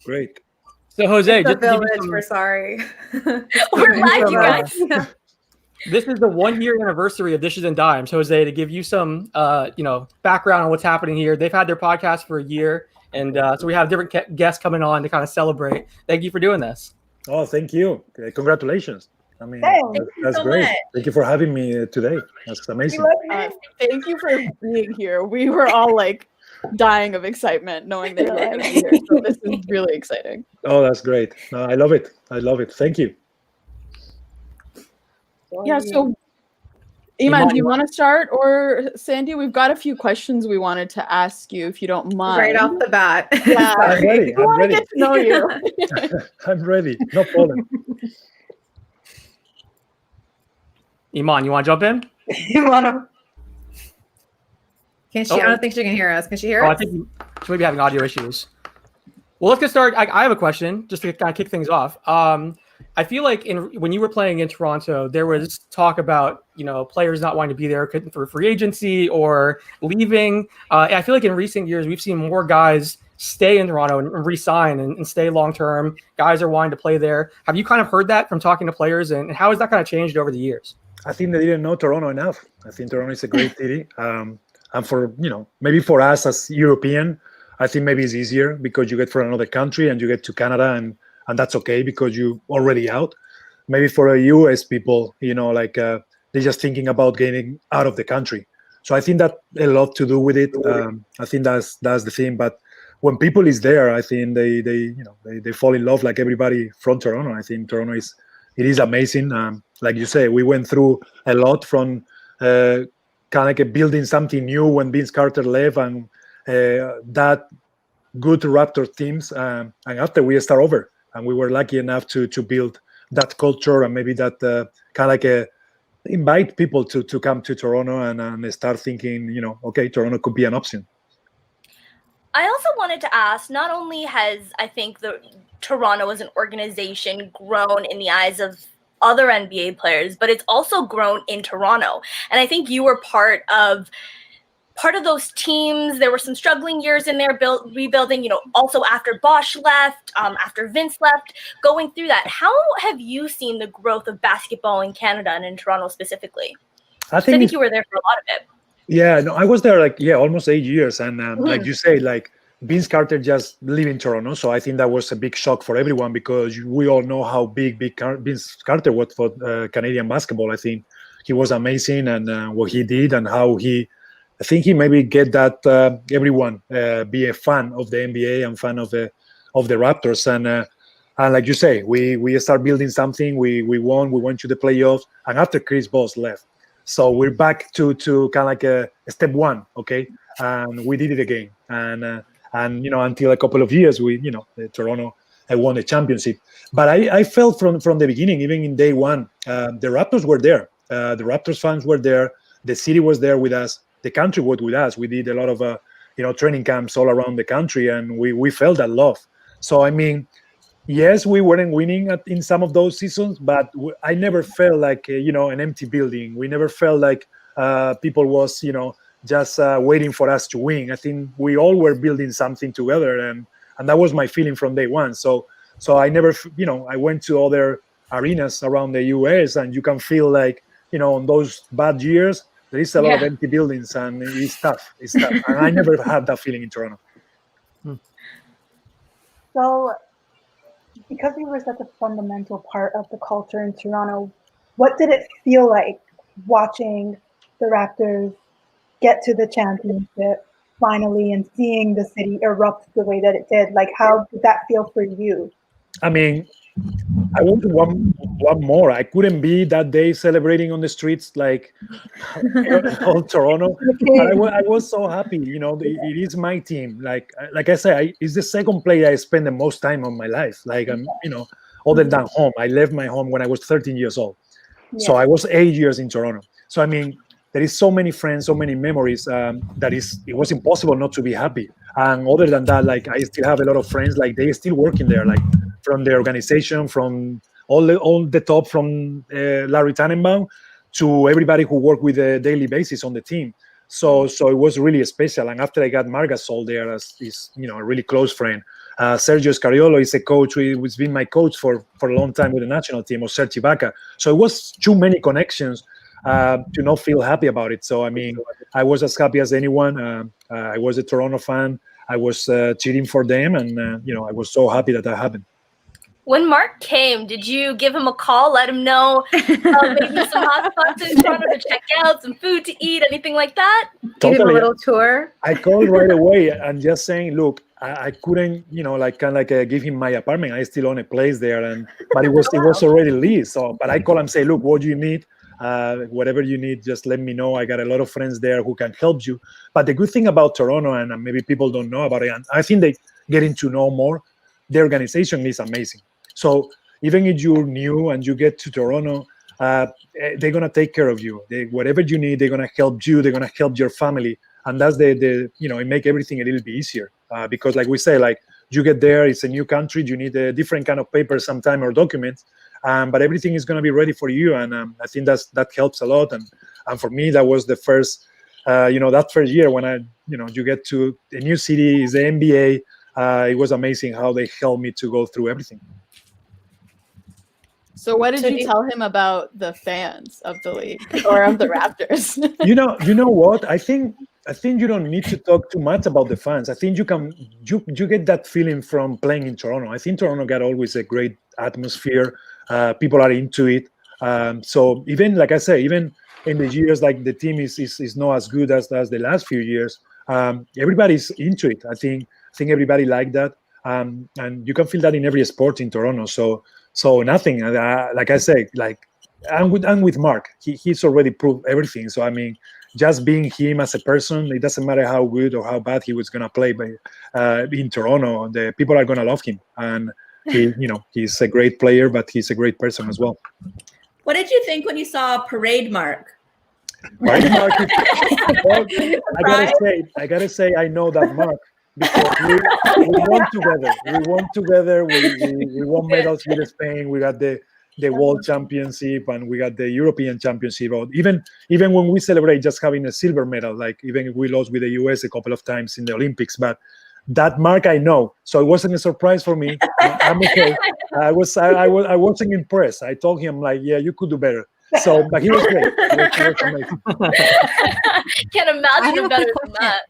Great. So Jose, It's a just to give you village. some, We're sorry. We're live, you guys. this is the 1 year anniversary of Dishes and Dimes, Jose, to give you some, background on what's happening here. They've had their podcast for a year, and so we have different guests coming on to kind of celebrate. Thank you for doing this. Oh, thank you. Congratulations. I mean, that's so great. much. Thank you for having me today. That's amazing. Thank you for being here. We were all like dying of excitement knowing that you were going to be here. So this is really exciting. Oh, that's great. No, I love it. I love it. Thank you. Yeah, so Iman, do you want to start, or Sandy? We've got a few questions we wanted to ask you, if you don't mind. Right off the bat. Yeah, I'm ready. we want to get to know you. I'm ready. No problem. Iman, you want to jump in? You wanna? Can she? Oh. I don't think she can hear us. Can she hear Oh, I us? think she may be having audio issues. Well, let's get started. I have a question just to kind of kick things off. I feel like when you were playing in Toronto, there was talk about players not wanting to be there for free agency or leaving. I feel like in recent years we've seen more guys stay in Toronto and re-sign and stay long term. Guys are wanting to play there. Have you kind of heard that from talking to players, and how has that kind of changed over the years? I think they didn't know Toronto enough. I think Toronto is a great city. And for, maybe for us as European, I think maybe it's easier because you get from another country and you get to Canada and that's okay because you're already out. Maybe for a US people, they're just thinking about getting out of the country. So I think that a lot to do with it. I think that's the thing. But when people is there, I think they fall in love like everybody from Toronto. I think Toronto is amazing. Like you say, we went through a lot from kind of like building something new when Vince Carter left and that good Raptor teams. And after we start over, and we were lucky enough to build that culture and maybe that kind of like invite people to come to Toronto and start thinking, okay, Toronto could be an option. I also wanted to ask, not only has, I think, the Toronto as an organization grown in the eyes of other NBA players, but it's also grown in Toronto. And I think you were part of those teams. There were some struggling years in there, rebuilding, also after Bosch left, after Vince left, going through that. How have you seen the growth of basketball in Canada and in Toronto specifically? I think you were there for a lot of it. Yeah, no, I was there almost 8 years. And like you say, Vince Carter just leaving Toronto. So I think that was a big shock for everyone because we all know how big Vince Carter was for Canadian basketball. I think he was amazing and what he did and how I think he maybe get that everyone be a fan of the NBA and fan of the Raptors. And like you say, we start building something. We won. We went to the playoffs. And after Chris Bosh left, so we're back to kind of like a step one, okay? And we did it again. And until a couple of years, Toronto won the championship. But I felt from the beginning, even in day one, the Raptors were there. The Raptors fans were there. The city was there with us. The country was with us. We did a lot of training camps all around the country, and we felt that love. So I mean, yes, we weren't winning in some of those seasons, but I never felt like an empty building. We never felt like people was just waiting for us to win. I think we all were building something together, and that was my feeling from day one. So I never, I went to other arenas around the US, and you can feel like on those bad years. There is a lot of empty buildings, and it's tough. It's tough. And I never had that feeling in Toronto. So, because you were such a fundamental part of the culture in Toronto, what did it feel like watching the Raptors get to the championship finally and seeing the city erupt the way that it did? Like, how did that feel for you? I mean, I wanted one more. I couldn't be that day celebrating on the streets like all Toronto. But I was so happy. It is my team. Like I said, it's the second place I spend the most time of my life. Like other than home. I left my home when I was 13 years old. Yeah. So I was 8 years in Toronto. So I mean, there is so many friends, so many memories it was impossible not to be happy. And other than that, like I still have a lot of friends. Like they still working there. Like from the organization, from all the top, from Larry Tannenbaum to everybody who worked with a daily basis on the team. So it was really special. And after I got Marc Gasol there as his, a really close friend, Sergio Scariolo is a coach who's been my coach for a long time with the national team, or Serge Ibaka. So it was too many connections to not feel happy about it. So, I mean, I was as happy as anyone. I was a Toronto fan. I was cheering for them, and I was so happy that happened. When Mark came, did you give him a call, let him know maybe some hot spots in Toronto to check out, some food to eat, anything like that? Give him a Totally. little tour. I called right away and just saying, look, I couldn't, give him my apartment. I still own a place there, but it was already leased. So, but I call and say, look, what do you need? Whatever you need, just let me know. I got a lot of friends there who can help you. But the good thing about Toronto, and maybe people don't know about it, and I think they getting to know more, the organization is amazing. So even if you're new and you get to Toronto, they're gonna take care of you. Whatever you need, they're gonna help you. They're gonna help your family, and that's it make everything a little bit easier. Because like we say, like you get there, it's a new country. You need a different kind of paper sometime or documents, but everything is gonna be ready for you. And I think that helps a lot. And for me, that was the first, that first year when you get to a new city, is the NBA. It was amazing how they helped me to go through everything. So what did you tell him about the fans of the league or of the Raptors? You know what? I think you don't need to talk too much about the fans. I think you get that feeling from playing in Toronto. I think Toronto got always a great atmosphere. People are into it. So even like I say, even in the years like the team is not as good as the last few years, everybody's into it. I think everybody liked that. And you can feel that in every sport in Toronto. So nothing, like I say, like I'm with Mark. He's already proved everything. So I mean, just being him as a person, it doesn't matter how good or how bad he was gonna play. But in Toronto, the people are gonna love him, and he's a great player, but he's a great person as well. What did you think when you saw Parade Mark? Parade Mark. Well, I gotta say, I know that Mark. Because we won together. We won medals with Spain. We got the World Championship and we got the European Championship. Even when we celebrate just having a silver medal, like even if we lost with the US a couple of times in the Olympics, but that Mark I know, so it wasn't a surprise for me. I'm okay. I wasn't impressed. I told him like, yeah, you could do better. So, but he was great. He was amazing. Can't imagine a better than that.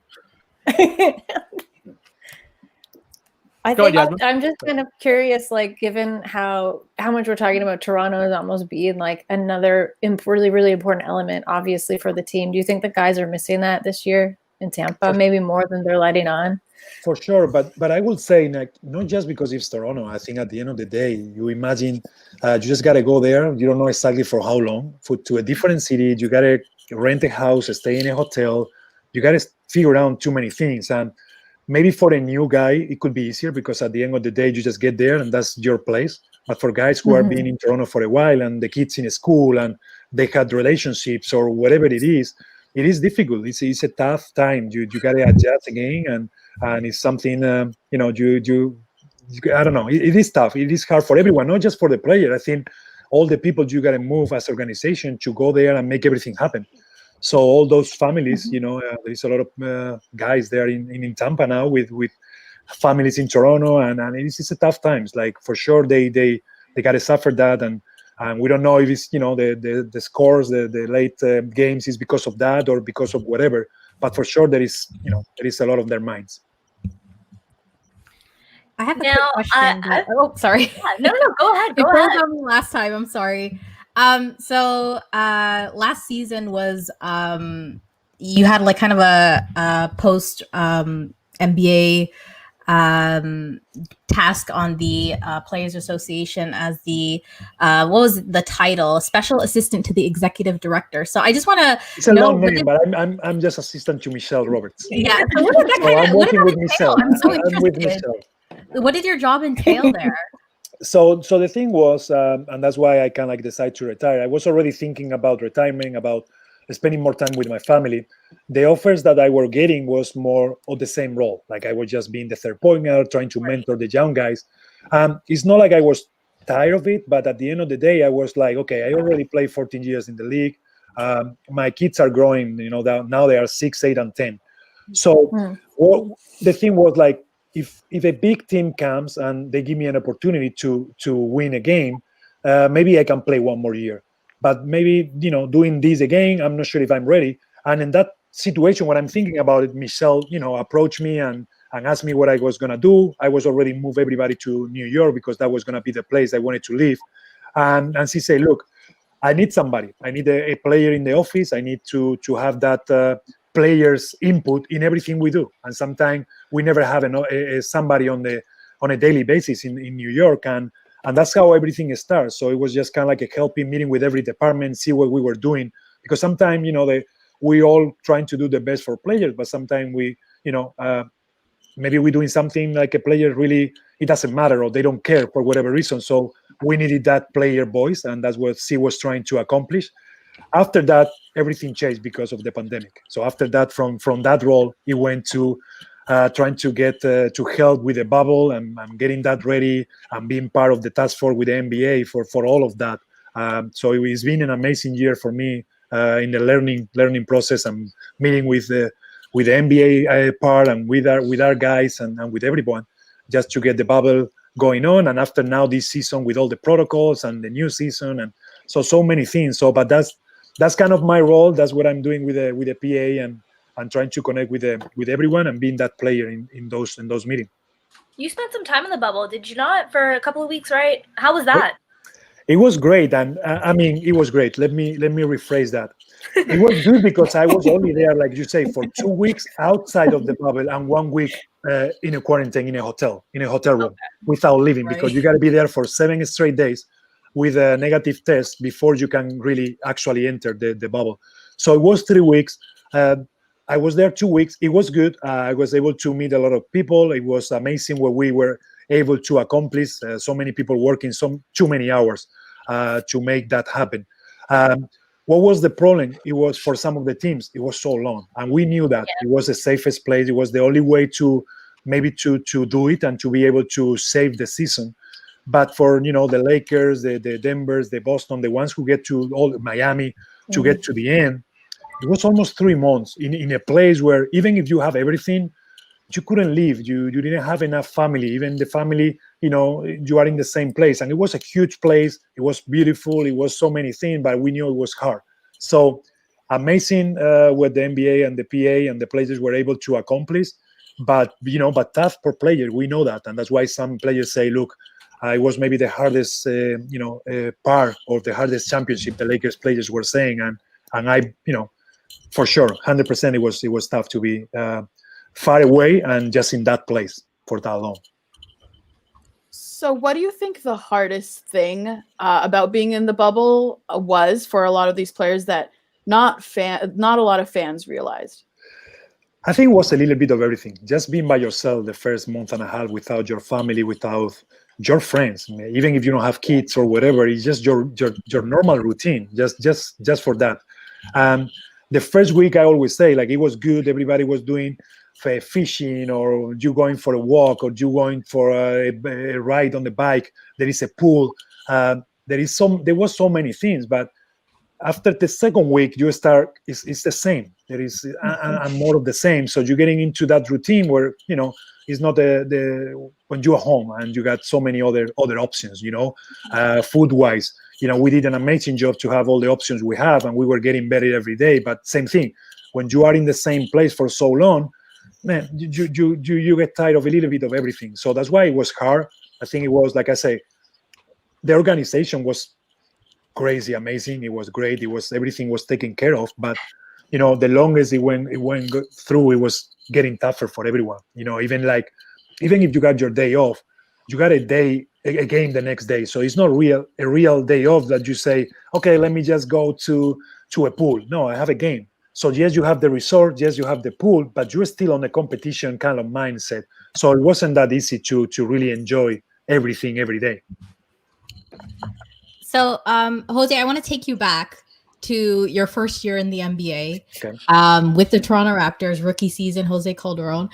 I Go think ahead, Yasmin. I'm just kind of curious, like, given how much we're talking about Toronto as almost being like another really, really important element, obviously, for the team. Do you think the guys are missing that this year in Tampa, maybe more than they're letting on? For sure, but I will say, like, not just because it's Toronto. I think at the end of the day, you imagine you just gotta go there. You don't know exactly for how long. To a different city, you gotta rent a house, stay in a hotel. You gotta figure out too many things. And maybe for a new guy, it could be easier because at the end of the day, you just get there and that's your place. But for guys who are being in Toronto for a while and the kids in school and they had relationships or whatever it is difficult. It's a tough time. You gotta adjust again, and it's something I don't know. It is tough. It is hard for everyone, not just for the player. I think all the people you gotta move as organization to go there and make everything happen. So all those families, there's a lot of guys there in Tampa now with families in Toronto, and it's a tough times. Like for sure, they got to suffer that, and we don't know if it's the scores, the late games is because of that or because of whatever. But for sure, there is a lot on their minds. I have a Now, quick question. Sorry. No, go ahead. You Go pulled ahead. on me last time. I'm sorry. So last season was you had like kind of a post NBA task on the Players Association as the what was the title? Special Assistant to the Executive Director. So I just want to. It's a long name, but I'm just assistant to Michelle Roberts. Yeah. So what did that So kind I'm of, what working did with that Michelle. entail? I'm so I'm with interested. Michelle. What did your job entail there? So the thing was, and that's why I kind of decide to retire. I was already thinking about retirement, about spending more time with my family. The offers that I were getting was more of the same role. Like I was just being the third point guard, trying to mentor the young guys. It's not like I was tired of it, but at the end of the day, I was like, okay, I already played 14 years in the league. My kids are growing, now they are 6, 8, and 10. So the thing was like, if a big team comes and they give me an opportunity to win a game, maybe I can play one more year. But maybe, doing this again, I'm not sure if I'm ready. And in that situation, when I'm thinking about it, Michelle, approached me and asked me what I was going to do. I was already moved everybody to New York because that was going to be the place I wanted to live. And she said, look, I need somebody. I need a player in the office. I need to have that player's input in everything we do. And sometimes we never have somebody on a daily basis in New York. And that's how everything starts. So it was just kind of like a helping meeting with every department, see what we were doing. Because sometimes, we all trying to do the best for players, but sometimes we, maybe we're doing something like a player really, it doesn't matter, or they don't care for whatever reason. So we needed that player voice, and that's what she was trying to accomplish. After that, everything changed because of the pandemic. So after that, from that role, it went to trying to get to help with the bubble and getting that ready and being part of the task force with the NBA for all of that. So it's been an amazing year for me in the learning process and meeting with the NBA part and with our guys and with everyone, just to get the bubble going on. And after now this season with all the protocols and the new season and so many things. So, but that's kind of my role. That's what I'm doing with the PA and trying to connect with everyone and being that player in those meetings. You spent some time in the bubble, did you not, for a couple of weeks, right? How was that? It was great, and it was great. Let me rephrase that. It was good because I was only there, like you say, for 2 weeks outside of the bubble and 1 week in a quarantine in a hotel room without leaving, because you got to be there for 7 straight days with a negative test before you can really actually enter the bubble. So it was 3 weeks. I was there 2 weeks. It was good. I was able to meet a lot of people. It was amazing what we were able to accomplish. So many people working too many hours to make that happen. What was the problem? It was for some of the teams, it was so long. And we knew that it was the safest place. It was the only way to maybe to do it and to be able to save the season. But for, the Lakers, the Denvers, the Boston, the ones who get to all Miami, to get to the end, it was almost 3 months in a place where even if you have everything, you couldn't leave. You didn't have enough family. Even the family, you are in the same place. And it was a huge place. It was beautiful. It was so many things, but we knew it was hard. So amazing what the NBA and the PA and the players were able to accomplish. But, but tough for players. We know that. And that's why some players say, look, it was maybe the hardest, part or the hardest championship the Lakers players were saying. And I, for sure, 100% it was tough to be far away and just in that place for that long. So what do you think the hardest thing about being in the bubble was for a lot of these players that not a lot of fans realized? I think it was a little bit of everything. Just being by yourself the first month and a half without your family, without your friends, even if you don't have kids or whatever, it's just your normal routine, just for that. The first week, I always say, like, it was good. Everybody was doing fishing, or you going for a walk, or you going for a ride on the bike. There is a pool. There was so many things, but after the second week, you start. It's the same. There is and more of the same. So you're getting into that routine where it's not the when you're home and you got so many other options. Food wise. We did an amazing job to have all the options we have, and we were getting better every day. But same thing, when you are in the same place for so long, man, you get tired of a little bit of everything. So that's why it was hard. I think it was, like I say, the organization was crazy, amazing. It was great. Everything was taken care of. But the longest it went through, it was getting tougher for everyone. Even if you got your day off, you got a game the next day. So it's not a real day off that you say, okay, let me just go to a pool. No, I have a game. So yes, you have the resort, yes, you have the pool, but you're still on a competition kind of mindset. So it wasn't that easy to really enjoy everything every day. So, Jose, I want to take you back to your first year in the NBA, with the Toronto Raptors, rookie season, Jose Calderon.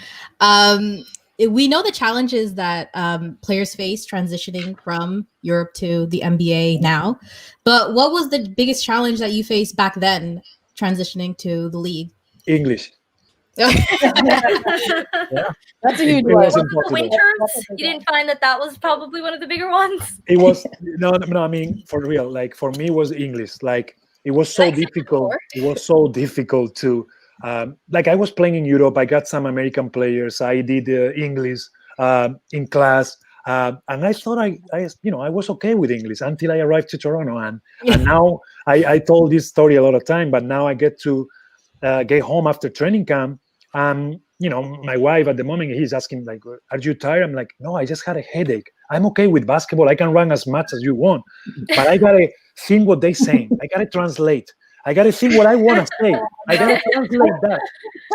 We know the challenges that players face transitioning from Europe to the NBA now, but what was the biggest challenge that you faced back then transitioning to the league? English. That's a huge It one. was The impossible. Winters, That's a big you one. didn't find that was probably one of the bigger ones? It was no. I mean, for real. Like for me, it was English. Like it was so Did I say difficult. before? It was so difficult to. Like I was playing in Europe. I got some American players. I did English in class, and I thought I was okay with English until I arrived to Toronto. And now I told this story a lot of time, but now I get to get home after training camp. My wife at the moment, he's asking like, "Are you tired?" I'm like, "No, I just had a headache. I'm okay with basketball. I can run as much as you want, but I gotta think what they saying. I gotta translate. I gotta think what I want to say. I gotta translate that."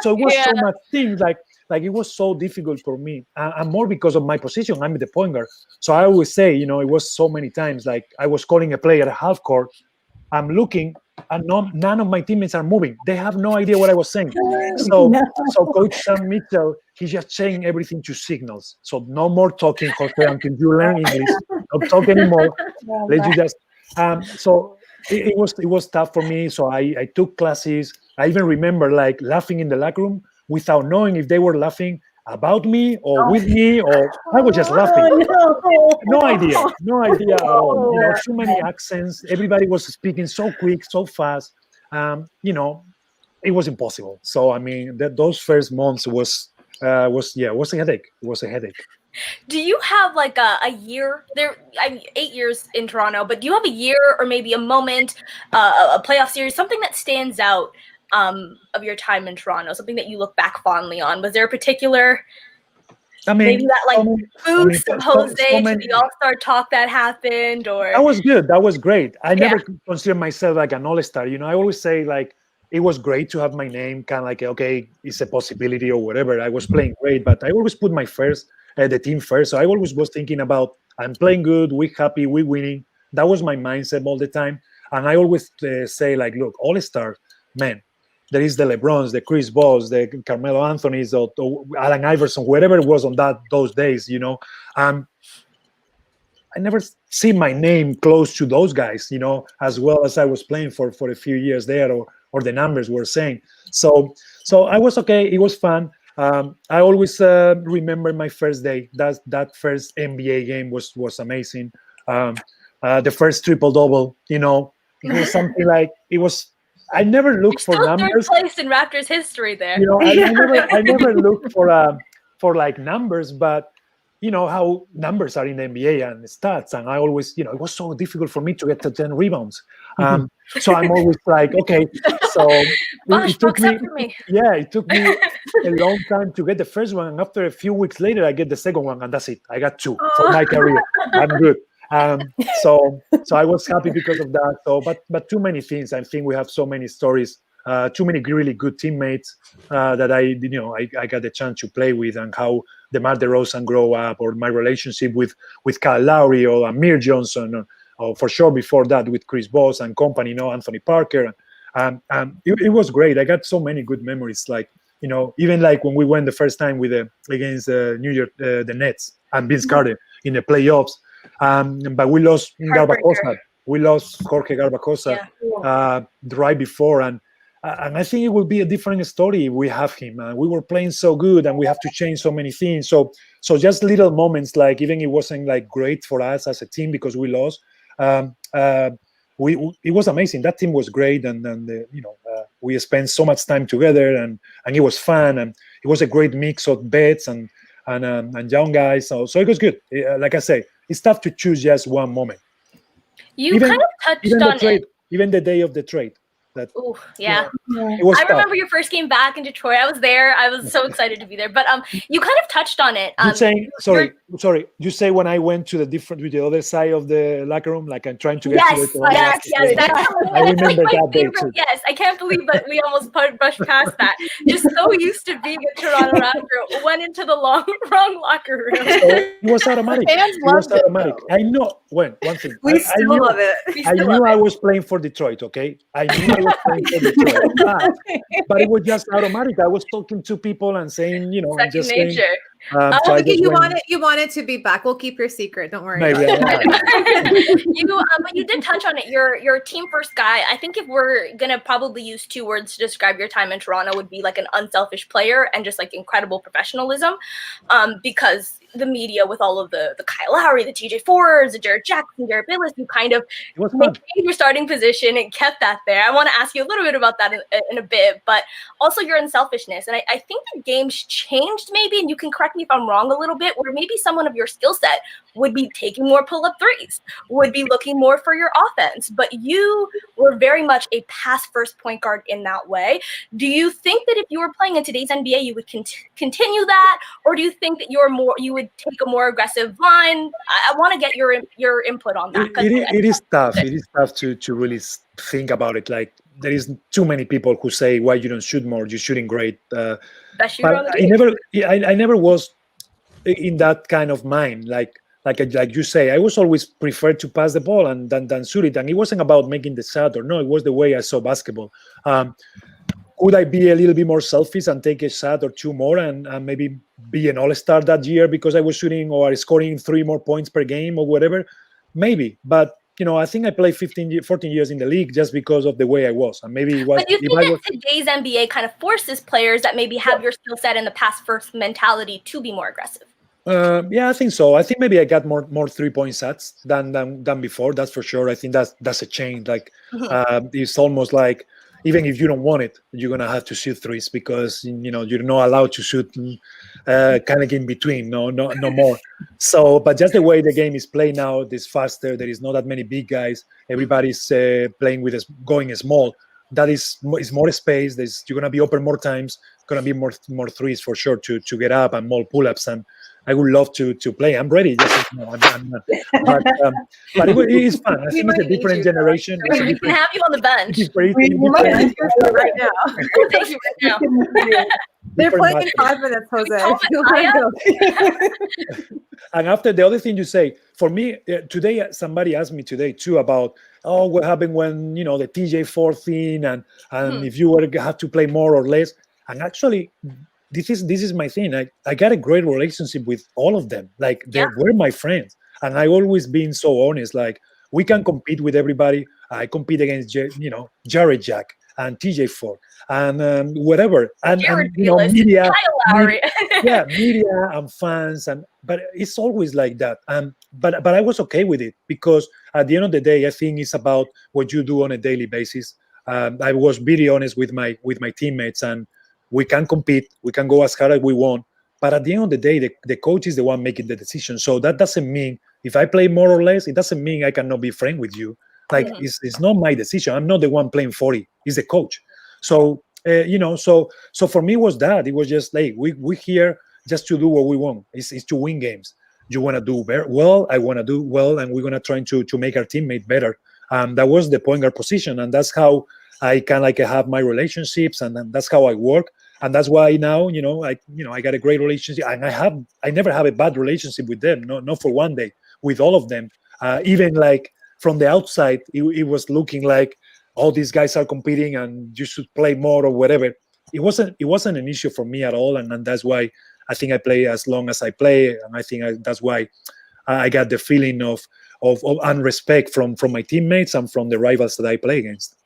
So it was so much things like it was so difficult for me, and more because of my position. I'm the point guard, so I always say, it was so many times like I was calling a play at half court. I'm looking, and none of my teammates are moving. They have no idea what I was saying. So, so Coach Sam Mitchell, he's just saying everything to signals. So no more talking, Jose, until you learn English. Don't talk anymore. Let you just. So it was tough for me. So I took classes. I even remember like laughing in the locker room without knowing if they were laughing about me or with me, or I was just laughing. No idea at all. Too many accents. Everybody was speaking so quick, so fast. It was impossible. So I mean, those first months was a headache. It was a headache. Do you have like a year there? 8 years in Toronto, but do you have a year or maybe a moment, a playoff series, something that stands out of your time in Toronto, something that you look back fondly on? Was there a particular, maybe that like boost of Jose to the All-Star talk that happened, or that was good? That was great. I never consider myself like an All-Star. I always say like it was great to have my name, kind of like okay, it's a possibility or whatever. I was playing great, but I always put the team first. So I always was thinking about I'm playing good, we're happy, we're winning. That was my mindset all the time, and I always say like, look, All-Star, man. There is the LeBrons, the Chris Balls, the Carmelo Anthony's, or Allen Iverson, whoever it was on those days, I never see my name close to those guys, as well as I was playing for a few years there, or the numbers were saying. So I was okay. It was fun. I always remember my first day. That first NBA game was amazing. The first triple-double, it was something like it was. I never looked for numbers. Third place in Raptors history there. I never looked for like numbers, but how numbers are in the NBA and stats, and I always, it was so difficult for me to get to 10 rebounds. So I'm always like, okay. So it took me. Yeah, it took me a long time to get the first one, and after a few weeks later, I get the second one, and that's it. I got 2 for my career. I'm good. So I was happy because of that. So, but too many things. I think we have so many stories. Too many really good teammates that I got the chance to play with, and how DeMar DeRozan grew up, or my relationship with Kyle Lowry or Amir Johnson, or for sure before that with Chris Bosh and company, Anthony Parker. It was great. I got so many good memories. Like even like when we went the first time against New York, the Nets and Vince Carter in the playoffs. But we lost Garbacosa. We lost Jorge Garbacosa right before, and I think it will be a different story if we have him. We were playing so good, and we have to change so many things. So just little moments, like even it wasn't like great for us as a team because we lost. It was amazing. That team was great, and we spent so much time together, and it was fun, and it was a great mix of vets and young guys. So it was good. Like I say, it's tough to choose just one moment. You kind of touched on it. Even the day of the trade. It was I tough. remember your first game back in Detroit. I was there. I was so excited to be there. But you kind of touched on it. You're saying, sorry. You say when I went to the other side of the locker room, like I'm trying to get to the yes. I remember that day too. Yes, I can't believe that we almost brushed past that. Just so used to being a Toronto Raptor, went into the wrong locker room. So it was automatic. I know. One thing. We still love it. I knew I was playing for Detroit. Okay, I knew I was playing for Detroit, but it was just automatic. I was talking to people and saying, Second nature. So I Okay, just you went- want it to be back. We'll keep your secret. Don't worry. Maybe. But you did touch on it. You're a team first guy. I think if we're gonna probably use two words to describe your time in Toronto, would be like an unselfish player and just like incredible professionalism. Because the media with all of the Kyle Lowry, the TJ Fords, the Jared Jackson, Garrett Bayless, you kind of It was fun. maintained your starting position and kept that there. I want to ask you a little bit about that in a bit, but also your unselfishness. And I think the game's changed maybe, and you can correct me if I'm wrong a little bit, where maybe someone of your skill set would be taking more pull-up threes, would be looking more for your offense. But you were very much a pass-first point guard in that way. Do you think that if you were playing in today's NBA, you would continue that? Or do you think that you would take a more aggressive line? I want to get your input on that. It is tough. It is tough to really think about it. Like, there is too many people who say, why you don't shoot more? You're shooting great. Best shooter on the team. I never was in that kind of mind. Like you say, I was always preferred to pass the ball than shoot it. And it wasn't about making the shot or no, it was the way I saw basketball. Could I be a little bit more selfish and take a shot or two more and maybe be an all-star that year because I was shooting or scoring 3 more points per game or whatever? Maybe. But, I think I played 14 years in the league just because of the way I was. And maybe it was. But do you think that today's NBA kind of forces players that maybe have your skill set and the pass-first mentality to be more aggressive? Yeah, I think so. I think maybe I got more 3-point shots than before. That's for sure. I think that's a change. Like it's almost like even if you don't want it, you're gonna have to shoot threes because you're not allowed to shoot kind of in between. No more. So, but just the way the game is played now, it's faster. There is not that many big guys. Everybody's playing with going small. That is more space. You're gonna be open more times. Gonna be more threes for sure to get up and more pull-ups and. I would love to play. I'm ready. Just, I'm not. But it is fun. I think it's a different generation. We can have you on the bench. Right now. Thank you right now. They're playing in 5 minutes, Jose. And after the other thing you say, for me, today, somebody asked me today too about, what happened when, the TJ Ford thing and if you were to have to play more or less. And actually, this is my thing. I got a great relationship with all of them. Like they were my friends, and I always been so honest. Like we can compete with everybody. I compete against Jared Jack and TJ Ford and whatever and media, media and fans but it's always like that. But I was okay with it because at the end of the day, I think it's about what you do on a daily basis. I was very honest with my teammates and. We can compete. We can go as hard as we want. But at the end of the day, the coach is the one making the decision. So that doesn't mean if I play more or less, it doesn't mean I cannot be friends with you. Like it's not my decision. I'm not the one playing 40. It's the coach. So so for me it was that. It was just like we here just to do what we want. It's to win games. You want to do well. I want to do well, and we're gonna try to make our teammate better. That was the point guard position, and that's how I can have my relationships, and that's how I work. And that's why now, I got a great relationship, and I never have a bad relationship with them, not for one day, with all of them. Even like from the outside, it was looking like all these guys are competing, and you should play more or whatever. It wasn't an issue for me at all, and that's why I think I play as long as I play, and I think that's why I got the feeling of unrespect from my teammates and from the rivals that I play against.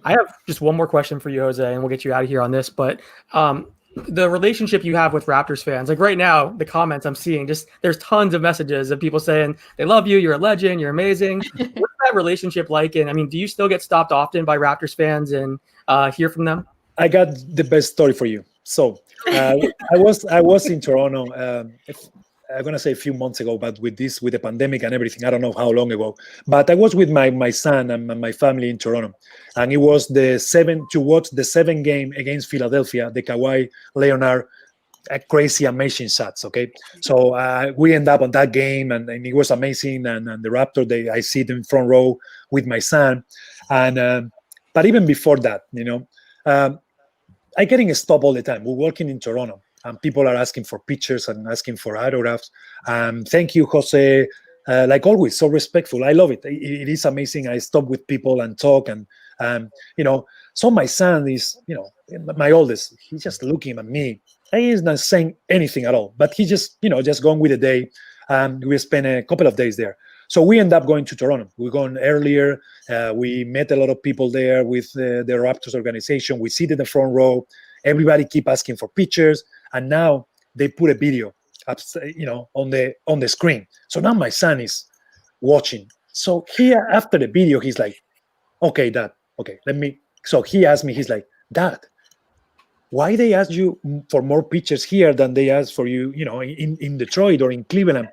I have just one more question for you, Jose, and we'll get you out of here on this. But the relationship you have with Raptors fans, like right now, the comments I'm seeing, there's tons of messages of people saying they love you, you're a legend, you're amazing. What's that relationship like? And I mean, do you still get stopped often by Raptors fans and hear from them? I got the best story for you. So I was in Toronto. I'm gonna say a few months ago, but with the pandemic and everything, I don't know how long ago. But I was with my son and my family in Toronto, and it was to watch the 7 game against Philadelphia, the Kawhi Leonard crazy amazing shots. Okay, so we end up on that game, and it was amazing. And the Raptors, I sit in front row with my son, and but even before that, I getting stopped all the time. We're working in Toronto. And people are asking for pictures and asking for autographs. Thank you, Jose. Like always, so respectful. I love it. It is amazing. I stop with people and talk. And so my son is, my oldest, he's just looking at me. he's not saying anything at all, but he just, just going with the day. And we spent a couple of days there. So we end up going to Toronto. We're going earlier. We met a lot of people there with the Raptors organization. We sit in the front row. Everybody keep asking for pictures. And now they put a video up, on the screen. So now my son is watching. So here after the video, he's like, okay, Dad, okay, so he asked me, he's like, Dad, why they ask you for more pictures here than they ask for you, in Detroit or in Cleveland?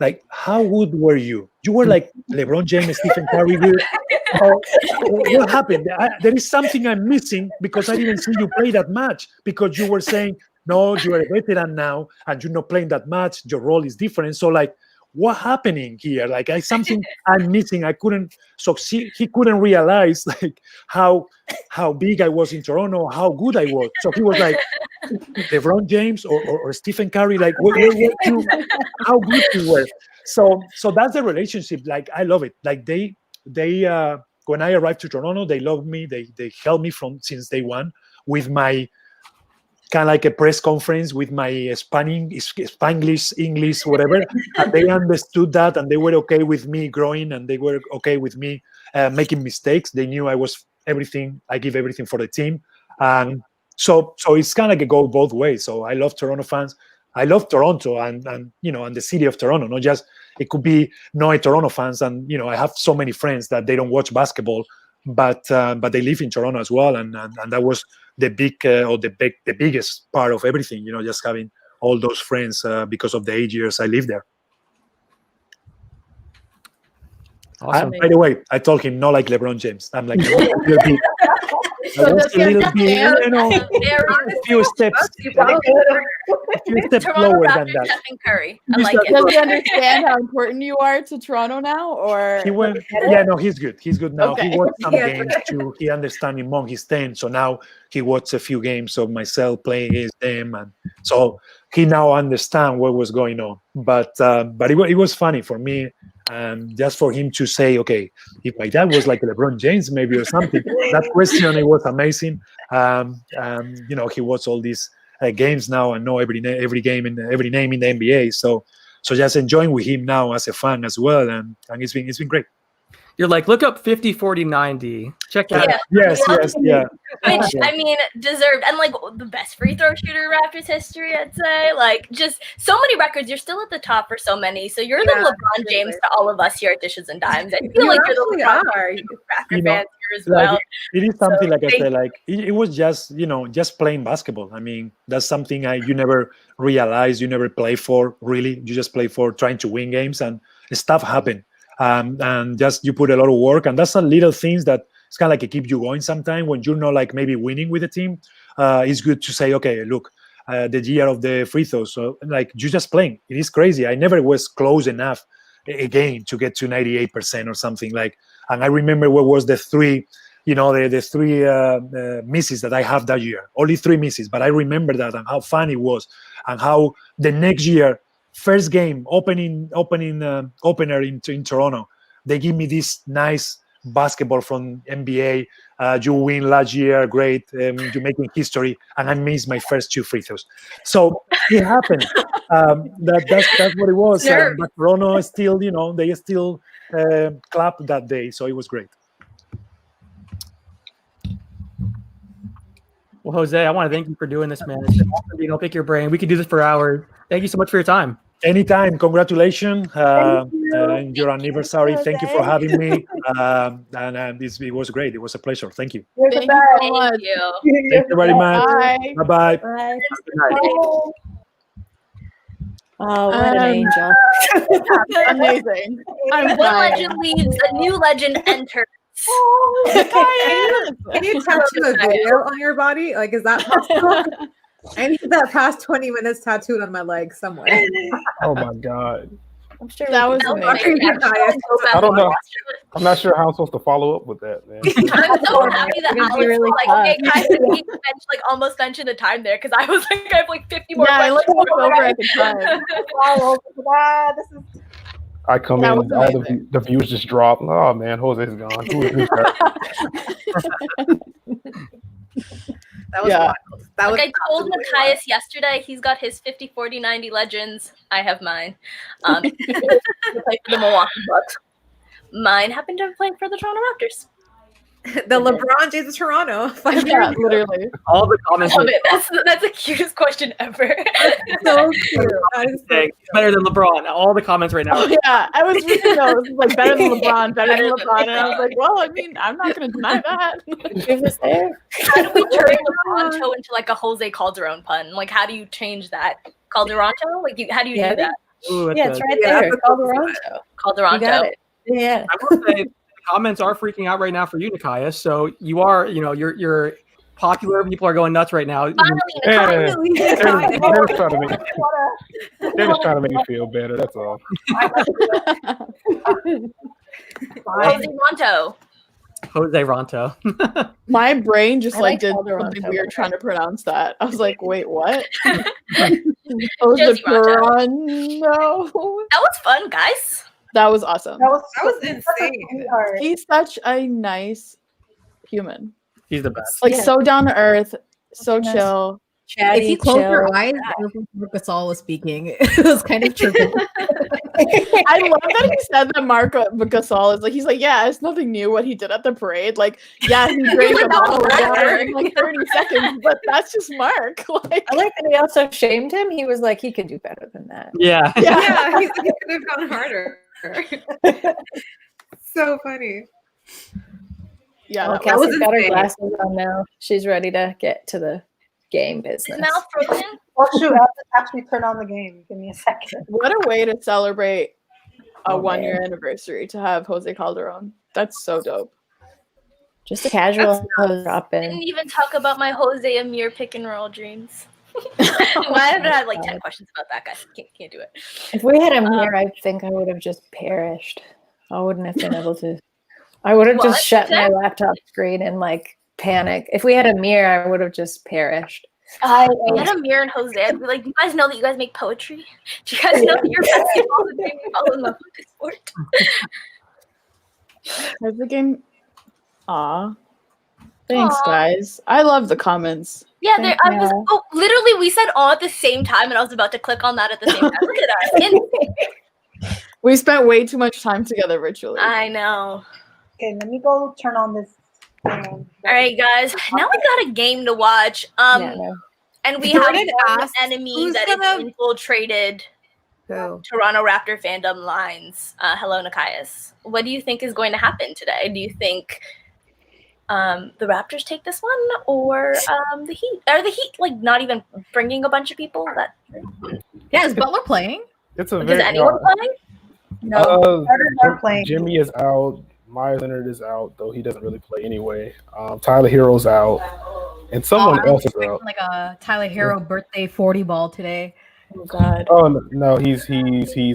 Like, how good were you? You were like LeBron James, Stephen Curry. What happened? There is something I'm missing because I didn't see you play that much, because you were saying, no, you are a veteran now and you're not playing that much. Your role is different. So like, what happening here? Like, something I'm missing. I couldn't. So he couldn't realize like how big I was in Toronto, how good I was. So he was like, LeBron James or Stephen Curry, like how good you were. So that's the relationship. Like, I love it. Like they when I arrived to Toronto, they loved me. They helped me since day one with my kind of like a press conference with my Spanglish, English, whatever. And they understood that, and they were okay with me growing, and they were okay with me making mistakes. They knew I was everything. I give everything for the team. And so it's kind of like a go both ways. So I love Toronto fans. I love Toronto and and the city of Toronto. Not just, it could be no Toronto fans. And, I have so many friends that they don't watch basketball, but they live in Toronto as well. And that was the biggest part of everything, just having all those friends because of the 8 years I lived there. Awesome. By the way, I told him not like LeBron James. I'm like, a little bit, a few steps lower than that. Stephen Curry. I like it. Does he understand how important you are to Toronto now? Or He went, yeah, no, he's good. He's good now. Okay. He watched some games too. He understands Mong. He's 10, so now he watched a few games of myself playing against them, and so he now understands what was going on. But it was funny for me, just for him to say, okay, if my dad was like LeBron James, maybe, or something. That question, it was amazing. He watched all these games now and know every game and every name in the NBA. So just enjoying with him now as a fan as well, and it's been great. You're like, look up 50, 40, 90. Check that out. Yes, yeah. Which, I mean, deserved. And, like, the best free throw shooter in Raptors history, I'd say. Like, just so many records. You're still at the top for so many. So you're the LeBron James to all of us here at Dishes and Dimes. I feel like you're the LeBron James to Raptor fans here as well. It is something, like I said, like, it was just, just playing basketball. I mean, that's something you never realize, you never play for, really. You just play for trying to win games, and stuff happened. And just you put a lot of work, and that's a little things that it's kind of like it keep you going sometimes when you're not like maybe winning with the team. It's good to say, okay, look, the year of the free throws, so like you just playing. It is crazy. I never was close enough again to get to 98% or something like. And I remember what was the three, the three misses that I have that year. Only 3 misses, but I remember that and how fun it was, and how the next year. First game, opener in Toronto, they give me this nice basketball from NBA. You win last year, great. You're making history, and I missed my first 2 free throws. So it happened. That's what it was. Sure. But Toronto still, they still clapped that day, so it was great. Well, Jose, I want to thank you for doing this, man. It's been awesome, pick your brain. We could do this for hours. Thank you so much for your time. Anytime. Congratulations on your anniversary. Thank you for having me. It was great. It was a pleasure. Thank you. Thank you so much. Thank you. Thank you very much. Bye. Bye-bye. Bye. Good night. Oh, what an angel. Amazing. I'm One fine. legend leaves, a new legend enters. Can you tattoo a video on your body? Like, is that possible? I need that past 20 minutes tattooed on my leg somewhere. Oh my God. I'm sure That was amazing. I don't know. I'm not sure how I'm supposed to follow up with that, man. I'm so happy that It's gonna Alex be really like, fun. hey, guys, he almost mentioned the time there, because I was like, I have like 50 more Yeah, I questions. looked over at the time. This is I come That in, was all amazing. the views just drop. Oh man, Jose's gone. Who is this guy? That was Yeah. wild. That was Like I told absolutely Matthias yesterday, he's got his 50, 40, 90 legends. I have mine. He play for the Milwaukee Bucks. Mine happened to play for the Toronto Raptors. wild. The LeBron James of Toronto. 5 years Yeah, ago. literally. All the comments. I love it. That's the cutest question ever. So cute. That is so saying cute. better than LeBron. All the comments right now. Oh yeah, I was reading those like better than LeBron, better than LeBron, and I was like, well, I mean, I'm not going to deny that. It was there. How do we turn LeBronto into like a Jose Calderon pun? Like, how do you change that? Calderonto? Like, how do you Yeah, do that? Ooh, that's Yeah, it's a- right Yeah, there. that's a cool Calderonto. Calderonto. You got it. Yeah. I will say the comments are freaking out right now for you, Nikias. So you are, you're popular. People are going nuts right now. Finally, Yeah, Nikias. they're just trying to make. They're just trying to make me feel better. That's all. Jose Ronto. Jose Ronto. My brain just I like like did Calderon something so weird much. trying to pronounce that. I was like, wait, what? Josie Toronto. That was fun, guys. That was awesome. That was That was such a insane. sweetheart. He's such a nice human. He's the best. Like Yeah. so down to earth, so Nice. chill. Chatty, If you close your chill. eyes, Marc Gasol was speaking. It was kind of trippy. I love that he said that Marco Gasol is like, he's like, yeah, it's nothing new what he did at the parade. Like, yeah, he drank a bottle of water in like 30 seconds, but that's just Mark. Like, I like that he also shamed him. He was like, he could do better than that. Yeah. Yeah, he could have gone harder. So funny. yeah, Okay, that was she's got her insane. glasses on now. She's ready to get to the game His business. mouth broken. Oh shoot, I have to actually turn on the game. Give me a second. what a way to celebrate a Oh, 1 year man. anniversary to have Jose Calderon. That's so dope. Just a casual drop Didn't in. even talk about my Jose Amir pick and roll dreams. I have had like 10 questions about that, guys. Can't do it. If we had a mirror, I think I would have just perished. I wouldn't have been able to. I would have What? just shut my That- laptop screen and like panic. If we had a mirror, I would have just perished. I had Amir and Jose. I'd be like, do you guys know that you guys make poetry? Do you guys know that your basketball is making fall in love with the sport? How's the game? Aw. Thanks, Aw. guys. I love the comments. Yeah, Thank I was. you. Oh, literally, we said all at the same time, and I was about to click on that at the same time. Look at us. We spent way too much time together virtually. I know. Okay, let me go turn on this. All right, guys. Now we got a game to watch. Yeah, no. And we Jordan have one asked, enemy who's that has gonna- infiltrated Go. Toronto Raptor fandom lines. Hello, Nikias. What do you think is going to happen today? Do you think the Raptors take this one, or the Heat? Are the Heat like not even bringing a bunch of people? That Yeah, is Butler playing? It's a is very. anyone playing? No, Uh, Carter's not playing. Jimmy is out. Myers Leonard is out, though he doesn't really play anyway. Tyler Hero's out, and someone I was else is expecting out. like a Tyler Hero birthday 40 ball today. Oh God. Oh no, he's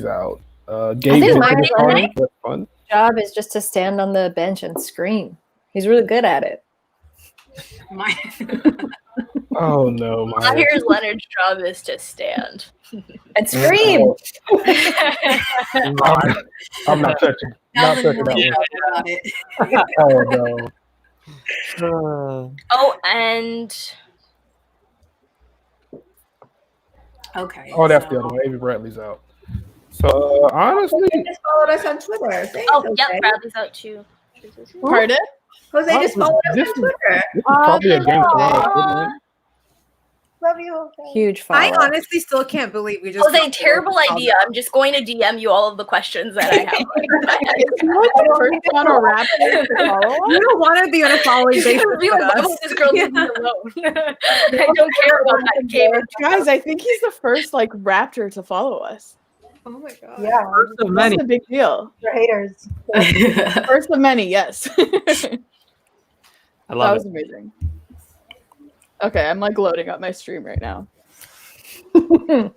out. Gabe think Vincent Myers is starting. Leonard- That's fun. Job is just to stand on the bench and scream. He's really good at it. Oh no, Now Myers. here's Leonard's job is to stand. And scream. I'm not touching. Not touching that one. Oh no. Oh, and Okay. Oh, that's the other one. Avery Bradley's out. So honestly, Jose just followed us on Twitter. Thanks, oh, Jose. yep, Bradley's out too. Pardon? Jose just followed us on Twitter. this is probably a game for us, isn't it? Love you. Okay. Huge follow. I honestly still can't believe we just. Jose, terrible idea. I'm just going to DM you all of the questions that I have. Is he like the first Toronto Raptors to follow us? You don't want to be on a following basis. Be with like, why us. won't this girl leave me alone? I don't care about that game. Guys, I think he's the first like Raptor to follow us. Oh my god. Yeah, First of many. That's a big deal. you're haters. First of many, yes. I That love was amazing. Okay, I'm like loading up my stream right now. it.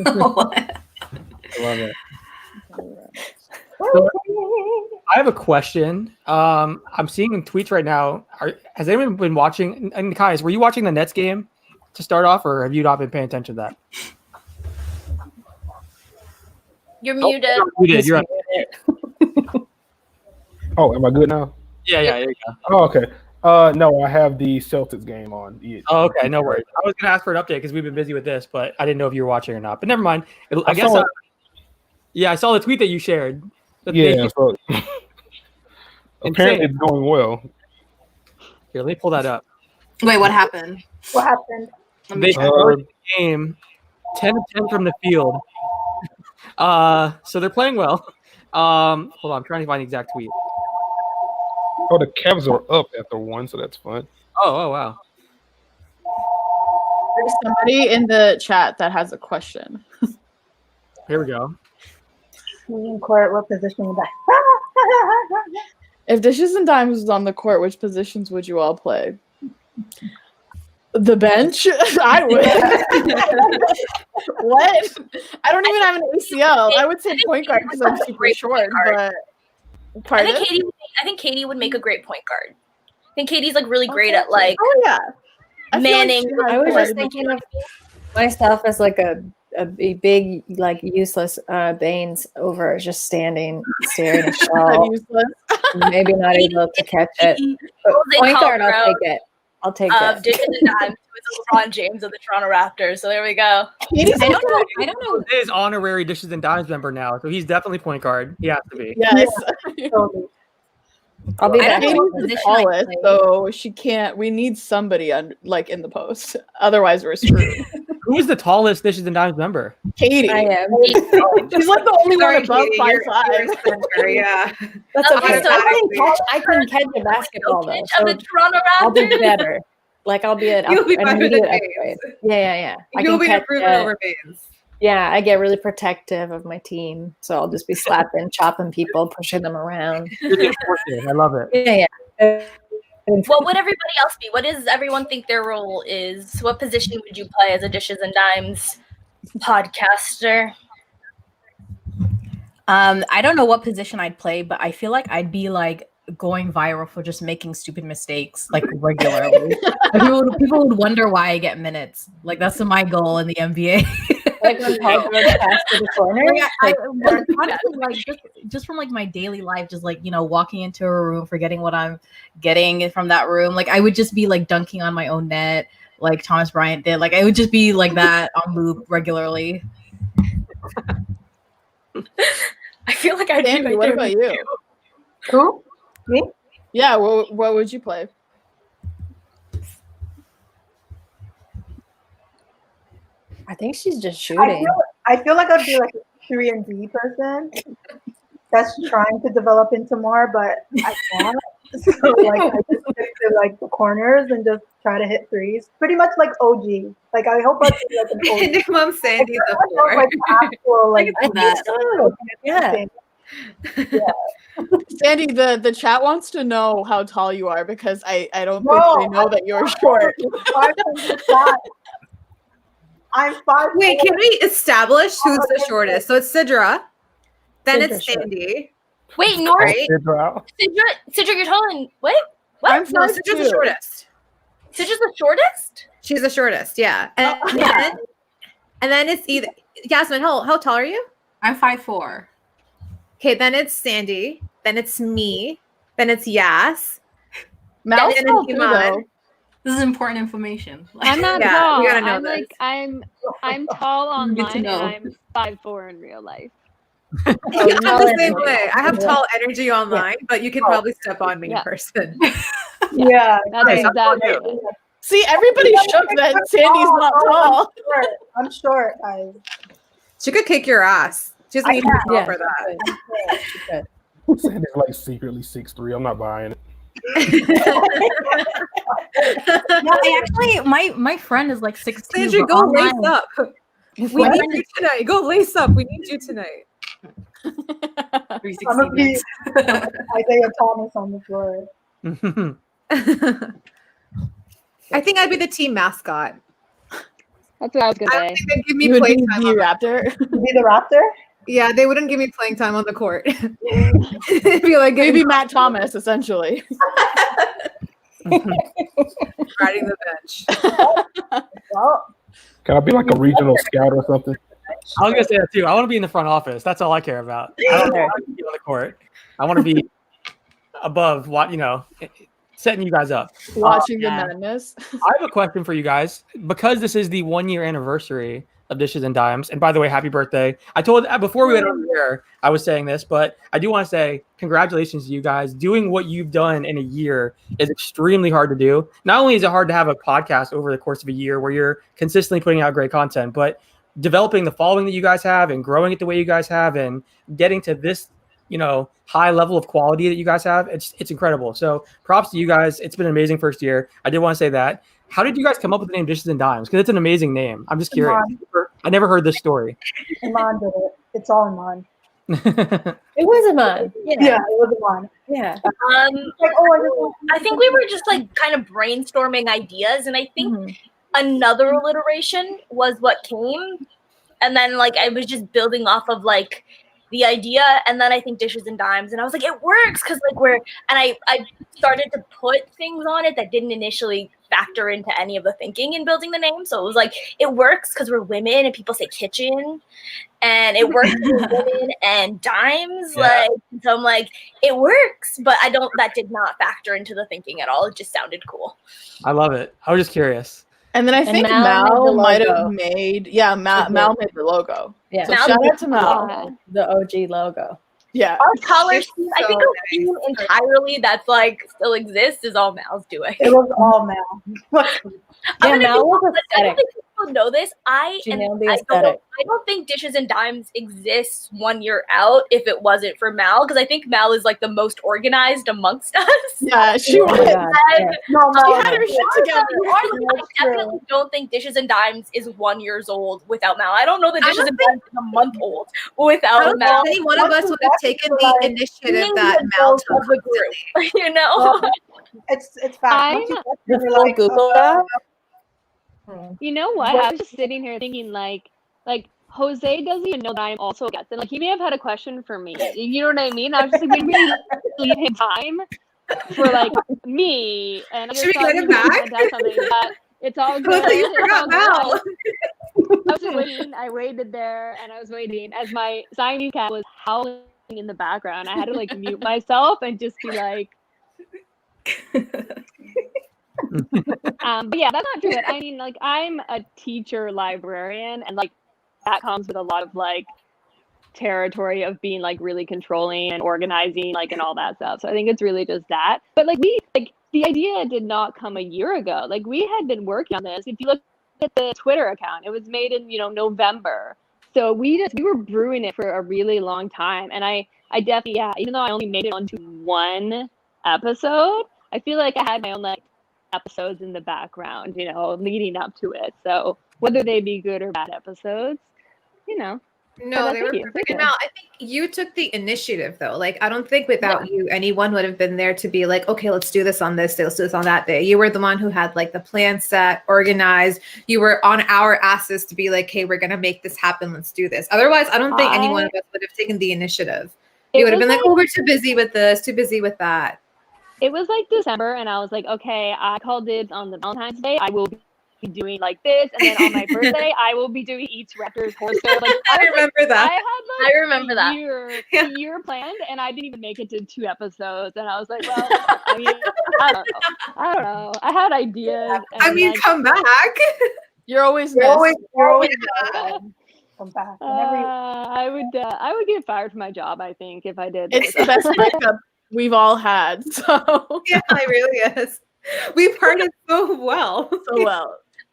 I love it. I have a question. I'm seeing in tweets right now. Has anyone been watching? And Kais, were you watching the Nets game to start off, or have you not been paying attention to that? You're muted. You did. You're right. Oh, am I good now? Yeah, there you go. Oh, okay. No, I have the Celtics game on. Oh, okay, no worries. I was gonna ask for an update because we've been busy with this, but I didn't know if you were watching or not. But never mind. I guess. I saw the tweet that you shared. Yeah. So apparently, it's going well. Here, let me pull that up. Wait, what happened? What happened? They started the game 10 of 10 from the field. So they're playing well. Hold on, I'm trying to find the exact tweet. Oh, the Cavs are up after 1, so that's fun. Oh wow. There's somebody in the chat that has a question. Here we go. In court, what position would that? If Dishes and Dimes was on the court, which positions would you all play? The bench? I would. What? I don't even have an ACL. I would say point guard because I'm super short. But pardon? I think Katie would make a great point guard. I think Katie's like really great at like manning. I was just thinking of myself as like a big like useless Baines over just staring at shell. Maybe not able to catch it. But point guard, I'll take it. I'll take it. Dishes and Dimes, who is the LeBron James of the Toronto Raptors. So there we go. I don't know. He is honorary Dishes and Dimes member now, so he's definitely point guard. He has to be. Yes. I'll be back. The tallest, so she can't. We need somebody in the post. Otherwise, we're screwed. Who is the tallest Dishes and Dimes member? Katie. I am. She's like the only one above 5'5". Yeah. That's okay. I can catch a basketball though. Of the Toronto Raptors. I'll be better. Like I'll be an You'll be better than upgrade. Yeah. You'll be improving over Baines. Yeah, I get really protective of my team, so I'll just be slapping, chopping people, pushing them around. I love it. Yeah. What would everybody else be? What does everyone think their role is? What position would you play as a Dishes and Dimes podcaster? I don't know what position I'd play, but I feel like I'd be like going viral for just making stupid mistakes like regularly. People would wonder why I get minutes. Like that's my goal in the NBA. Like when Paul goes past to the corner. Honestly, like just from like my daily life, just like walking into a room, forgetting what I'm getting from that room. Like I would just be like dunking on my own net, like Thomas Bryant did. Like I would just be like that on loop regularly. I feel like I'd Andy, what about you? Who? Me? Yeah. What would you play? I think she's just shooting. I feel like I'd be like a 3-and-D person that's trying to develop into more, but I can't. So like I just stick to like the corners and just try to hit threes. Pretty much like OG. Like I hope I'd be like an OG. Mom Sandy's up Like actual like Yeah. Sandy, the chat wants to know how tall you are because I don't think they know that you're short. I'm 5. Wait, can we establish who's the shortest? So it's Sidra, then it's Sandy. Wait, Nora. Sidra, you're telling what? I'm No, Sidra's the shortest. Sidra's the shortest? She's the shortest, yeah. And then it's either Yasmin. How tall are you? I'm 5'4". Okay, then it's Sandy. Then it's me. Then it's Yas. Mal's then tall it's too, Iman. though. This is important information. I'm not Yeah, tall. you gotta know I'm this. like I'm tall online and know. I'm 5'4" in real life. I'm the same way. I have tall energy online, but you can probably step on me in Yeah. person. Yeah. That's exactly it. See, everybody shook that Sandy's not tall. I'm short, guys. She could kick your ass. She doesn't need to be tall for that. Sandy's like secretly 6'3". I'm not buying it. No, my friend is like 6'2". Sandra, go lace up. We need you tonight. Go lace up. We need you tonight. I'm gonna be Isaiah Thomas on the floor. I think I'd be the team mascot. That's what I was I gonna don't say. think they'd give You me would be playing time. the Raptor. Be the Raptor? Yeah, they wouldn't give me playing time on the court. It'd be like Maybe Matt Thomas, essentially. riding the bench. Well, Can I be like a regional scout or something? I was gonna say that too. I want to be in the front office. That's all I care about. I don't want to be on the court. I want to be above what setting you guys up. Watching the madness. I have a question for you guys because this is the 1 year anniversary of Dishes and Dimes. And by the way, happy birthday! I told before we went on the air, I was saying this, but I do want to say congratulations to you guys. Doing what you've done in a year is extremely hard to do. Not only is it hard to have a podcast over the course of a year where you're consistently putting out great content, but developing the following that you guys have and growing it the way you guys have and getting to this high level of quality that you guys have, it's incredible. So props to you guys. It's been an amazing first year. I did want to say that. How did you guys come up with the name Dishes and Dimes? Because it's an amazing name. I'm just curious. I never heard this story. Iman did it. It's all Iman. It was Iman. Yeah, it was Iman. Yeah. I think we were just like kind of brainstorming ideas, and I think another alliteration was what came, and then like I was just building off of like the idea, and then I think Dishes and Dimes, and I was like, it works because like I started to put things on it that didn't initially factor into any of the thinking in building the name. So it was like, it works because we're women and people say kitchen, and it works for women and dimes. Like, so I'm like, it works, but that did not factor into the thinking at all. It just sounded cool. I love it. I was just curious. And then I think Mal might have made, Mal made the logo. Yeah. So shout out to Mal. The OG logo. Yeah. Our color scheme, I think a scheme entirely that's like still exists is all Mal's doing. It was all Mal. Yeah, Mal was I don't think people know this. I aesthetic. don't think Dishes and Dimes exists 1 year out if it wasn't for Mal, because I think Mal is like the most organized amongst us. Yeah, she was. She had her shit together. I definitely don't think Dishes and Dimes is 1 year old without Mal. I don't know that Dishes and Dimes is a month old without I don't Mal. think any one of us would have taken the initiative that Mal took. You know? It's fact. Google. You know what? I was just sitting here thinking like Jose doesn't even know that I'm also a guest. And like he may have had a question for me. You know what I mean? I was just like, we really leave him time for like me. And I just Should we get him back? It's all good. You forgot Mal. I was waiting. I waited there and I was waiting as my Siamese cat was howling in the background. I had to like mute myself and just be like but yeah, that's not true. I mean, like I'm a teacher librarian, and like that comes with a lot of like territory of being like really controlling and organizing, like and all that stuff. So I think it's really just that. But like the idea did not come a year ago. Like we had been working on this. If you look at the Twitter account, it was made in November. So we were brewing it for a really long time. And I definitely even though I only made it onto one episode, I feel like I had my own like episodes in the background, leading up to it. So whether they be good or bad episodes, No, they were perfect. And Mal, I think you took the initiative though. Like, I don't think without you, anyone would have been there to be like, okay, let's do this on this day, let's do this on that day. You were the one who had like the plan set, organized. You were on our asses to be like, hey, we're gonna make this happen. Let's do this. Otherwise, I don't think any one of us would have taken the initiative. You would have been like, oh, we're too busy with this, too busy with that. It was like December, and I was like, okay, I called dibs on the Valentine's Day. I will be doing like this, and then on my birthday, I will be doing each Raptors horoscope. Like, I remember that. I remember that. A year planned, and I didn't even make it to 2 episodes. And I was like, well, I mean, I don't know. I had ideas. I mean, come back. You're always You're always back. Come back. I would get fired from my job, I think, if I did. It's the best breakup we've all had. So yeah, it really is. We parted so well.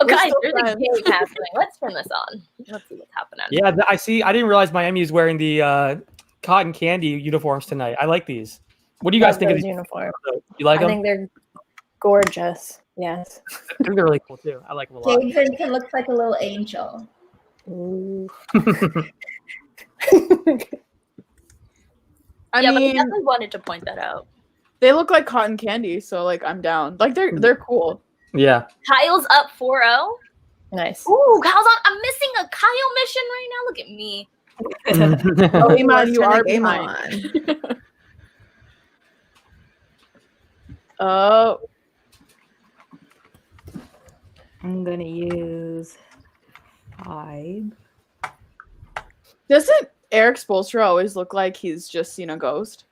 Okay, there's a game happening. Let's turn this on. Let's see what's happening. Yeah, I see. I didn't realize Miami is wearing the cotton candy uniforms tonight. I like these. What do you guys think of these uniforms? You like I them? think they're gorgeous. Yes. I think they're really cool too. I like them a lot. Jason looks like a little angel. Ooh. I But we mean, definitely wanted to point that out. they look like cotton candy, so like I'm down. Like they're cool. Yeah. Kyle's up 4-0. Nice. Ooh, Kyle's on. I'm missing a Kyle mission right now. Look at me. Oh, Iman, you turn the are game behind. Oh, I'm gonna use 5. doesn't Eric Spoelstra always look like he's just seen a ghost?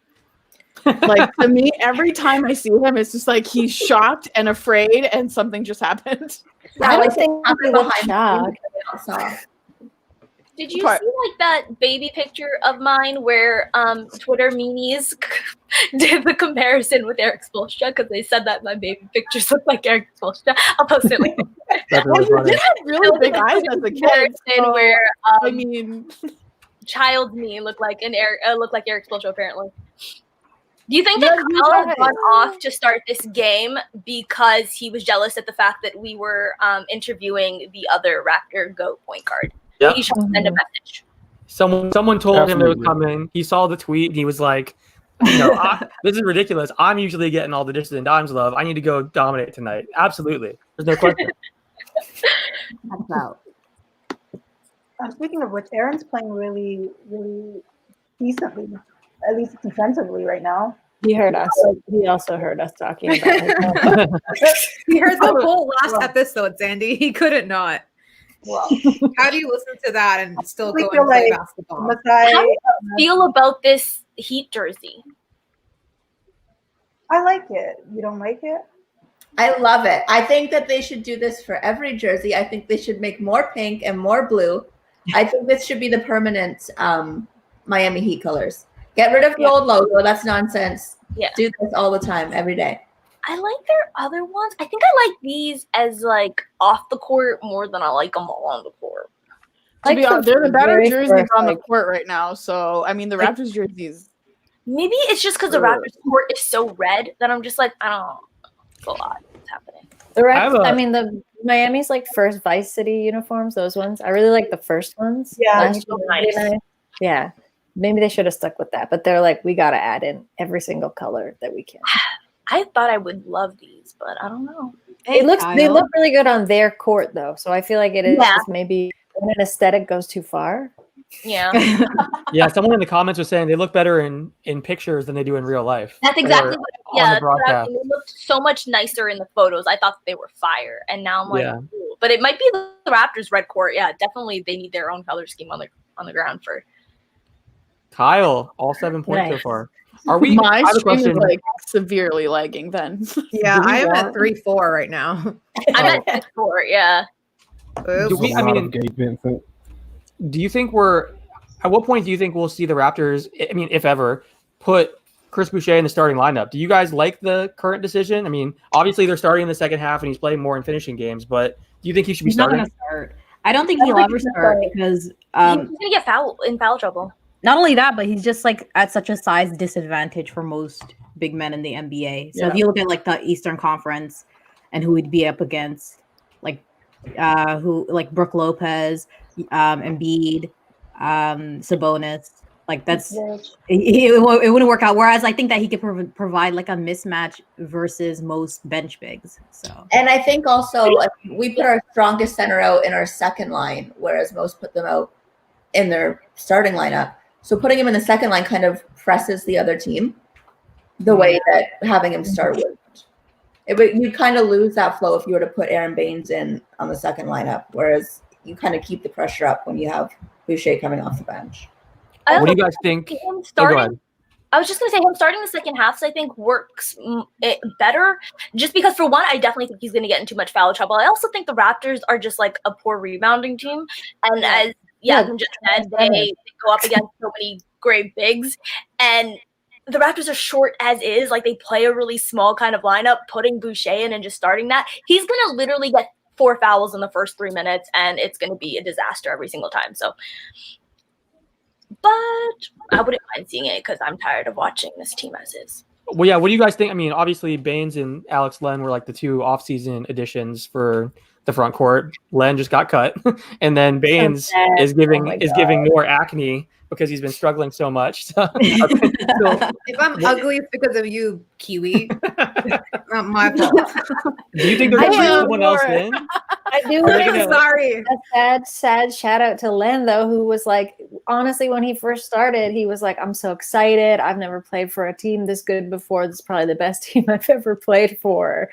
Like to me, every time I see him, it's just like he's shocked and afraid, and something just happened. I don't think he looked shocked. Did you see like that baby picture of mine where Twitter meanies did the comparison with Eric Spoelstra because they said that my baby pictures look like Eric Spoelstra? I'll post it later. Well, you did have really big eyes as a kid. So, where I mean, child me looked like Eric Spoelstra apparently. Do you think that Kyle had gone off to start this game because he was jealous at the fact that we were interviewing the other Raptor GOAT point guard? Yep. He should send a message. Someone told him it was coming. He saw the tweet and he was like, this is ridiculous. I'm usually getting all the dishes and dimes love. I need to go dominate tonight. Absolutely. There's no question. That's out. Speaking of which, Aaron's playing really, really decently, at least defensively right now. He heard us. He also heard us talking about it. He heard the whole last episode, Sandy. He couldn't not. Well, how do you listen to that and still go and feel play like basketball? How do you feel about this Heat jersey? I like it. You don't like it? I love it. I think that they should do this for every jersey. I think they should make more pink and more blue. I think this should be the permanent Miami Heat colors. Get rid of the old logo. That's nonsense. Yeah. Do this all the time, every day. I like their other ones. I think I like these as like off the court more than I like them all on the court. to be honest, they're the better very jerseys first, on the like- court right now. So I mean, the Raptors jerseys. Maybe it's just because the Raptors court is so red that I'm just like, I don't know. It's a lot. What's happening? The have Raps, a- I mean, the Miami's like first Vice City uniforms. Those ones, I really like the first ones. Yeah, Last so year were really nice. Yeah, maybe they should have stuck with that. But they're like, we got to add in every single color that we can. I thought I would love these, but I don't know. They look really good on their court though. So I feel like it is Yeah. just maybe when an aesthetic goes too far. Yeah. Yeah, someone in the comments was saying they look better in pictures than they do in real life. That's exactly Or what, on yeah, the that's what I broadcast. mean. They looked so much nicer in the photos. I thought they were fire. And now I'm like, Yeah. ooh. But it might be the Raptors red court. Yeah, definitely they need their own color scheme on the ground for. Kyle, all 7 points so Nice. far. Are we? My I have a stream is question. like severely lagging. Then Yeah, Do we I am want- at 3-4 right now. I'm at 6-4, yeah. Do There's we- a I lot mean- of Gabe Vincent. Do you think we're? At what point do you think we'll see the Raptors? I mean, if ever, put Chris Boucher in the starting lineup. Do you guys like the current decision? I mean, obviously they're starting in the second half and he's playing more in finishing games, but do you think he should be He's not starting? going to start. I don't think he'll ever start because He's gonna get in foul trouble. not only that, but he's just like at such a size disadvantage for most big men in the NBA. So if Yeah. you look at like the Eastern Conference and who he'd be up against, like Brooke Lopez, Embiid, Sabonis, like that's it wouldn't work out. Whereas I think that he could provide like a mismatch versus most bench bigs. So And I think also we put our strongest center out in our second line, whereas most put them out in their starting lineup. So putting him in the second line kind of presses the other team the way that having him start would. You'd kind of lose that flow if you were to put Aaron Baines in on the second lineup, whereas you kind of keep the pressure up when you have Boucher coming off the bench. I What do also you guys think? him Oh, go starting, ahead. I was just gonna say him starting the second half, I think works better. Just because for one, I definitely think he's gonna get in too much foul trouble. I also think the Raptors are just like a poor rebounding team, and as Yasmin just said, they go up against so many great bigs, and the Raptors are short as is. Like they play a really small kind of lineup. Putting Boucher in and just starting that, he's gonna literally get 4 fouls in the first 3 minutes, and it's gonna be a disaster every single time. So. But I wouldn't mind seeing it because I'm tired of watching this team as is. Well, yeah. What do you guys think? I mean, obviously Baines and Alex Len were like the two off-season additions for the front court. Len just got cut, and then Baines sad. is giving Oh my giving more acne because he's been struggling so much. So, If I'm ugly, it's because of you, Kiwi. Not my fault. do you think they're going to bring someone else in? I do. Are they want gonna- Sorry. a sad shout out to Len though, who was like, honestly, when he first started, he was like, I'm so excited. I've never played for a team this good before. This is probably the best team I've ever played for.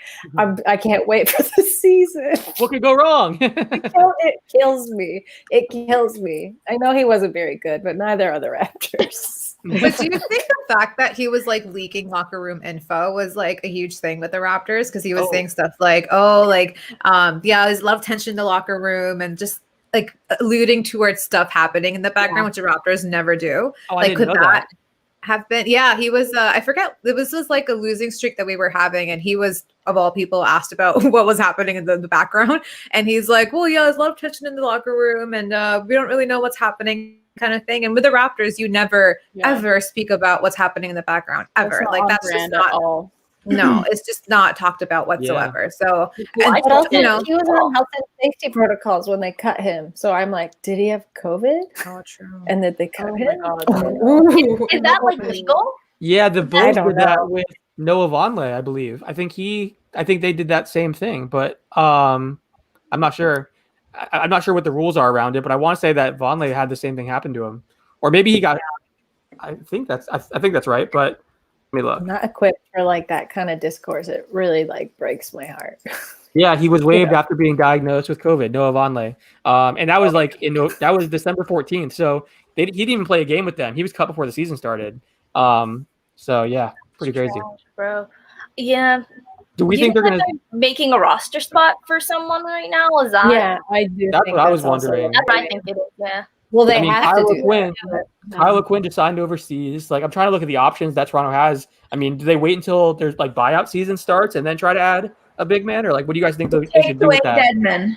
I can't wait for the season. What could go wrong? It kills me. It kills me. I know he wasn't very good, but neither are the Raptors. But do you think the fact that he was like leaking locker room info was like a huge thing with the Raptors? Because he was saying stuff like, yeah, there's a lot of tension in the locker room and just like alluding towards stuff happening in the background, which the Raptors never do. Oh, like, could that have been? Yeah, he was. I forget. It was like a losing streak that we were having, and he was, of all people, asked about what was happening in the background, and he's like, "Well, yeah, there's a lot of tension in the locker room, and we don't really know what's happening." Kind of thing. And with the Raptors, you never ever speak about what's happening in the background ever. Like that's just not all. No, it's just not talked about whatsoever. So, and, he was on health and safety protocols when they cut him. So I'm like, did he have COVID? Oh, true. And did they cut him? Is that like legal? Yeah, the Bulls did that with Noah Vonleh, I believe. I think they did that same thing, but I'm not sure. I'm not sure what the rules are around it, but I want to say that Vonleh had the same thing happen to him, or maybe he got. I think that's right, but let me look. I'm not equipped for like that kind of discourse. It really like breaks my heart. Yeah, he was waived after being diagnosed with COVID. Noah Vonleh, and that was like that was December 14th. So he didn't even play a game with them. He was cut before the season started. So yeah, pretty crazy, bro. Yeah. Do we think they're going to making a roster spot for someone right now? Is that? Yeah, I do. That's what I was wondering. That's what I think it is. Yeah. Well, they have to do that. Tyler Quinn just signed overseas. Like, I'm trying to look at the options that Toronto has. I mean, do they wait until there's like buyout season starts and then try to add a big man, or like what do you guys think they should do with that? Dedmon.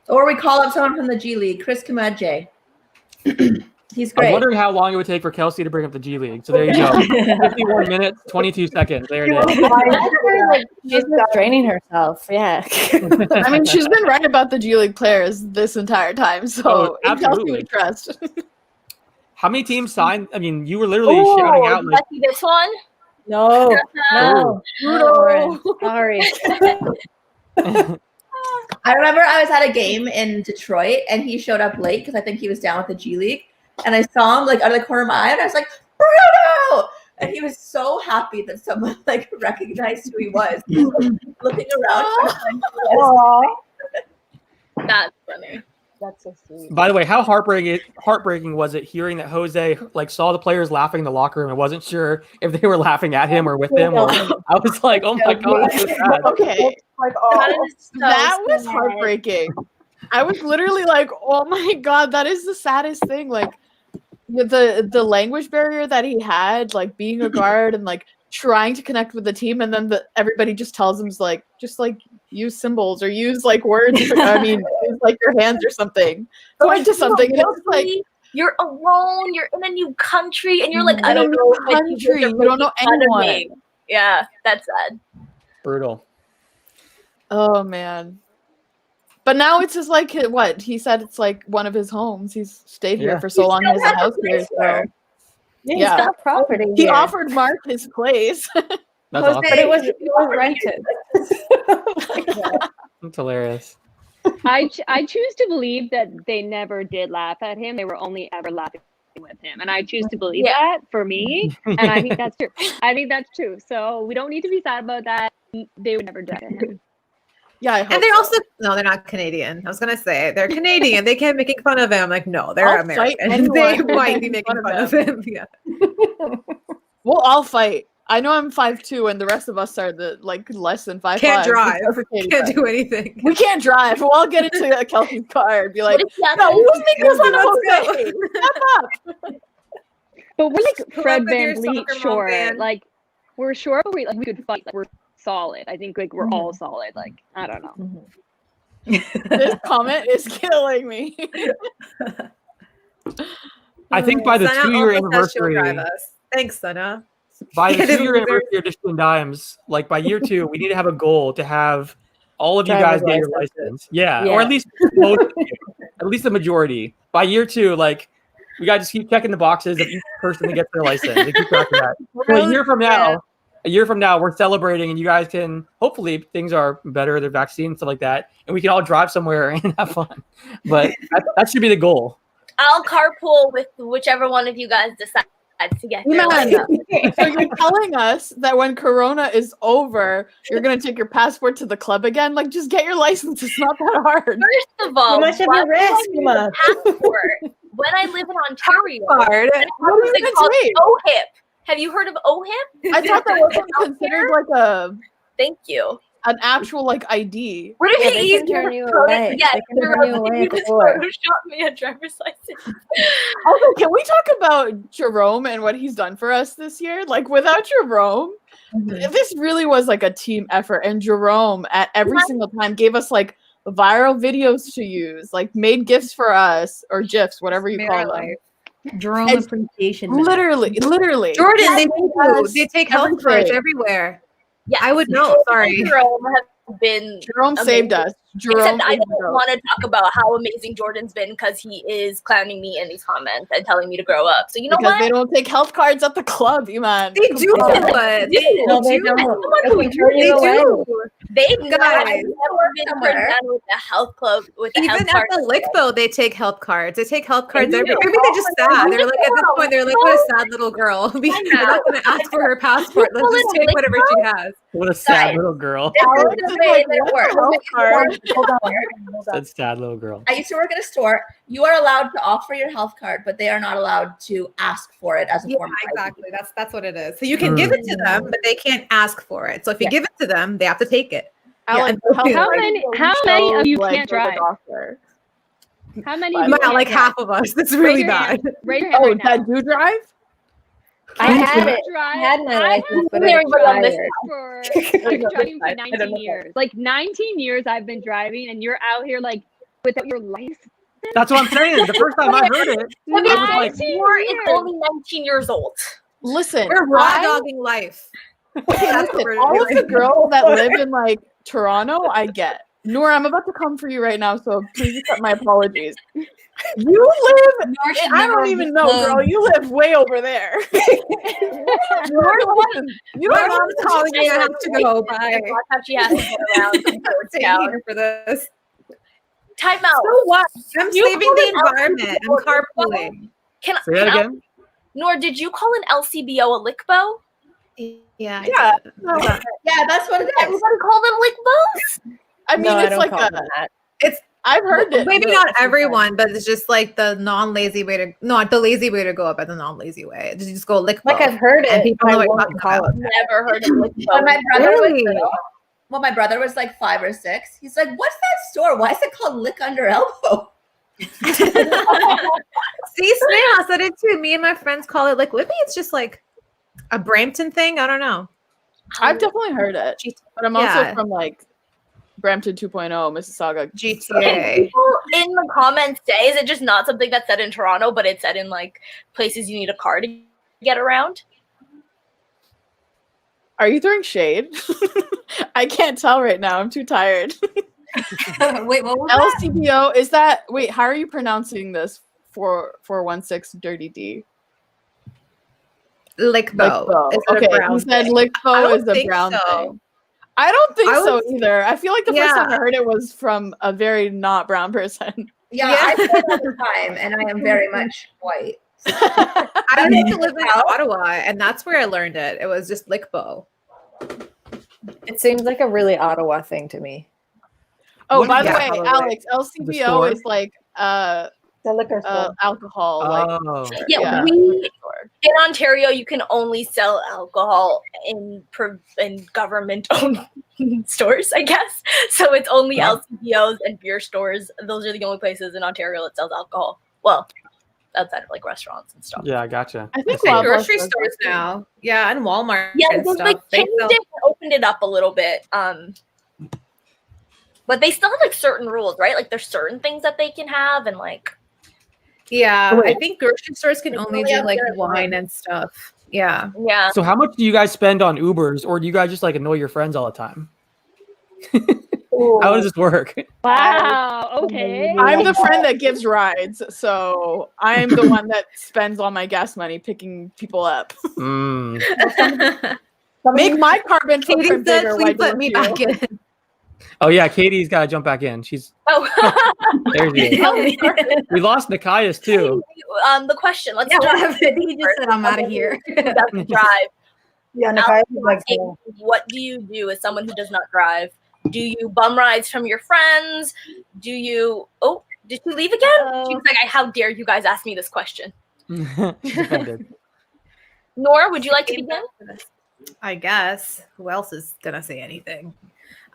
Or we call up someone from the G League, Chris Kamaje. He's great. I'm wondering how long it would take for Kelsey to bring up the G League. So there you go. 51 minutes, 22 seconds. There it is. She's training herself. Yeah. I mean, she's been right about the G League players this entire time. So absolutely. We trust. How many teams signed? I mean, you were literally shouting out. Like, this one? No. Brutal. Sorry. I remember I was at a game in Detroit and he showed up late because I think he was down with the G League. And I saw him like out of the corner of my eye and I was like, Bruno! And he was so happy that someone like recognized who he was. Looking around. That's funny. That's so sweet. By the way, how heartbreaking was it hearing that Jose like saw the players laughing in the locker room and wasn't sure if they were laughing at him or with him? Or, I was like, oh my god, this is sad. Okay. Like, that was heartbreaking. I was literally like, oh my god, that is the saddest thing. Like the language barrier that he had, like being a guard and like trying to connect with the team, and then everybody just tells him like just like use symbols or use like words. I mean, use like your hands or something. Point to something. And it's like you're alone. You're in a new country, and you're like, I don't know. Country. You don't know anyone. Yeah, that's sad. Brutal. Oh man. But now it's just like what he said. It's like one of his homes. He's stayed here for so long. He has a house here. So. Yeah, he's got property. He here. offered Mark his place. That's awesome. But it was rented. That's hilarious. I choose to believe that they never did laugh at him. They were only ever laughing with him, and I choose to believe that for me. And I think that's true. I think that's true. So we don't need to be sad about that. They would never do that to him. Yeah, and they're also they're not Canadian. I was gonna say they're Canadian. They can't making fun of him. Like, no, they're American. They might be making fun of him. Yeah, we'll all fight. I know I'm 5'2", and the rest of us are like less than 5'5". Can't drive. Can't do anything. We can't drive. We'll all get into Kelsey's car and be like, "No, who's making fun of Jose? Step up." But we're like Fred VanVleet short. Like we're short, but we could fight. Like we're solid. I think like we're all solid. Like I don't know. This comment is killing me. I think by the 2-year anniversary. Thanks, Sana. By the 2-year anniversary of Discipline Dimes, like by year 2, we need to have a goal to have all of you guys get your license. Yeah, or at least most of you, at least the majority. By year 2, like we got to just keep checking the boxes of each person that gets their license. We keep track of that. So a year from now, we're celebrating, and you guys can hopefully things are better, the vaccine and stuff like that, and we can all drive somewhere and have fun. But that should be the goal. I'll carpool with whichever one of you guys decide to get there. So you're telling us that when Corona is over, you're gonna take your passport to the club again? Like, just get your license. It's not that hard. First of all, Too much of why a would I risk, need a Uma. passport when I live in Ontario? Card. And What what do is you it called? mean? OHIP. Have you heard of OHIP? I thought that wasn't considered like a Thank you. an actual like ID. Would it Yeah, be they can easier turn to you photo- away. Yes, They can turn you away at the just door. Photoshop me a driver's license. Also, can we talk about Jerome and what he's done for us this year? Like without Jerome, this really was like a team effort. And Jerome at every single time gave us like viral videos to use, like made gifts for us or GIFs, whatever you Made call our them. life. Drone It's appreciation. Minute. Literally. Jordan, Yes, they do. yes, They take health cards everything. everywhere. Yeah, I would know. Sorry. Jerome have been Jerome saved amazing. us. Jerome Except I saved don't us. want to talk about how amazing Jordan's been because he is clowning me in these comments and telling me to grow up. So you know Because what? they don't take health cards at the club, Iman. They do, Come on. but No, they don't. They can turn They you away. do. They've Guys, I've never been turned down with a health club with a health Even at card. the lick though, they take help cards. They take help cards They every. do. Maybe they're just sad. They're like at this No, point, they're like, what a sad little girl. We're not going to ask for her passport. Let's just take whatever she has. What a sad little girl. This is the way that works. Health card. Hold on. That sad little girl. I used to work at a store. You are allowed to offer your health card, but they are not allowed to ask for it as a Yeah, form of ID. exactly. That's what it is. So you can give it to them, but they can't ask for it. So if you give it to them, they have to take it. Alex, Yeah, health How card many- shows, how many of you like, can't for the drive? doctor. How many? Wow, of you can't like drive? half of us. That's really Raise your bad. hand. Raise your hand Oh, right now. that do drive? I had it. Drive. I had my I license, but Very it good on this. expired. I've been driving for I don't 19 know. years. Like 19 years I've been driving, and you're out here like without your license. That's what I'm saying. The first time I heard it, I was like, 19 Or is years. only 19 years old. Listen, We're raw I- dogging life. Okay, That's what listen, we're all of the doing. girls that live in like Toronto, I get. Noor, I'm about to come for you right now, so please accept my apologies. You live, should I never don't be even know, cloned. girl. You live way over there. Noor, listen, you My don't mom's calling me. I have to go. Bye. That's how she has to get around. Stay here for this. Time out. So what? I'm You saving call the it environment. I'm LCBO? carpooling. Can say that again. Nor, did you call an LCBO a lickbo? Yeah. Yeah. Yeah, that's what it is. Everybody call them lickbos? I mean, No, I it's don't like call a, them that. It's I've heard it. maybe but- not everyone, but it's just like the non-lazy way to not the lazy way to go about the non-lazy way. You just go lick. Like I've heard And it, people but know I what you're won't talking call about. it. Never heard of When lickbo. my brother Really? was little, when my brother was like 5 or 6, he's like, "What's that store? Why is it called Lick Under Elbow?" See, Sneha said it too. Me and my friends call it like maybe it's just like a Brampton thing. I don't know. I've definitely heard it, but I'm also Yeah. from like Brampton 2.0, Mississauga. Can GTA. people in the comments say, is it just not something that's said in Toronto, but it's said in like places you need a car to get around? Are you throwing shade? I can't tell right now. I'm too tired. Wait, what was that? LCBO, is that, wait, how are you pronouncing this? 416 Dirty D. Lickbo. Lickbo. Is it a Okay, brown he said thing? I Lickbo don't is a think brown so. thing. I don't think I so would- either. I feel like the first time I Yeah. heard it was from a very not brown person. Yeah, Yeah. I say it all the time, and I am very much white. I used to live in Ottawa, and that's where I learned it. It was just Lickbo. It seems like a really Ottawa thing to me. Oh, What by is the that? way, Probably. Alex, The LCBO store? is like The liquor store. alcohol. Like, Oh, Yeah, Yeah. we in Ontario you can only sell alcohol in government-owned stores, I guess. So it's only Wow. LCBOs and beer stores. Those are the only places in Ontario that sells alcohol. Well, outside of like restaurants and stuff. yeah, I gotcha. I think see. Wild Grocery West stores does now. Yeah, and Walmart Yeah, and because stuff. like They sell- Kingston opened it up a little bit. But they still have like certain rules, right? Like there's certain things that they can have and like Yeah, I Wait. think grocery stores can only only do have like their wine and stuff. Yeah. yeah. So how much do you guys spend on Ubers, or do you guys just like annoy your friends all the time? How does this work? Wow. Okay. I'm the friend that gives rides, so I'm the one that spends all my gas money picking people up. Mm. Make my carbon Katie footprint said, bigger. Why please let don't me you? back in. Oh yeah, Katie's got to jump back in. She's Oh, there. She is. We lost Nikias too. the question. Let's Yeah, start what happened? He just said, "I'm out of here." who doesn't drive. Yeah, Nakai is like, Asking, what do you do as someone who does not drive? Do you bum rides from your friends? Do you? Oh, did she leave again? She was like, "How dare you guys ask me this question?" She's offended. Nora, would you like to begin? I guess. Who else is gonna say anything?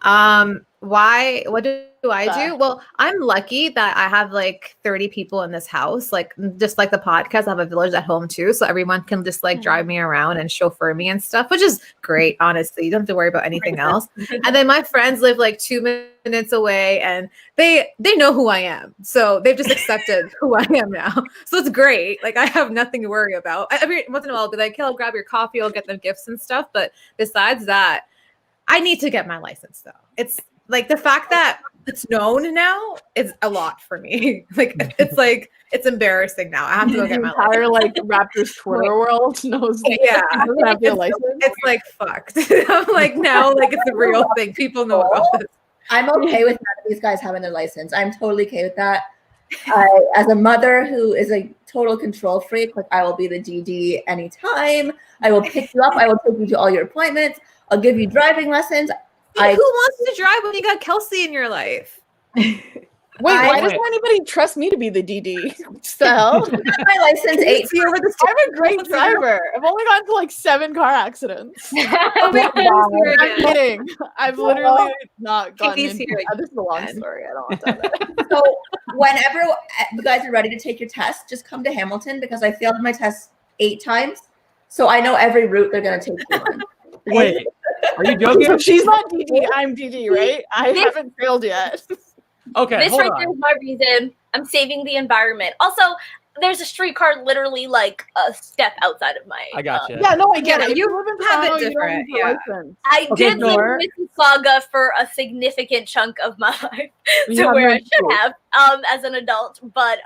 What do I do? Well, I'm lucky that I have like 30 people in this house. Like just like the podcast, I have a village at home too. So everyone can just like drive me around and chauffeur me and stuff, which is great, honestly. You don't have to worry about anything else. And then my friends live like 2 minutes away and they know who I am. So they've just accepted who I am now. So it's great. Like I have nothing to worry about. Every once in a while I'll be like, hey, I'll grab your coffee, I'll get them gifts and stuff. But besides that, I need to get my license though. It's like the fact that it's known now is a lot for me. It's embarrassing now. I have to go get my entire license. like Raptors Twitter world knows. Yeah, have your license. it's like fucked. I'm like now, like it's a real thing. People know about this. I'm okay with none of these guys having their license. I'm totally okay with that. As a mother who is a total control freak, like I will be the DD anytime. I will pick you up. I will take you to all your appointments. I'll give you driving lessons. Who wants to drive when you got Kelsey in your life? Why doesn't anybody trust me to be the DD? So I got my license 8 over the I'm a great driver. I've only gotten to like 7 car accidents. I'm kidding. I've literally not gotten into it. This is a long story. I don't want to tell that. So whenever you guys are ready to take your test, just come to Hamilton because I failed my test 8 times. So I know every route they're going to take you on. Wait, are you joking? So she's not DD, I'm DD, right? I haven't failed yet. Okay, This right there is my reason. I'm saving the environment. Also, there's a streetcar literally like a step outside of my. I got you. Yeah, no, I get it. You live in have it Toronto, you don't different, need a yeah. license. I Okay, did live Nora. in Mississauga for a significant chunk of my life You to have where no I should choice. have as an adult. But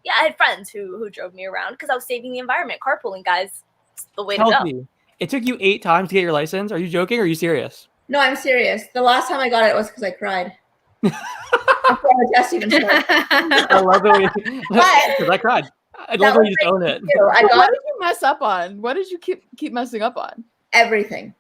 yeah, I had friends who drove me around because I was saving the environment. Carpooling, guys, it's the way to go. Kelsey, it took you 8 times to get your license. Are you joking or are you serious? No, I'm serious. The last time I got it was because I cried. Before the test even started. I love the way because I cried. I love when you just own it. I What got did you mess up on? What did you keep messing up on? everything.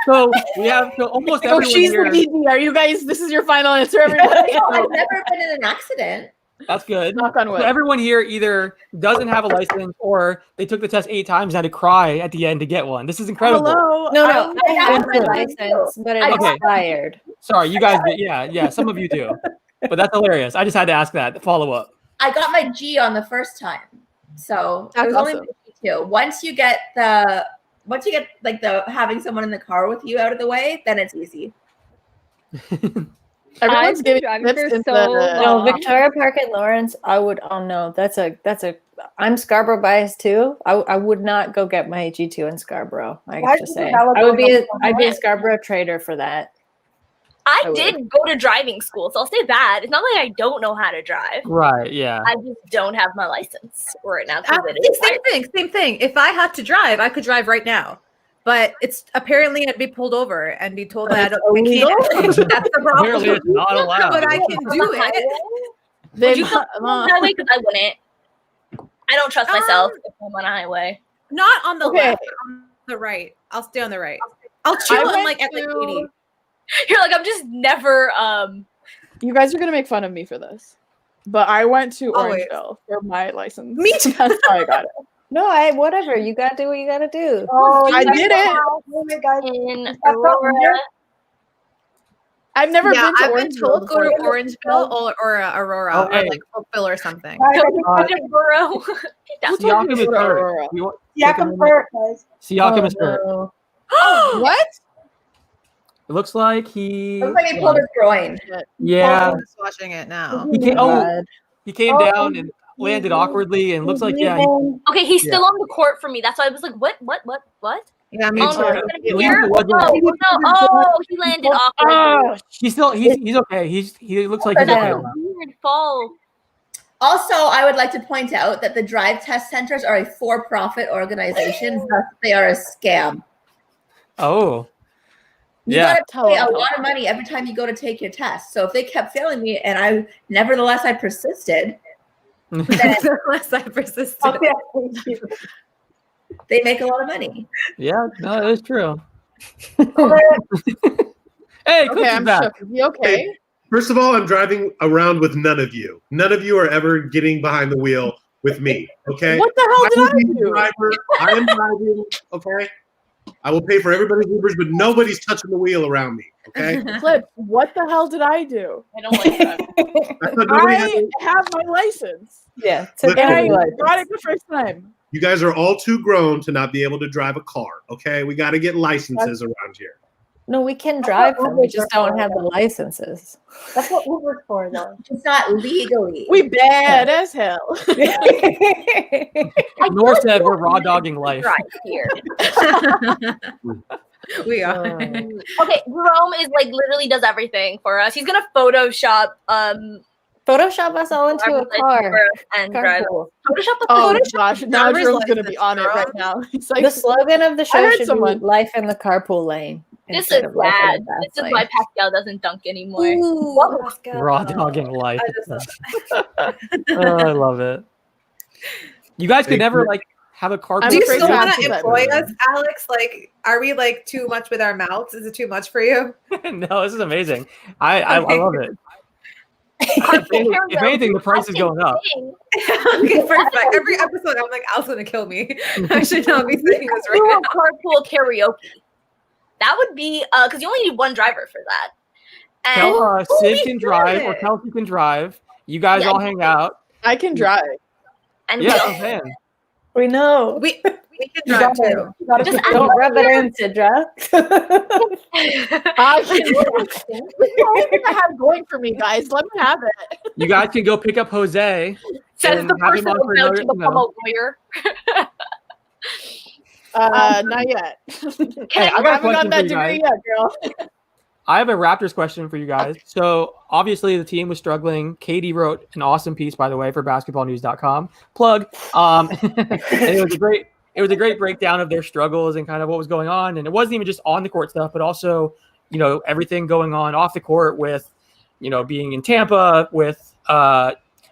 So we have almost Oh, everyone she's here. the DD. Are you guys? This is your final answer, everybody. I've never been in an accident. That's good. Knock on So wood. everyone here either doesn't have a license or they took the test 8 times and had to cry at the end to get one. This is incredible. Hello. No, I have my I- license, but it Okay. expired. Sorry, you guys did. Yeah, some of you do. But that's hilarious. I just had to ask that follow up. I got my G on the first time. So That's it was awesome. only 52. Once you get like the having someone in the car with you out of the way, then it's easy. Everyone's I've been giving driving tips for into so the- No, long. Victoria Park and Lawrence, I would. Oh no, that's a. I'm Scarborough biased too. I would not go get my G2 in Scarborough. I Why have to did you say, develop I would be. that I'd be a so Scarborough trader for that. I I would. did go to driving school, so I'll say that. It's not like I don't know how to drive. Right, yeah. I just don't have my license right now. 'Cause it is Same thing. If I had to drive, I could drive right now. But it's apparently I'd be pulled over and be told that I can't. That's the problem. Apparently it's not allowed. But I can do it. They- Would you go on the highway? Because I wouldn't. I don't trust myself if I'm on a highway. Not on the Okay. left, on the right. I'll stay on the right. I'll chill I and went like at like to- 80. You're like, I'm just never You guys are gonna make fun of me for this, but I went to Always. Orangeville for my license. Me too. That's how I got it. No, whatever. You gotta do what you gotta do. Oh, I did it. in Aurora. I've never Yeah, been to I've been Orangeville told go to before. Orangeville or Aurora Oh, or hey. like Oakville or something. Aurora. Siakam is Go to hurt. Aurora. You want- Yeah, take a come moment. hurt, guys. Siakam is hurt. no. What? It looks like he. Looks like he pulled his groin. Yeah, I'm just watching it now. he came. God. He came down and landed awkwardly, and looks like yeah. Okay, he's still on the court for me. That's why I was like, what? Yeah, me Oh, too. no, he's gonna be At here? least it Oh, wasn't- no. Oh, he landed awkwardly. Oh, He's still. He's okay. He looks like he's okay. now. Weird fall. Also, I would like to point out that the drive test centers are a for-profit organization, thus they are a scam. Oh. You Yeah. gotta pay a lot of money every time you go to take your test. So if they kept failing me and I persisted, Unless I persisted. Oh, yeah, thank you. they make a lot of money. Yeah. No, that is true. Hey, Okay, I'm shook. Is he okay? First of all, I'm driving around with none of you. None of you are ever getting behind the wheel with me. Okay. What the hell did I do? I am driving. Okay. I will pay for everybody's Ubers, but nobody's touching the wheel around me. Okay. Clip, what the hell did I do? I don't like that. I have my license. Yeah, Look, and I got it the first time. You guys are all too grown to not be able to drive a car. Okay. We got to get licenses around here. No, we can drive them. We just don't have the licenses. That's what Uber's for, though. It's not legally. We bad as hell. Nor said we're raw dogging life. Right here. We are. Okay, Jerome is like literally does everything for us. He's gonna Photoshop Photoshop us all into a car and drive. Carpool. Photoshop the Oh Photoshop. gosh, now Jerome's gonna be on it right now. He's like, The slogan of the I show heard should someone. be "Life in the Carpool Lane." This is instead of Life in bad. the Fast This is Lane. why Pascal doesn't dunk anymore. Ooh. What? Raw dogging life. I love it. You guys could never like have a car. Do you still want Pascal to that employ way. us, Alex? Like, are we like too much with our mouths? Is it too much for you? No, this is amazing. I love it. If anything, the price is going up. Okay, perfect. Every episode, I'm like, Al's gonna kill me. I should not be saying this right Do now. a carpool karaoke. That would be because you only need one driver for that. And Sid can drive or Kelsey can drive. You guys Yeah, all hang out. I can drive. And Yeah, we I'm all- saying. We know. We can drive too. Just Don't rub it in, Sidra. I can. It's the only thing I have going for me, guys. Let me have it. You guys can go pick up Jose. says and the have him person on for about another- to become a lawyer. Not yet. Hey, I got a haven't got question that for you degree guys. yet, girl. I have a Raptors question for you guys. So obviously the team was struggling. Katie wrote an awesome piece, by the way, for basketballnews.com. Plug. And it was a great breakdown of their struggles and kind of what was going on. And it wasn't even just on the court stuff, but also, you know, everything going on off the court with, you know, being in Tampa with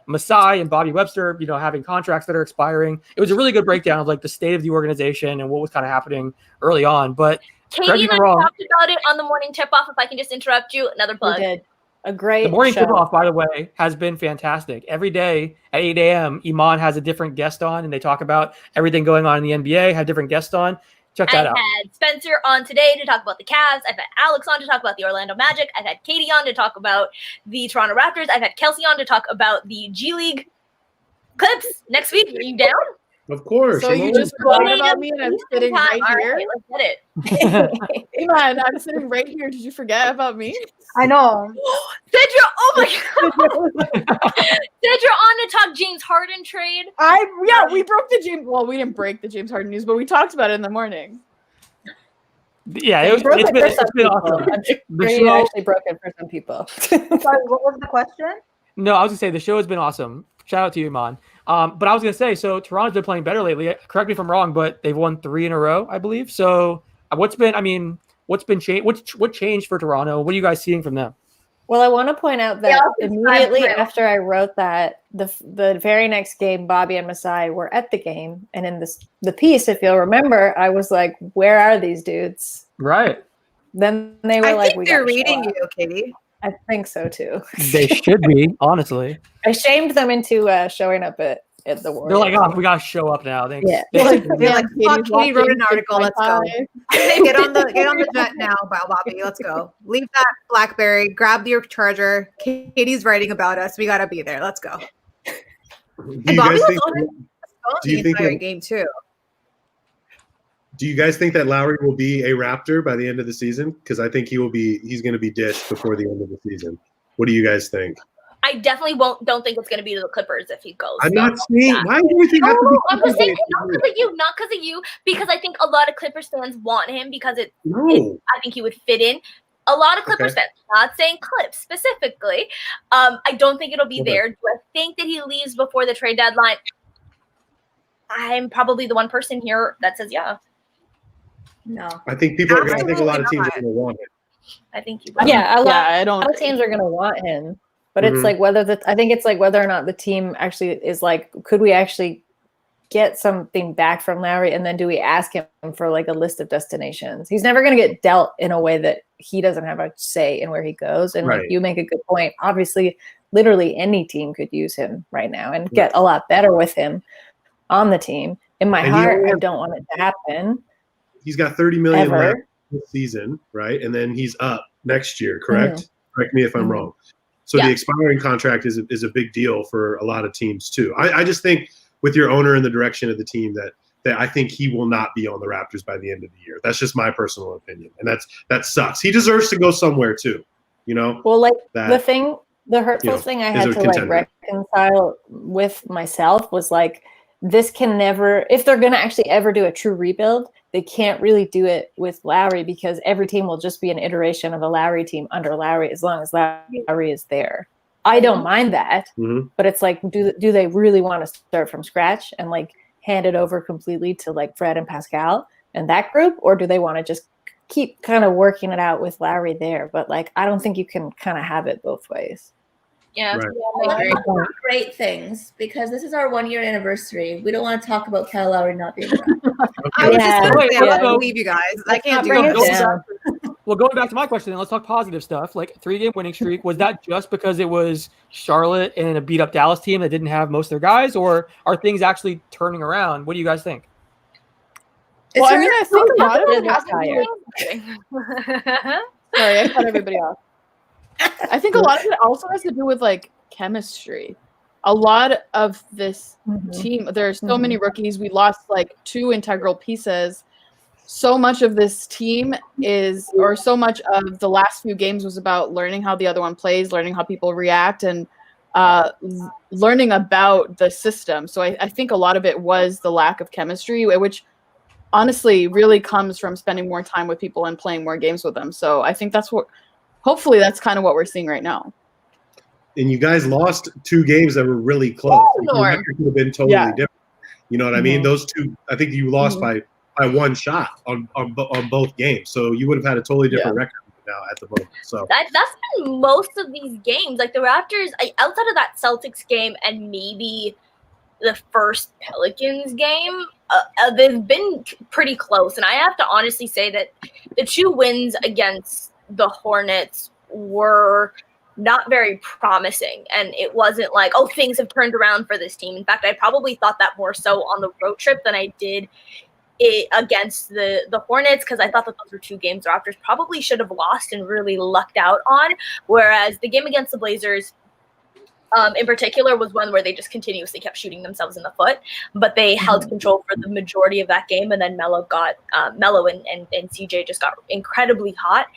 Masai and Bobby Webster, you know, having contracts that are expiring. It was a really good breakdown of like the state of the organization and what was kind of happening early on. But correct Katie me if and I'm I wrong. talked about it on the morning tip off. If I can just interrupt you, another plug. We did a great The morning show. tip-off, by the way, has been fantastic. Every day at 8 a.m., Iman has a different guest on, and they talk about everything going on in the NBA, have different guests on. Check that I out. had Spencer on today to talk about the Cavs. I've had Alex on to talk about the Orlando Magic. I've had Katie on to talk about the Toronto Raptors. I've had Kelsey on to talk about the G League Clips. Next week, are you down? Of course. So you just forgot about me and I'm sitting right here? Right, let's get it. Iman, I'm sitting right here. Did you forget about me? I know. Cedra, oh my god. Cedra on to talk James Harden trade. We broke the James. Well, we didn't break the James Harden news, but we talked about it in the morning. Yeah, You broke it's it been for some people. awesome. I'm sure The you show- actually broke it for some people. Sorry, what was the question? No, I was going to say the show has been awesome. Shout out to you, Iman. But I was going to say, so Toronto's been playing better lately. Correct me if I'm wrong, but they've won 3 in a row, I believe. So what's been changed? What changed for Toronto? What are you guys seeing from them? Well, I want to point out that immediately after I wrote that, the very next game, Bobby and Masai were at the game, and in the piece, if you'll remember, I was like, "Where are these dudes?" Right. Then they were I like, think "We they're gotta show reading up." you, Katie. I think so too. They should be, honestly. I shamed them into showing up at the Warriors. They're like, oh, we gotta show up now. Thanks. Yeah. Thanks. They're like, fuck, Katie wrote an article. Let's go. Hey, get on the jet now, Bobby. Let's go. Leave that BlackBerry. Grab your charger. Katie's writing about us. We gotta be there. Let's go. And Bobby was on it the entire game too. Do you guys think that Lowry will be a Raptor by the end of the season? Because I think he's going to be dished before the end of the season. What do you guys think? I definitely don't think it's going to be to the Clippers if he goes. I'm not saying. Why do you think? No, I'm just saying not because of you, because I think a lot of Clippers fans want him because I think he would fit in. A lot of Clippers fans, not saying Clips specifically. I don't think it'll be there. Do I think that he leaves before the trade deadline? I'm probably the one person here that says yeah. No. I think people are. I think a lot of teams are going to want it. I think you. Yeah, a I lot of teams are going to want him, but Mhm. it's like whether I think it's like whether or not the team actually is like, could we actually get something back from Lowry, and then do we ask him for like a list of destinations? He's never going to get dealt in a way that he doesn't have a say in where he goes. And like you make a good point. Obviously, literally any team could use him right now and get a lot better with him on the team. In my heart, I don't want it to happen. He's got $30 million left this season, right? And then he's up next year, correct? Correct me if I'm wrong. So the expiring contract is a big deal for a lot of teams too. I just think with your owner and the direction of the team that I think he will not be on the Raptors by the end of the year. That's just my personal opinion. And that sucks. He deserves to go somewhere too, you know? Well, like the hurtful thing I had to like reconcile with myself was like, this can never, if they're going to actually ever do a true rebuild, they can't really do it with Lowry because every team will just be an iteration of a Lowry team under Lowry as long as Lowry is there. I don't mind that, but it's like, do they really want to start from scratch and like hand it over completely to like Fred and Pascal and that group, or do they want to just keep kind of working it out with Lowry there? But like, I don't think you can kind of have it both ways. Yeah, great things because this is our 1-year anniversary. We don't want to talk about Kyle Lowry not being around. I was just going to say, I don't believe you guys. I can't do it. Well, going back to my question, then let's talk positive stuff. Like 3-game winning streak, was that just because it was Charlotte and a beat up Dallas team that didn't have most of their guys, or are things actually turning around? What do you guys think? Well, I mean, I think a lot of it has to do. Sorry, I cut everybody off. I think a lot of it also has to do with like chemistry. A lot of this team, there's so many rookies. We lost like 2 integral pieces. So much of this team so much of the last few games was about learning how the other one plays, learning how people react, and learning about the system. So I think a lot of it was the lack of chemistry, which honestly really comes from spending more time with people and playing more games with them. So I think hopefully that's kind of what we're seeing right now. And you guys lost 2 games that were really close. It could have been totally different. You know what I mean? Those 2, I think you lost by 1 shot on both games. So you would have had a totally different record now at the moment. So that's been most of these games. Like the Raptors, outside of that Celtics game and maybe the first Pelicans game, they've been pretty close. And I have to honestly say that the 2 wins against the Hornets were not very promising, and it wasn't like, oh, things have turned around for this team. In fact, I probably thought that more so on the road trip than I did it against the Hornets, because I thought that those were 2 games the Raptors probably should have lost and really lucked out on, whereas the game against the Blazers in particular was one where they just continuously kept shooting themselves in the foot, but they held control for the majority of that game, and then Melo and CJ just got incredibly hot.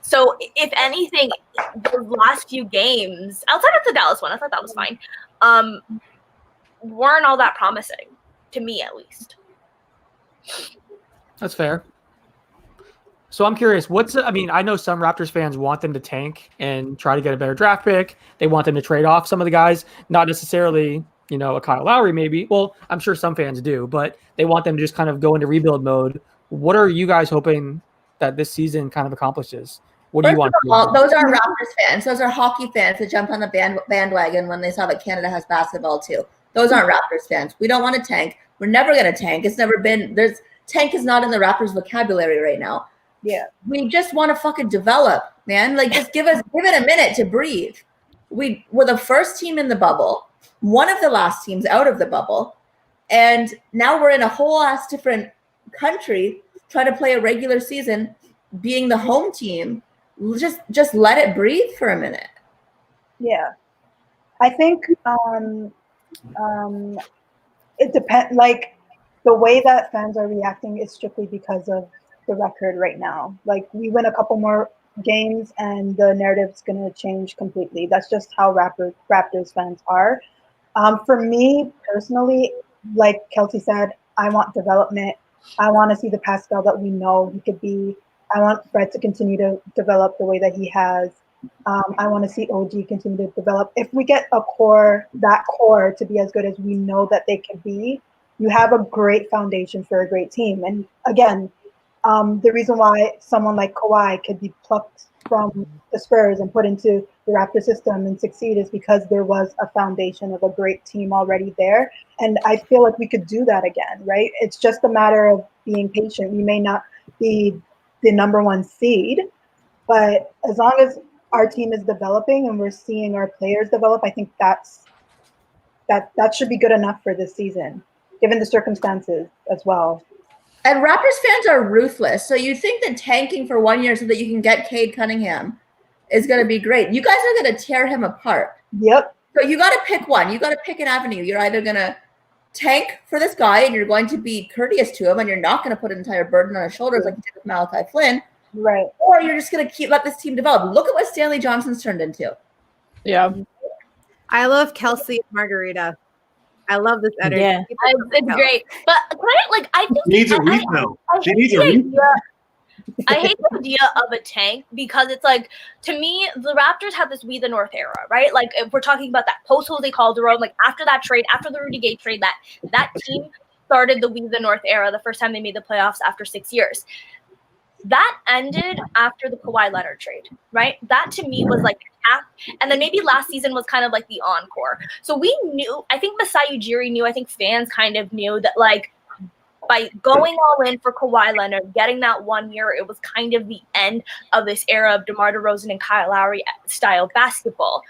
So if anything, the last few games, outside of the Dallas one, I thought that was fine, weren't all that promising, to me at least. That's fair. So I'm curious, I know some Raptors fans want them to tank and try to get a better draft pick. They want them to trade off some of the guys, not necessarily, a Kyle Lowry maybe. Well, I'm sure some fans do, but they want them to just kind of go into rebuild mode. What are you guys hoping that this season kind of accomplishes? What do you want? Those are Raptors fans. Those are hockey fans that jumped on the bandwagon when they saw that Canada has basketball too. Those aren't Raptors fans. We don't want to tank. We're never going to tank. It's never been. Tank is not in the Raptors vocabulary right now. Yeah. We just want to fucking develop, man. Like, just give it a minute to breathe. We're the first team in the bubble, one of the last teams out of the bubble, and now we're in a whole ass different country trying to play a regular season, being the home team. Just let it breathe for a minute. Yeah, I think it depends. Like, the way that fans are reacting is strictly because of the record right now. Like, we win a couple more games and the narrative's going to change completely. That's just how Raptors fans are. For me personally, like Kelsey said, I want development. I want to see the Pascal that we know he could be. I want Fred to continue to develop the way that he has. I want to see OG continue to develop. If we get that core to be as good as we know that they can be, you have a great foundation for a great team. And again, the reason why someone like Kawhi could be plucked from the Spurs and put into the Raptor system and succeed is because there was a foundation of a great team already there. And I feel like we could do that again, right? It's just a matter of being patient. We may not be the number one seed, but as long as our team is developing and we're seeing our players develop, I think that should be good enough for this season, given the circumstances as well. And Raptors fans are ruthless. So you think that tanking for 1 year so that you can get Cade Cunningham is going to be great. You guys are going to tear him apart. Yep. So you got to pick one. You got to pick an avenue. You're either going to tank for this guy and you're going to be courteous to him and you're not going to put an entire burden on his shoulders like you did with Malachi Flynn. Right. Or you're just going to let this team develop. Look at what Stanley Johnson's turned into. Yeah. I love Kelsey and Margarita. I love this energy. Yeah. It's great. But I think She needs a refill. She needs a refill. I hate the idea of a tank because it's like, to me, the Raptors have this We the North era, right? Like, if we're talking about that post Jose Calderon, like after that trade, after the Rudy Gay trade, that team started the We the North era the first time they made the playoffs after 6 years. That ended after the Kawhi Leonard trade, right? That to me was like half, and then maybe last season was kind of like the encore. So we knew, I think Masai Ujiri knew, I think fans kind of knew that like by going all in for Kawhi Leonard, getting that 1 year, it was kind of the end of this era of DeMar DeRozan and Kyle Lowry style basketball.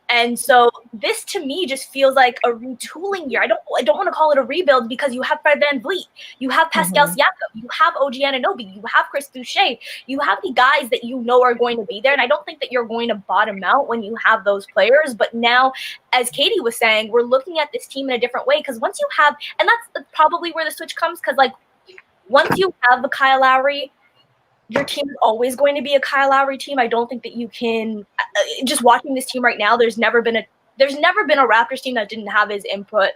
And so this to me just feels like a retooling year. I don't want to call it a rebuild because you have Fred VanVleet, you have Pascal Siakam, you have OG Anunoby, you have Chris Boucher, you have the guys that you know are going to be there. And I don't think that you're going to bottom out when you have those players. But now, as Katie was saying, we're looking at this team in a different way because once you have, and that's probably where the switch comes, because like once you have the Kyle Lowry, your team is always going to be a Kyle Lowry team. I don't think that you can just watching this team right now. There's never been a Raptors team that didn't have his input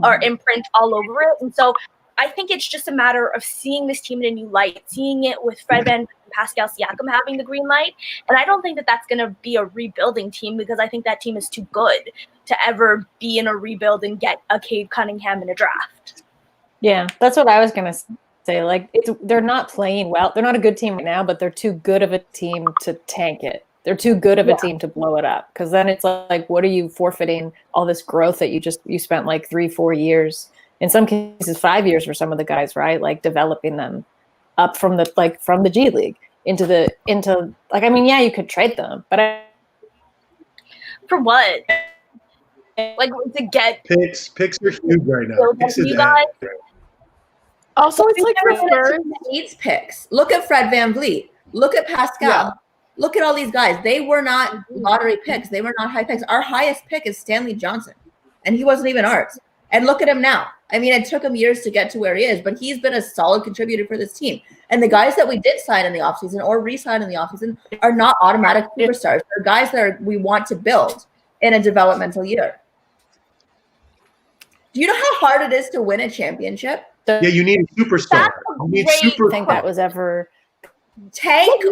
or imprint all over it. And so I think it's just a matter of seeing this team in a new light, seeing it with Fred VanVleet and Pascal Siakam having the green light. And I don't think that that's going to be a rebuilding team because I think that team is too good to ever be in a rebuild and get a Cade Cunningham in a draft. Yeah, that's what I was going to say. Like, they're not playing well. They're not a good team right now, but they're too good of a team to tank it. They're too good of a team to blow it up. Because then it's like, what are you forfeiting all this growth that you spent like 3-4 years, in some cases 5 years for some of the guys, right? Like developing them up from the G League into like, I mean, yeah, you could trade them, but for what? Like to get picks are huge right now. Picks you guys. Also, it's like Spurs needs picks. Look at Fred VanVleet. Look at Pascal. Yeah. Look at all these guys. They were not lottery picks. They were not high picks. Our highest pick is Stanley Johnson, and he wasn't even ours. And look at him now. I mean, it took him years to get to where he is, but he's been a solid contributor for this team. And the guys that we did sign in the offseason or re-sign in the offseason are not automatic superstars. They're guys that we want to build in a developmental year. Do you know how hard it is to win a championship? Yeah, you need a superstar. You need I think that was ever tank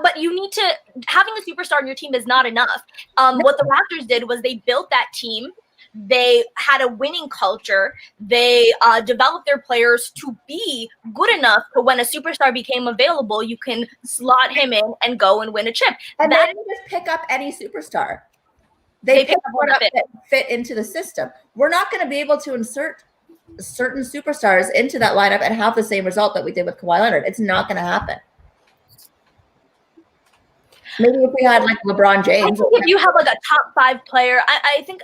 but you need to, having a superstar on your team is not enough. What the Raptors did was they built that team. They had a winning culture. They developed their players to be good enough for when a superstar became available, you can slot him in and go and win a chip. And they didn't just pick up any superstar. They pick up one that fit into the system. We're not going to be able to insert certain superstars into that lineup and have the same result that we did with Kawhi Leonard. It's not going to happen. Maybe if we had like LeBron James. I think if you have like a top 5 player, I think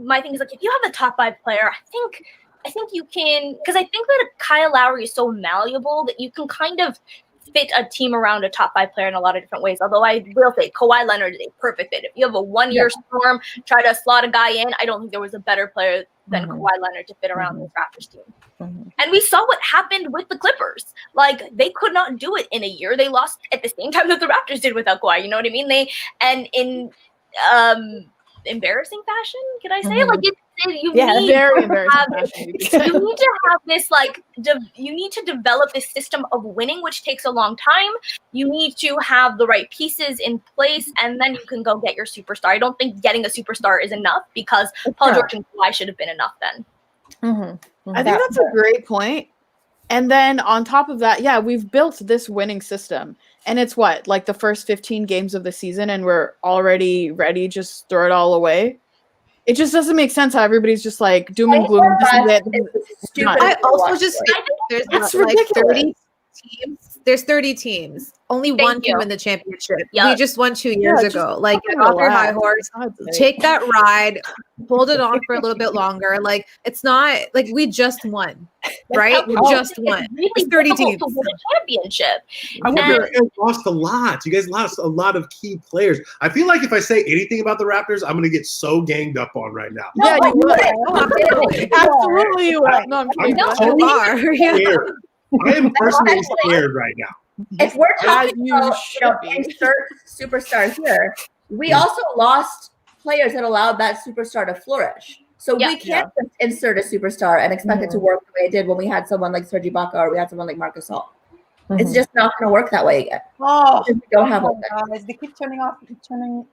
my thing is like if you have a top 5 player, I think you can, because I think that Kyle Lowry is so malleable that you can kind of fit a team around a top 5 player in a lot of different ways. Although I will say Kawhi Leonard is a perfect fit. If you have a 1 year storm, try to slot a guy in, I don't think there was a better player than Kawhi Leonard to fit around this Raptors team. And we saw what happened with the Clippers. Like, they could not do it in a year. They lost at the same time that the Raptors did without Kawhi. You know what I mean? And in embarrassing fashion, can I say? Like, you need to have this, like, you need to develop this system of winning, which takes a long time. You need to have the right pieces in place, and then you can go get your superstar. I don't think getting a superstar is enough because Paul George and Kawhi should have been enough then. I think that's a great point. And then on top of that, yeah, we've built this winning system. And it's what, like the first 15 games of the season, and we're already ready, just throw it all away. It just doesn't make sense how everybody's just like doom and gloom. This is it. I also just think there's like 30 teams. There's 30 teams. Only one can win the championship. Yep. We just won 2 years ago. Like, get off your high horse, take that ride, hold it on for a little bit longer. Like, it's not like we just won, right? We just won. It's 30 teams. To win a championship. I wonder, you guys lost a lot. You guys lost a lot of key players. I feel like if I say anything about the Raptors, I'm going to get so ganged up on right now. Yeah, you would. Absolutely, you would. No, I'm kidding. I am personally scared right now. If we're talking about insert superstars here, we also lost players that allowed that superstar to flourish. So we can't just insert a superstar and expect it to work the way it did when we had someone like Serge Ibaka or we had someone like Marcus Gasol. It's just not going to work that way again. Oh, we don't have guys, they keep turning off, turning.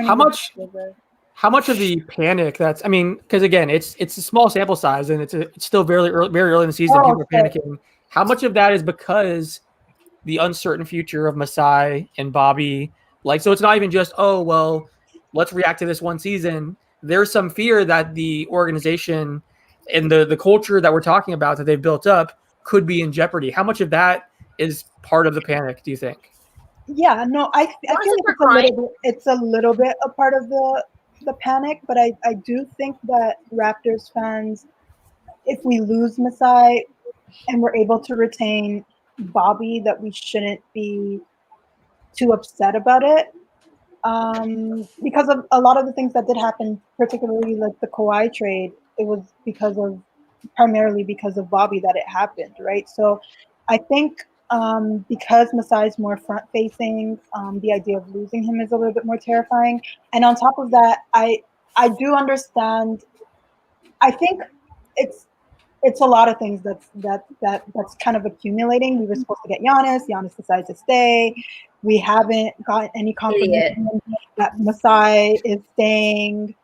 How much of the panic that's, I mean, because again, it's a small sample size and it's still very early in the season. People are panicking. How much of that is because the uncertain future of Masai and Bobby? Like, so it's not even just, oh, well, let's react to this one season. There's some fear that the organization and the culture that we're talking about that they've built up could be in jeopardy. How much of that is part of the panic, do you think? Yeah, no, I feel like it's a little bit a part of the panic, but I do think that Raptors fans, if we lose Masai and we're able to retain Bobby, that we shouldn't be too upset about it, because of a lot of the things that did happen, particularly like the Kawhi trade. It was primarily because of Bobby that it happened, right? So I think because Masai's more front facing, the idea of losing him is a little bit more terrifying. And on top of that, I do understand. I think it's a lot of things that's kind of accumulating. We were supposed to get Giannis. Giannis decides to stay. We haven't got any confirmation that Masai is staying.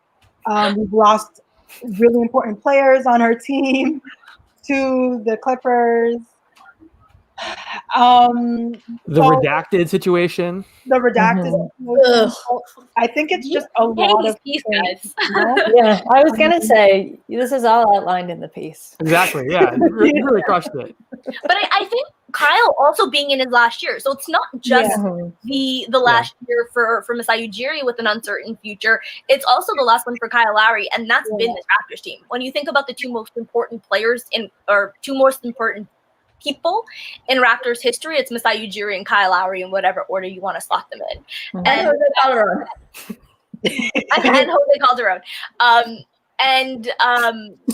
We've lost really important players on our team to the Clippers. The redacted situation. The redacted situation. I think it's just a lot of piece, things. Yeah, I was gonna say this is all outlined in the piece. Exactly. Yeah, you really crushed it. But I think Kyle also being in his last year, so it's not just the last year for Masai Ujiri with an uncertain future. It's also the last one for Kyle Lowry, and that's been the Raptors team. When you think about the two most important players two most important people in Raptors history, it's Masai Ujiri and Kyle Lowry in whatever order you want to slot them in. And Jose Calderon. and Jose Calderon.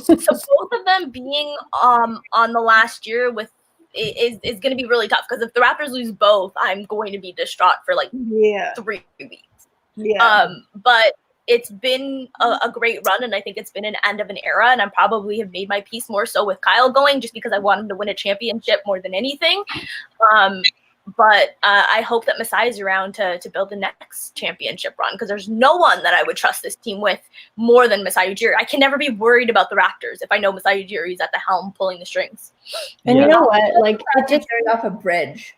So both of them being on the last year with is going to be really tough, because if the Raptors lose both, I'm going to be distraught for like 3 weeks. But it's been a great run, and I think it's been an end of an era, and I probably have made my peace more so with Kyle going, just because I wanted to win a championship more than anything. But I hope that Masai is around to build the next championship run, because there's no one that I would trust this team with more than Masai Ujiri. I can never be worried about the Raptors if I know Masai Ujiri is at the helm pulling the strings. And you know what? Like, it just carried off a bridge.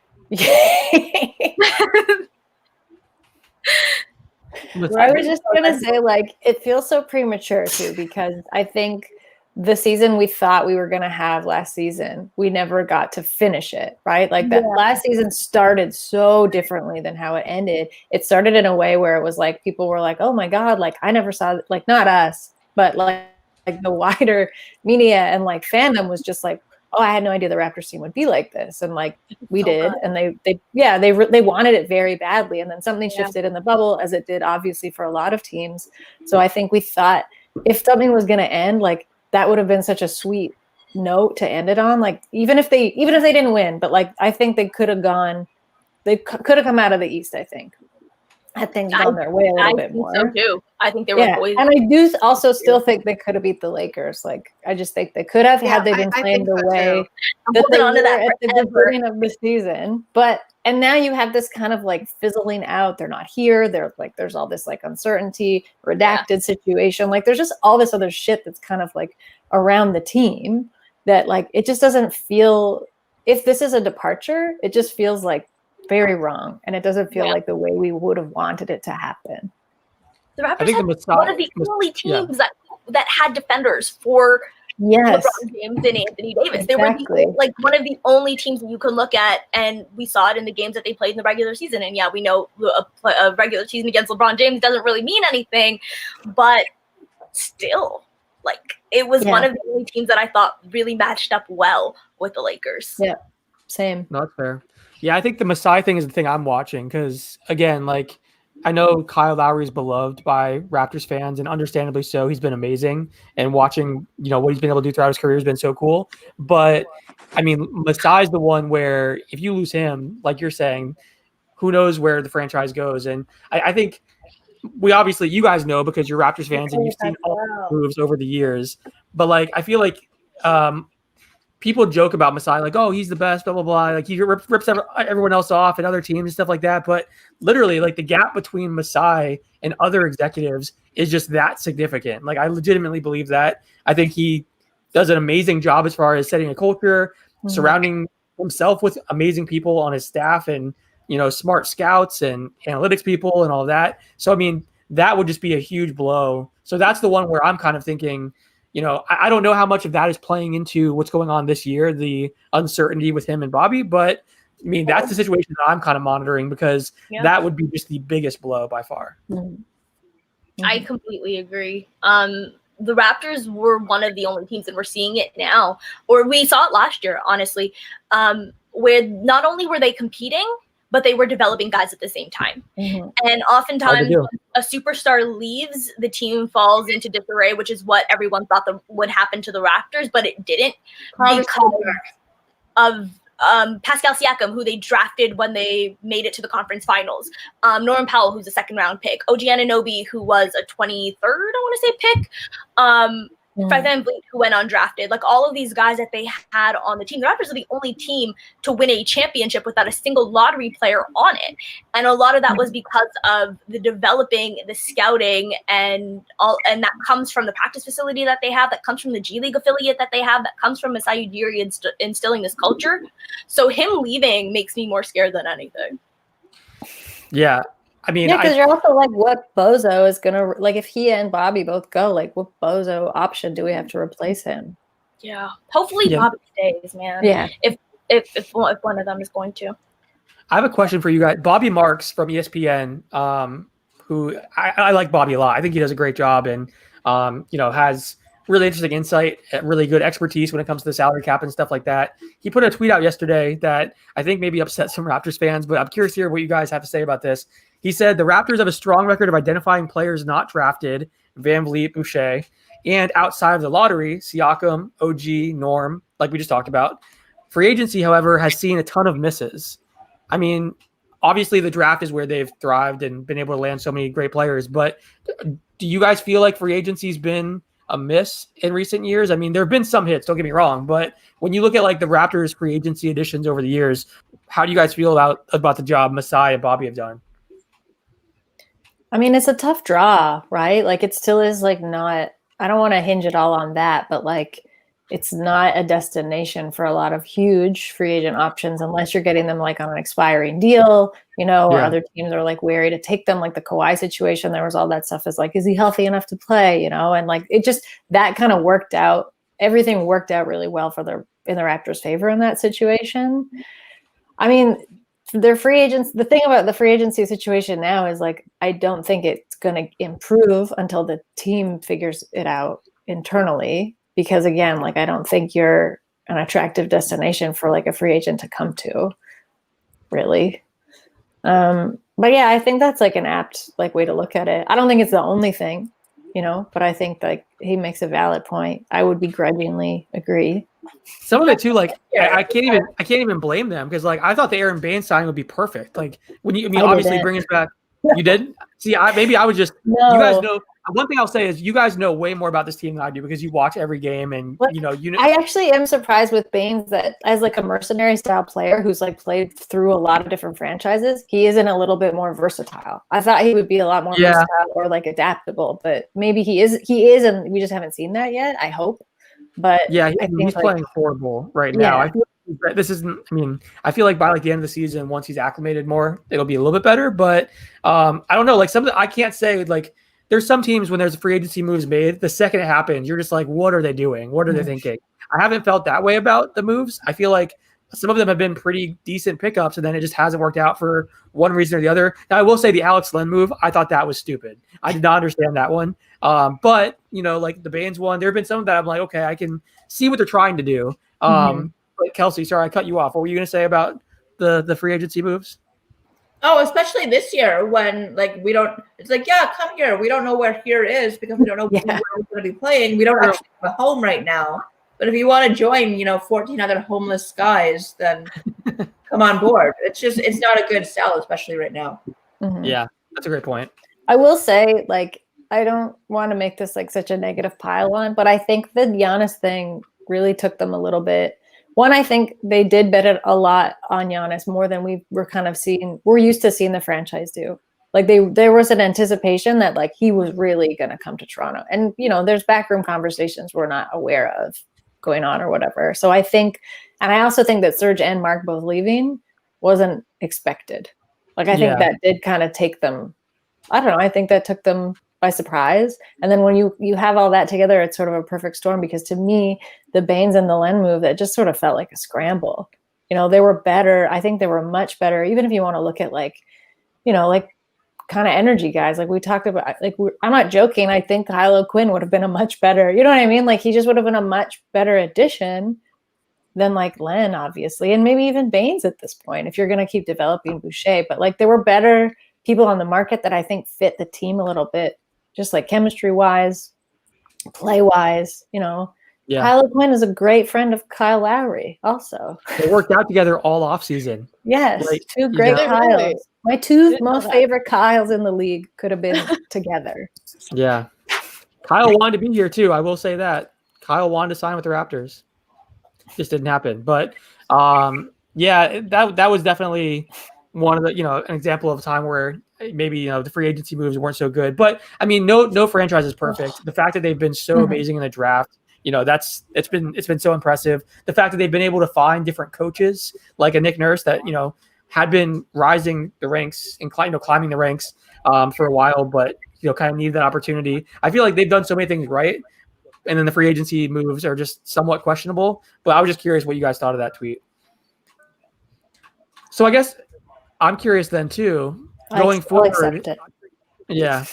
I was just gonna say, like, it feels so premature too, because I think the season we thought we were gonna have last season, we never got to finish it, right? Like that last season started so differently than how it ended. It started in a way where it was like people were like, "Oh my God!" Like I never saw, like not us, but like the wider media and like fandom was just like, "Oh, I had no idea the Raptors team would be like this," and like we did, and they wanted it very badly, and then something shifted in the bubble, as it did obviously for a lot of teams. So I think we thought if something was going to end, like that would have been such a sweet note to end it on. Like even if they didn't win, but like I think they could have come out of the East. I think gone their way a little bit more. So too. I think they were poised. And I do also still think they could have beat the Lakers. Like I just think they could have had they been playing the way that they were at the beginning of the season. And now you have this kind of like fizzling out. They're not here. They're like there's all this like uncertainty, redacted situation. Like there's just all this other shit that's kind of like around the team that like it just doesn't feel. If this is a departure, it just feels like very wrong, and it doesn't feel like the way we would have wanted it to happen. The Raptors had one of the only teams that had defenders for LeBron James and Anthony Davis. They were like one of the only teams that you could look at, and we saw it in the games that they played in the regular season. And yeah, we know a regular season against LeBron James doesn't really mean anything, but still, like it was one of the only teams that I thought really matched up well with the Lakers. Yeah, same. No, that's fair. Yeah, I think the Masai thing is the thing I'm watching because again, like. I know Kyle Lowry is beloved by Raptors fans, and understandably so. He's been amazing, and watching what he's been able to do throughout his career has been so cool. But I mean, Masai's the one where if you lose him, like you're saying, who knows where the franchise goes? And I think you guys know because you're Raptors fans and you've seen all the moves over the years. But like, I feel like people joke about Masai, like, oh, he's the best, blah, blah, blah. Like he rips everyone else off and other teams and stuff like that. But literally, like the gap between Masai and other executives is just that significant. Like I legitimately believe that. I think he does an amazing job as far as setting a culture, surrounding himself with amazing people on his staff and, smart scouts and analytics people and all that. So, I mean, that would just be a huge blow. So that's the one where I'm kind of thinking, I don't know how much of that is playing into what's going on this year, the uncertainty with him and Bobby, but I mean, that's the situation that I'm kind of monitoring because that would be just the biggest blow by far. I completely agree. The Raptors were one of the only teams, and we're seeing it now, or we saw it last year, honestly, where not only were they competing, but they were developing guys at the same time. And oftentimes when a superstar leaves, the team falls into disarray, which is what everyone thought would happen to the Raptors, but it didn't because of Pascal Siakam, who they drafted when they made it to the conference finals. Norman Powell, who's a second-round pick. OG Anunoby, who was a 23rd, I want to say, pick. Fred VanVleet, who went undrafted. Like all of these guys that they had on the team. The Raptors are the only team to win a championship without a single lottery player on it. And a lot of that was because of the developing, the scouting, and that comes from the practice facility that they have, that comes from the G League affiliate that they have, that comes from Masai Ujiri instilling this culture. So him leaving makes me more scared than anything. Yeah. I mean, because you're also like, what bozo is gonna like if he and Bobby both go? Like, what bozo option do we have to replace him? Yeah, hopefully Bobby stays, man. Yeah, if one of them is going to. I have a question for you guys. Bobby Marks from ESPN, who I like Bobby a lot. I think he does a great job and has really interesting insight, really good expertise when it comes to the salary cap and stuff like that. He put a tweet out yesterday that I think maybe upset some Raptors fans, but I'm curious to hear what you guys have to say about this. He said the Raptors have a strong record of identifying players not drafted, VanVleet, Boucher, and outside of the lottery, Siakam, OG, Norm, like we just talked about. Free agency, however, has seen a ton of misses. I mean, obviously the draft is where they've thrived and been able to land so many great players, but do you guys feel like free agency's been a miss in recent years? I mean, there have been some hits, don't get me wrong, but when you look at like the Raptors free agency additions over the years, how do you guys feel about the job Masai and Bobby have done? I mean, it's a tough draw, right? Like it still is like not, I don't want to hinge it all on that, but like it's not a destination for a lot of huge free agent options unless you're getting them like on an expiring deal, or other teams are like wary to take them, like the Kawhi situation. There was all that stuff is like, is he healthy enough to play, and like it just, that kind of worked out. Everything worked out really well in the Raptors' favor in that situation. I mean, their free agents, the thing about the free agency situation now is like, I don't think it's going to improve until the team figures it out internally. Because again, like, I don't think you're an attractive destination for like a free agent to come to, really. But yeah, I think that's like an apt like way to look at it. I don't think it's the only thing, but I think like he makes a valid point. I would begrudgingly agree. Some of it too, like I can't even blame them because like I thought the Aaron Baines signing would be perfect. Like obviously bring us back. You did? See, I was just you guys know. One thing I'll say is you guys know way more about this team than I do because you watch every game and you know. I actually am surprised with Baines that as like a mercenary style player who's like played through a lot of different franchises, he isn't a little bit more versatile. I thought he would be a lot more versatile or like adaptable, but maybe he is, and we just haven't seen that yet. I hope. But yeah, I think he's playing horrible right now. I feel like this isn't. I mean, I feel like by like the end of the season, once he's acclimated more, it'll be a little bit better. But I don't know. Like I can't say like. There's some teams when there's a free agency moves made, the second it happens, you're just like, what are they doing? What are they thinking? I haven't felt that way about the moves. I feel like some of them have been pretty decent pickups, and then it just hasn't worked out for one reason or the other. Now, I will say the Alex Len move, I thought that was stupid. I did not understand that one. But, like the Baines one, there have been some that I'm like, okay, I can see what they're trying to do. But Kelsey, sorry, I cut you off. What were you going to say about the free agency moves? Oh, especially this year when it's like, yeah, come here. We don't know where here is because we don't know where we're going to be playing. We don't actually have a home right now. But if you want to join, 14 other homeless guys, then come on board. It's not a good sell, especially right now. Yeah, that's a great point. I will say, I don't want to make this such a negative pile on, but I think the Giannis thing really took them a little bit. One, I think they did bet a lot on Giannis more than we were kind of seeing. We're used to seeing the franchise do. There was an anticipation that he was really going to come to Toronto. And, there's backroom conversations we're not aware of going on or whatever. So I think, and I also think that Serge and Mark both leaving wasn't expected. I think that did kind of take them, I don't know, I think that took them by surprise. And then when you have all that together, it's sort of a perfect storm, because to me, the Baines and the Len move, that just sort of felt like a scramble. They were better. I think they were much better, even if you want to look at kind of energy guys. We talked about, I'm not joking. I think Kyle O'Quinn would have been a much better, you know what I mean? He just would have been a much better addition than Len, obviously. And maybe even Baines at this point, if you're going to keep developing Boucher. But there were better people on the market that I think fit the team a little bit, just chemistry wise, play wise, Yeah. Kyle O'Quinn is a great friend of Kyle Lowry also. They worked out together all offseason. Yes, two great Kyles. My two most favorite Kyles in the league could have been together. Yeah. Kyle wanted to be here too. I will say that. Kyle wanted to sign with the Raptors. Just didn't happen. But that was definitely one of the, an example of a time where maybe, the free agency moves weren't so good. But I mean, no franchise is perfect. The fact that they've been so amazing in the draft, it's been so impressive. The fact that they've been able to find different coaches like a Nick Nurse that, had been rising the ranks and climbing the ranks for a while, but kind of needed that opportunity. I feel like they've done so many things right, and then the free agency moves are just somewhat questionable. But I was just curious what you guys thought of that tweet. So I guess I'm curious then too, going forward. Yeah,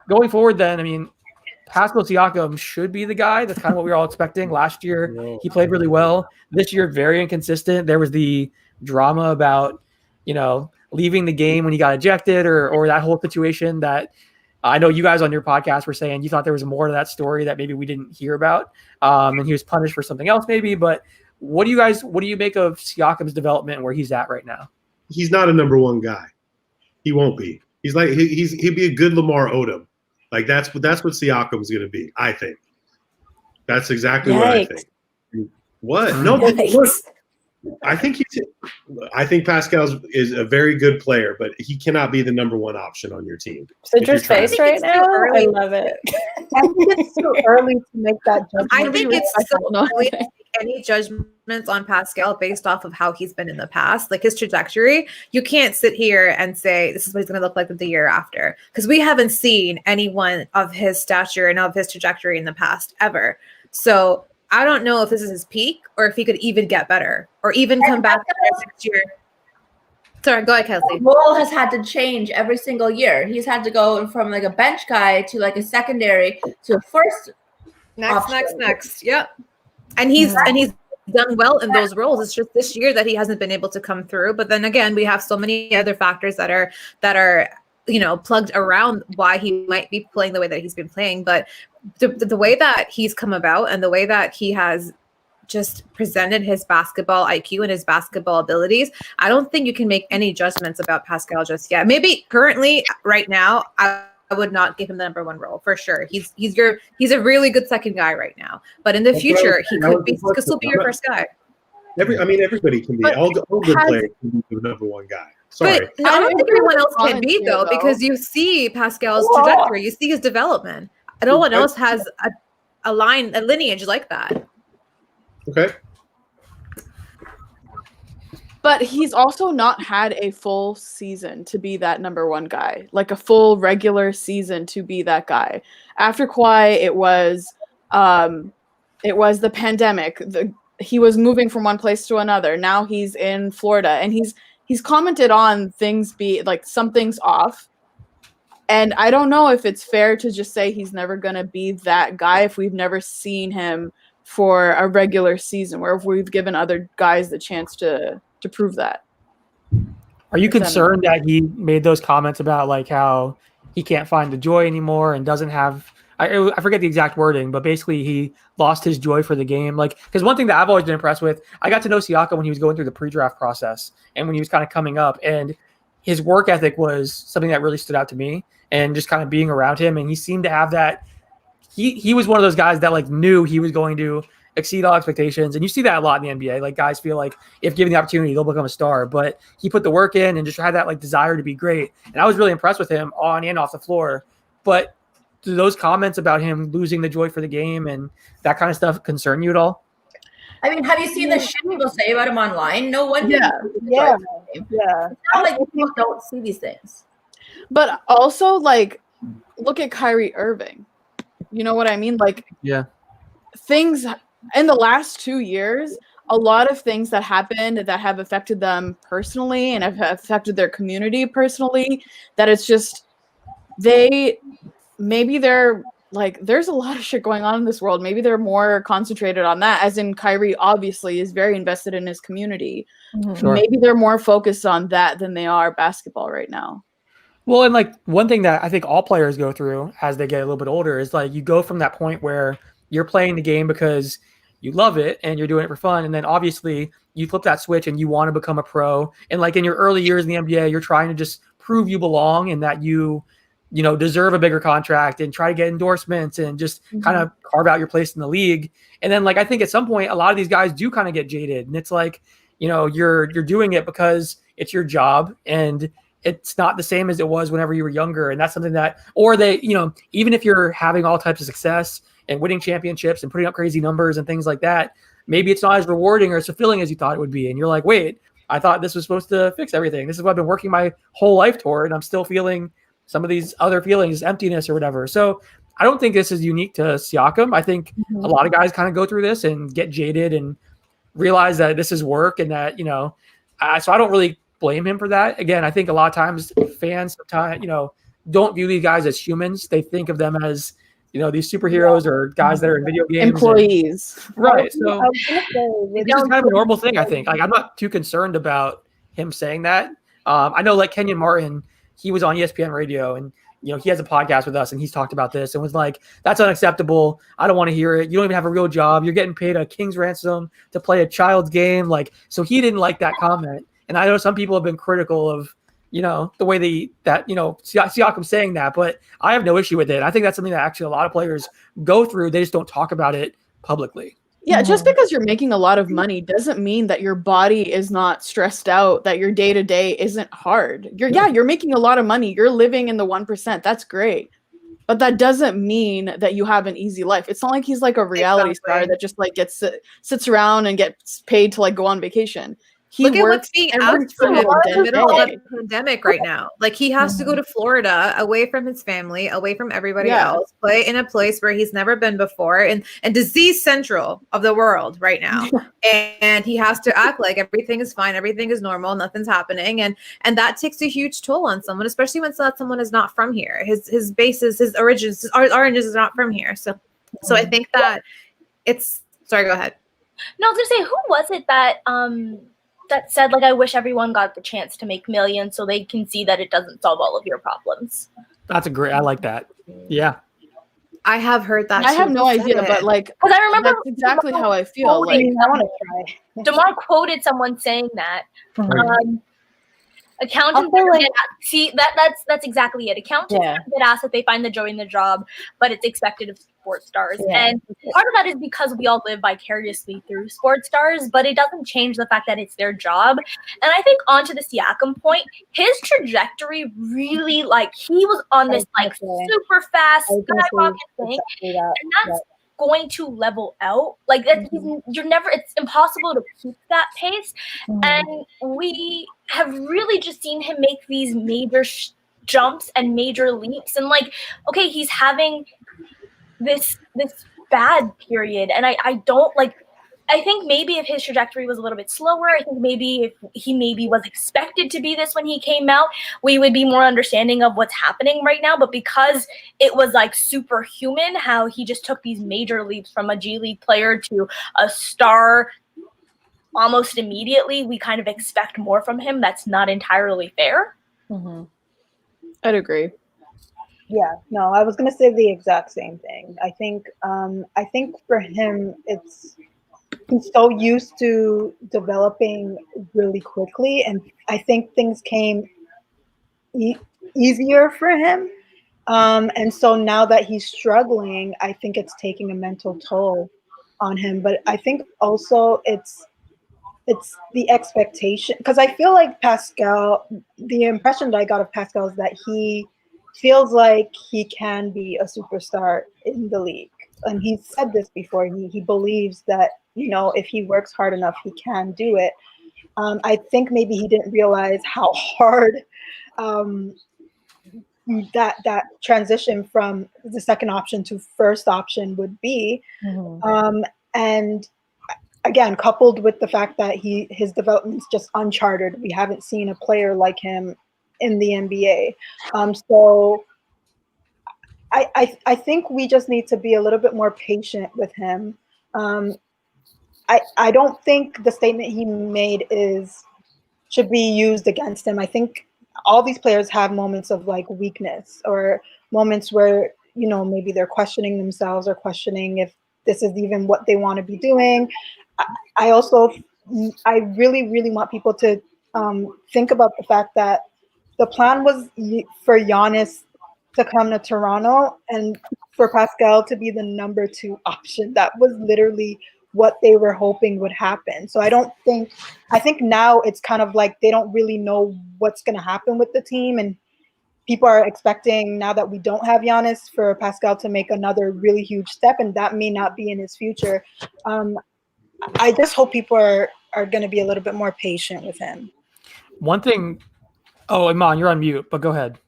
going forward then. I mean, Pascal Siakam should be the guy. That's kind of what we were all expecting. Last year, he played really well. This year, very inconsistent. There was the drama about, leaving the game when he got ejected or that whole situation that I know you guys on your podcast were saying you thought there was more to that story that maybe we didn't hear about. And he was punished for something else maybe. But what do you make of Siakam's development and where he's at right now? He's not a number one guy. He won't be. He's he'd be a good Lamar Odom. That's what Siakam's going to be, I think. That's exactly what I think. What? No, look, I think Pascal is a very good player, but he cannot be the number one option on your team. Citrus face right now. I love it. I think it's too early to make that judgment. I think it's so early to make any judgments on Pascal based off of how he's been in the past, his trajectory. You can't sit here and say this is what he's going to look like the year after, because we haven't seen anyone of his stature and of his trajectory in the past ever. So I don't know if this is his peak or if he could even get better or even come back next year. Sorry, go ahead, Kelsey. The role has had to change every single year. He's had to go from a bench guy to a secondary to a first. Next. Yep. And he's done well in those roles. It's just this year that he hasn't been able to come through. But then again, we have so many other factors that are plugged around why he might be playing the way that he's been playing. But the way that he's come about and the way that he has just presented his basketball IQ and his basketball abilities, I don't think you can make any judgments about Pascal just yet. Maybe currently, right now, I would not give him the number one role for sure. He's a really good second guy right now. But in the future, he could still be your first guy. Everybody can be. All good players can be the number one guy. Sorry. But I don't think everyone else can be though, because you see Pascal's trajectory, you see his development. No one else has a lineage like that. Okay. But he's also not had a full season to be that number one guy, like a full regular season to be that guy. After Kawhi, it was the pandemic. He was moving from one place to another. Now he's in Florida, and he's commented on things something's off. And I don't know if it's fair to just say he's never gonna be that guy if we've never seen him for a regular season, where if we've given other guys the chance to prove that. Are you concerned that he made those comments about like how he can't find the joy anymore and doesn't have, I forget the exact wording, but basically he lost his joy for the game? Like, because one thing that I've always been impressed with, I got to know Siakam when he was going through the pre-draft process and when he was kind of coming up, and his work ethic was something that really stood out to me, and just kind of being around him. And he seemed to have that, he was one of those guys that like knew he was going to exceed all expectations. And you see that a lot in the NBA. Like guys feel like if given the opportunity, they'll become a star, but he put the work in and just had that like desire to be great. And I was really impressed with him on and off the floor. But do those comments about him losing the joy for the game and that kind of stuff concern you at all? I mean, have you seen the shit people say about him online? No one. Yeah. It's not like people don't see these things. But also, like, look at Kyrie Irving. You know what I mean? Like, yeah, things in the last 2 years, a lot of things that happened that have affected them personally and have affected their community personally, that it's just they're like, there's a lot of shit going on in this world. Maybe they're more concentrated on that, as in Kyrie obviously is very invested in his community. Sure. Maybe they're more focused on that than they are basketball right now. Well, and like one thing that I think all players go through as they get a little bit older is like you go from that point where you're playing the game because you love it and you're doing it for fun. And then obviously you flip that switch and you want to become a pro. And like in your early years in the NBA, you're trying to just prove you belong and that you deserve a bigger contract and try to get endorsements and just kind of carve out your place in the league. And then like, I think at some point, a lot of these guys do kind of get jaded, and it's like, you're doing it because it's your job and it's not the same as it was whenever you were younger. And that's something that, or they, even if you're having all types of success and winning championships and putting up crazy numbers and things like that, maybe it's not as rewarding or as fulfilling as you thought it would be. And you're like, wait, I thought this was supposed to fix everything. This is what I've been working my whole life toward, and I'm still feeling some of these other feelings, emptiness or whatever. So I don't think this is unique to Siakam. I think a lot of guys kind of go through this and get jaded and realize that this is work and that, so I don't really blame him for that. Again, I think a lot of times fans sometimes, don't view these guys as humans. They think of them as, these superheroes or guys that are in video games. Employees. Right. So it's just kind of a normal thing, I think. Like, I'm not too concerned about him saying that. I know like Kenyon Martin, he was on ESPN radio and, he has a podcast with us and he's talked about this and was like, that's unacceptable. I don't want to hear it. You don't even have a real job. You're getting paid a king's ransom to play a child's game. Like, so he didn't like that comment. And I know some people have been critical of, the way Siakam saying that, but I have no issue with it. I think that's something that actually a lot of players go through. They just don't talk about it publicly. Yeah, just because you're making a lot of money doesn't mean that your body is not stressed out, that your day-to-day isn't hard. You're making a lot of money. You're living in the 1%. That's great. But that doesn't mean that you have an easy life. It's not like he's like a reality star that just like sits around and gets paid to like go on vacation. Look at what's being asked from him in the middle of the pandemic right now. Like, he has to go to Florida, away from his family, away from everybody else, play in a place where he's never been before, and disease central of the world right now. And he has to act like everything is fine, everything is normal, nothing's happening, and that takes a huge toll on someone, especially when someone is not from here. His bases, his origins, his oranges is not from here. So I think that it's. Sorry, go ahead. No, I was gonna say, who was it that said, like, I wish everyone got the chance to make millions so they can see that it doesn't solve all of your problems. I like that. Yeah. I have heard that. I have no idea, but like, because I remember that's exactly how I feel. Like, I want to try. DeMar quoted someone saying that. Accountants see that's exactly it. Accountants get asked if they find the joy in the job, but it's expected of sports stars. And part of that is because we all live vicariously through sports stars, but it doesn't change the fact that it's their job. And I think onto the Siakam point, his trajectory really, like, he was on this like super fast skyrocket thing, and going to level out. Like you're never. It's impossible to keep that pace, and we have really just seen him make these major jumps and major leaps. And like, okay, he's having this bad period, and I don't like. I think maybe if his trajectory was a little bit slower, I think maybe if he maybe was expected to be this when he came out, we would be more understanding of what's happening right now. But because it was like superhuman, how he just took these major leaps from a G League player to a star almost immediately, we kind of expect more from him. That's not entirely fair. I'd agree. Yeah, no, I was gonna say the exact same thing. I think for him, he's so used to developing really quickly, and I think things came easier for him. And so now that he's struggling, I think it's taking a mental toll on him. But I think also it's the expectation, because I feel like Pascal, the impression that I got of Pascal is that he feels like he can be a superstar in the league. And he's said this before. He believes that, you know, if he works hard enough, he can do it. I think maybe he didn't realize how hard that transition from the second option to first option would be. And again, coupled with the fact that his development's just uncharted. We haven't seen a player like him in the NBA. So I think we just need to be a little bit more patient with him. I don't think the statement he made should be used against him. I think all these players have moments of like weakness, or moments where, you know, maybe they're questioning themselves or questioning if this is even what they want to be doing. I really, really want people to think about the fact that the plan was for Giannis to come to Toronto and for Pascal to be the number 2 option. That was literally what they were hoping would happen. So I think now it's kind of like they don't really know what's going to happen with the team, and people are expecting, now that we don't have Giannis, for Pascal to make another really huge step, and that may not be in his future. I just hope people are going to be a little bit more patient with him. One thing, oh, Iman, you're on mute, but go ahead.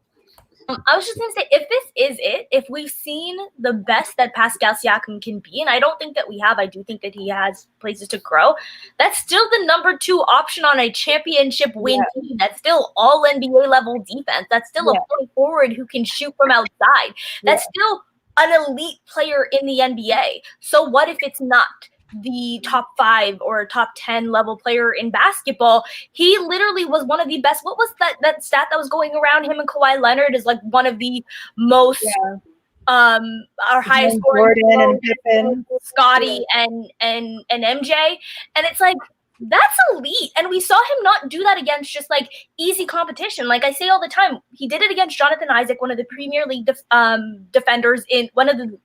I was just going to say, if this is it, if we've seen the best that Pascal Siakam can be, and I don't think that we have, I do think that he has places to grow, that's still the number 2 option on a championship win team. That's still all NBA level defense. That's still a point forward who can shoot from outside. That's still an elite player in the NBA. So what if it's not the top 5 or top 10 level player in basketball? He literally was one of the best. What was that stat that was going around? Him and Kawhi Leonard is like one of the most our highest scoring, Jordan and Pippen, Scotty and MJ, and it's like, that's elite. And we saw him not do that against just like easy competition. Like I say all the time, he did it against Jonathan Isaac, one of the Premier League defenders, in one of the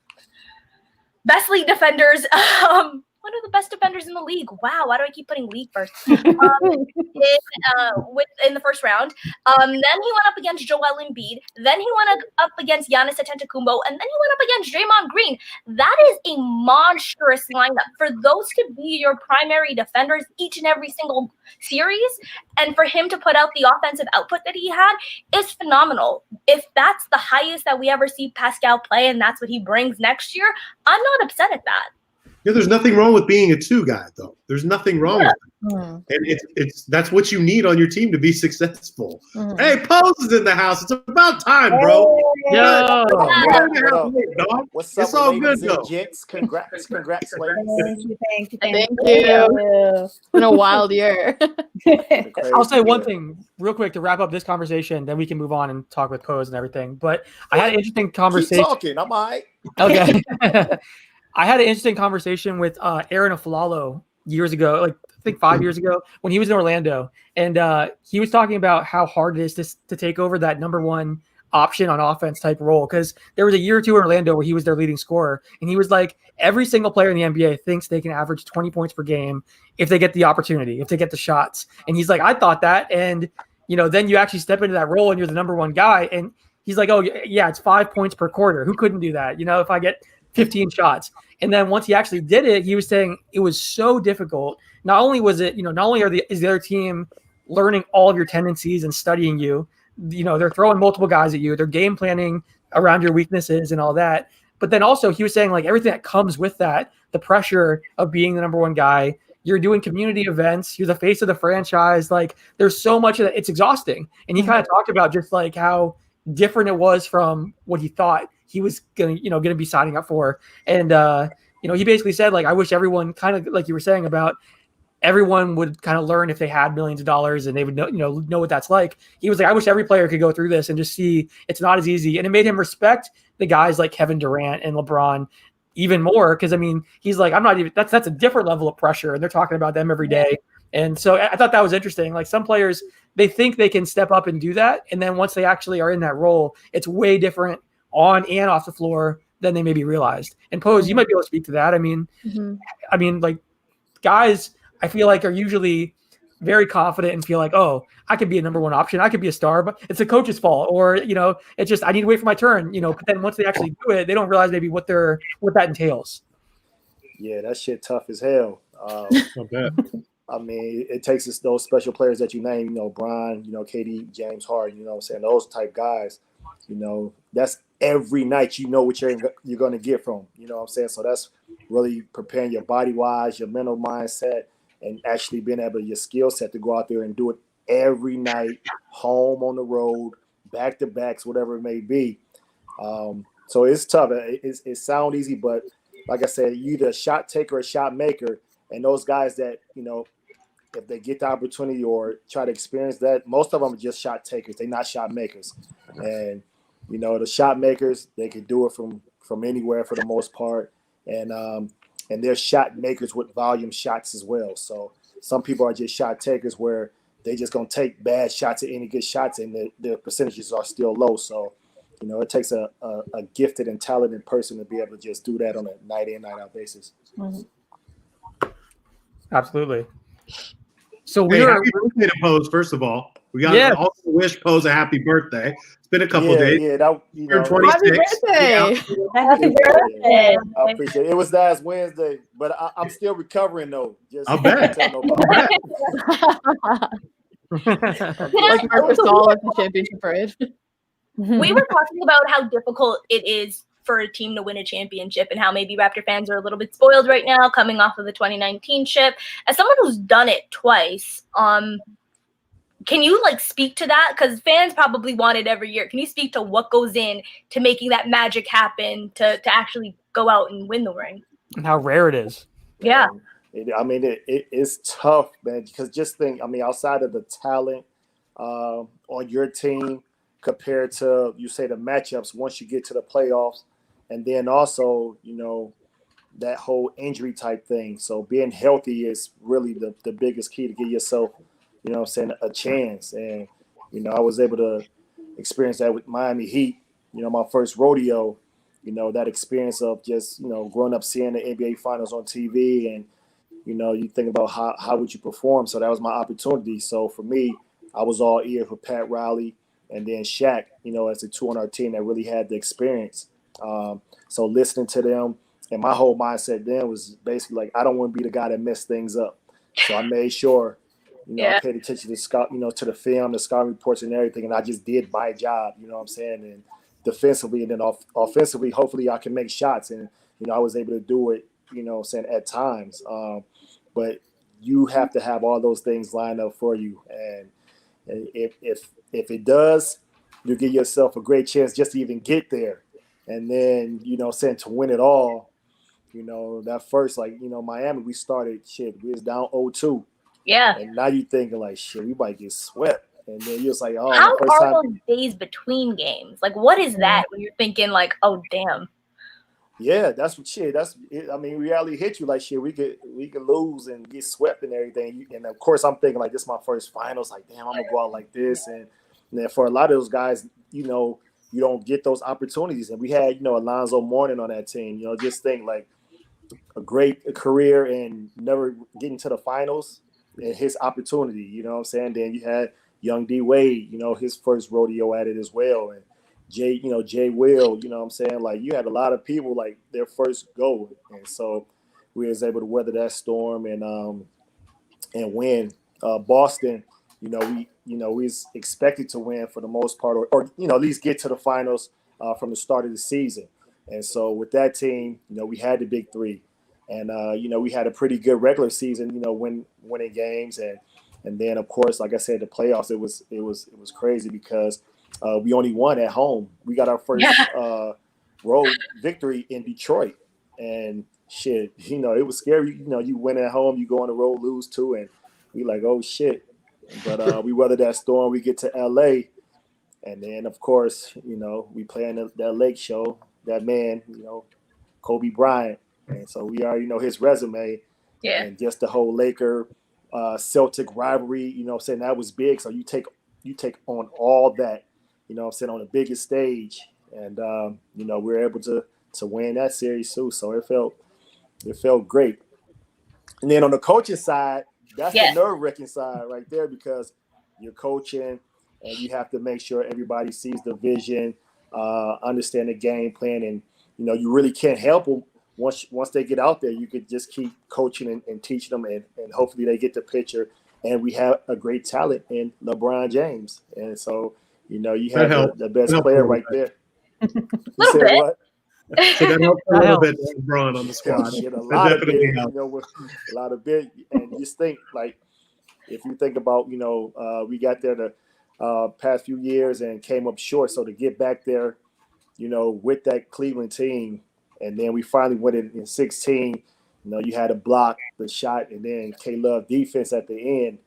best league defenders, one of the best defenders in the league. Wow, why do I keep putting league first? In the first round. Then he went up against Joel Embiid. Then he went up against Giannis Antetokounmpo. And then he went up against Draymond Green. That is a monstrous lineup. For those to be your primary defenders each and every single series, and for him to put out the offensive output that he had, is phenomenal. If that's the highest that we ever see Pascal play, and that's what he brings next year, I'm not upset at that. Yeah, there's nothing wrong with being a 2 guy, though. There's nothing wrong with it. And it's that's what you need on your team to be successful. Hey, Pose is in the house. It's about time, bro. What's up, it's all good, though. Gents. Congrats, ladies. Thank you. It's been a wild year. I'll say one thing real quick to wrap up this conversation, then we can move on and talk with Pose and everything. But I had an interesting conversation. Keep talking. I'm all right. Okay. I had an interesting conversation with Aaron Aflalo years ago, like I think 5 years ago, when he was in Orlando, and he was talking about how hard it is to take over that number 1 option on offense type role, because there was a year or 2 in Orlando where he was their leading scorer, and he was like, every single player in the NBA thinks they can average 20 points per game if they get the opportunity, if they get the shots, and he's like, I thought that, and you know, then you actually step into that role and you're the number 1 guy, and he's like, oh yeah, it's 5 points per quarter. Who couldn't do that? You know, if I get 15 shots. And then once he actually did it, he was saying it was so difficult. Not only was it, not only is the other team learning all of your tendencies and studying you, they're throwing multiple guys at you, they're game planning around your weaknesses and all that. But then also he was saying like everything that comes with that, the pressure of being the number one guy, you're doing community events, you're the face of the franchise. Like there's so much of that. It's exhausting. And he kind of talked about just like how different it was from what he thought he was going to be signing up for. And, he basically said, like, I wish everyone kind of like you were saying about everyone would kind of learn if they had millions of dollars and they would know what that's like. He was like, I wish every player could go through this and just see it's not as easy. And it made him respect the guys like Kevin Durant and LeBron even more. Cause I mean, he's like, I'm not even, that's a different level of pressure. And they're talking about them every day. And so I thought that was interesting. Like some players, they think they can step up and do that. And then once they actually are in that role, it's way different on and off the floor than they maybe realized. And Pose, you might be able to speak to that. I mean, like guys, I feel like are usually very confident and feel like, oh, I could be a number one option. I could be a star, but it's the coach's fault. Or, it's just, I need to wait for my turn, but then once they actually do it, they don't realize maybe what that entails. Yeah, that shit tough as hell. I mean, it takes us those special players that you name, Bron, KD, James Harden, those type guys, that's every night, what you're going to get from, So that's really preparing your body wise, your mental mindset, and actually being able your skill set to go out there and do it every night, home, on the road, back to backs, whatever it may be. So it's tough. It sounds easy, but like I said, you either a shot taker or a shot maker, and those guys that, if they get the opportunity or try to experience that, most of them are just shot takers. They're not shot makers. And, the shot makers, they can do it from anywhere for the most part. And they're shot makers with volume shots as well. So some people are just shot takers where they just going to take bad shots at any good shots, and their percentages are still low. So, it takes a gifted and talented person to be able to just do that on a night in, night out basis. Absolutely. So happy birthday to Pose, first of all. We got to also wish Pose a happy birthday. It's been a couple days. Yeah, you're 26. Happy birthday. Happy birthday. I appreciate it. It was last Wednesday, but I'm still recovering though. I'll bet. Like Marcus Gasol at the championship parade. We were talking about how difficult it is for a team to win a championship and how maybe Raptor fans are a little bit spoiled right now coming off of the 2019 ship. As someone who's done it twice, can you speak to that? Because fans probably want it every year. Can you speak to what goes in to making that magic happen to actually go out and win the ring? And how rare it is. Yeah. It's tough, man, because just think, outside of the talent on your team compared to, you say, the matchups once you get to the playoffs, and then also, that whole injury type thing. So being healthy is really the biggest key to give yourself, a chance. And, I was able to experience that with Miami Heat, my first rodeo, that experience of just, growing up seeing the NBA Finals on TV, and, you think about how would you perform. So that was my opportunity. So for me, I was all ear for Pat Riley and then Shaq, as the two on our team that really had the experience. So listening to them, and my whole mindset then was basically like, I don't want to be the guy that messed things up. So I made sure, I paid attention to to the film, the scouting reports and everything, and I just did my job, and defensively, and then offensively, hopefully I can make shots. And, I was able to do it, at times. But you have to have all those things lined up for you. And if it does, you give yourself a great chance just to even get there. And then, to win it all, that first, Miami, we started, we was down 0-2. Yeah. And now you thinking we might get swept. And then you're just like, oh, how are those days between games? What is that when you're thinking oh, damn. Yeah, that's what reality hit you we could lose and get swept and everything. And of course I'm thinking this is my first finals, damn, I'm gonna go out like this. And then for a lot of those guys, you don't get those opportunities. And we had, Alonzo Mourning on that team, just think a great career and never getting to the finals and his opportunity, Then you had young D Wade, his first rodeo at it as well. Jay Will, you know what I'm saying? Like you had a lot of people like their first goal. And so we was able to weather that storm and win. Boston, we was expected to win for the most part, or at least get to the finals from the start of the season. And so with that team, we had the big three, and we had a pretty good regular season, winning games, and then of course, like I said, the playoffs, it was crazy because we only won at home. We got our first road victory in Detroit, and shit, it was scary. You win at home, you go on the road, lose too, and we like, oh shit. But we weathered that storm. We get to LA, and then of course, we play in that Lake Show. That man, Kobe Bryant, and so we already know his resume, and just the whole Laker Celtic rivalry. Saying that was big. So you take on all that, saying on the biggest stage, and we were able to win that series too. So it felt great. And then on the coaching side, that's the nerve-wracking side right there, because you're coaching and you have to make sure everybody sees the vision, understand the game plan, and you really can't help them once they get out there. You could just keep coaching and teaching them, and hopefully they get the picture. And we have a great talent in LeBron James, and so you have the best player right there. You said what? So that helped a little bit. LeBron on the squad. A lot of bit, and just think like if you think about we got there the past few years and came up short. So to get back there, with that Cleveland team, and then we finally went in 16. You had to block the shot, and then K-Love defense at the end.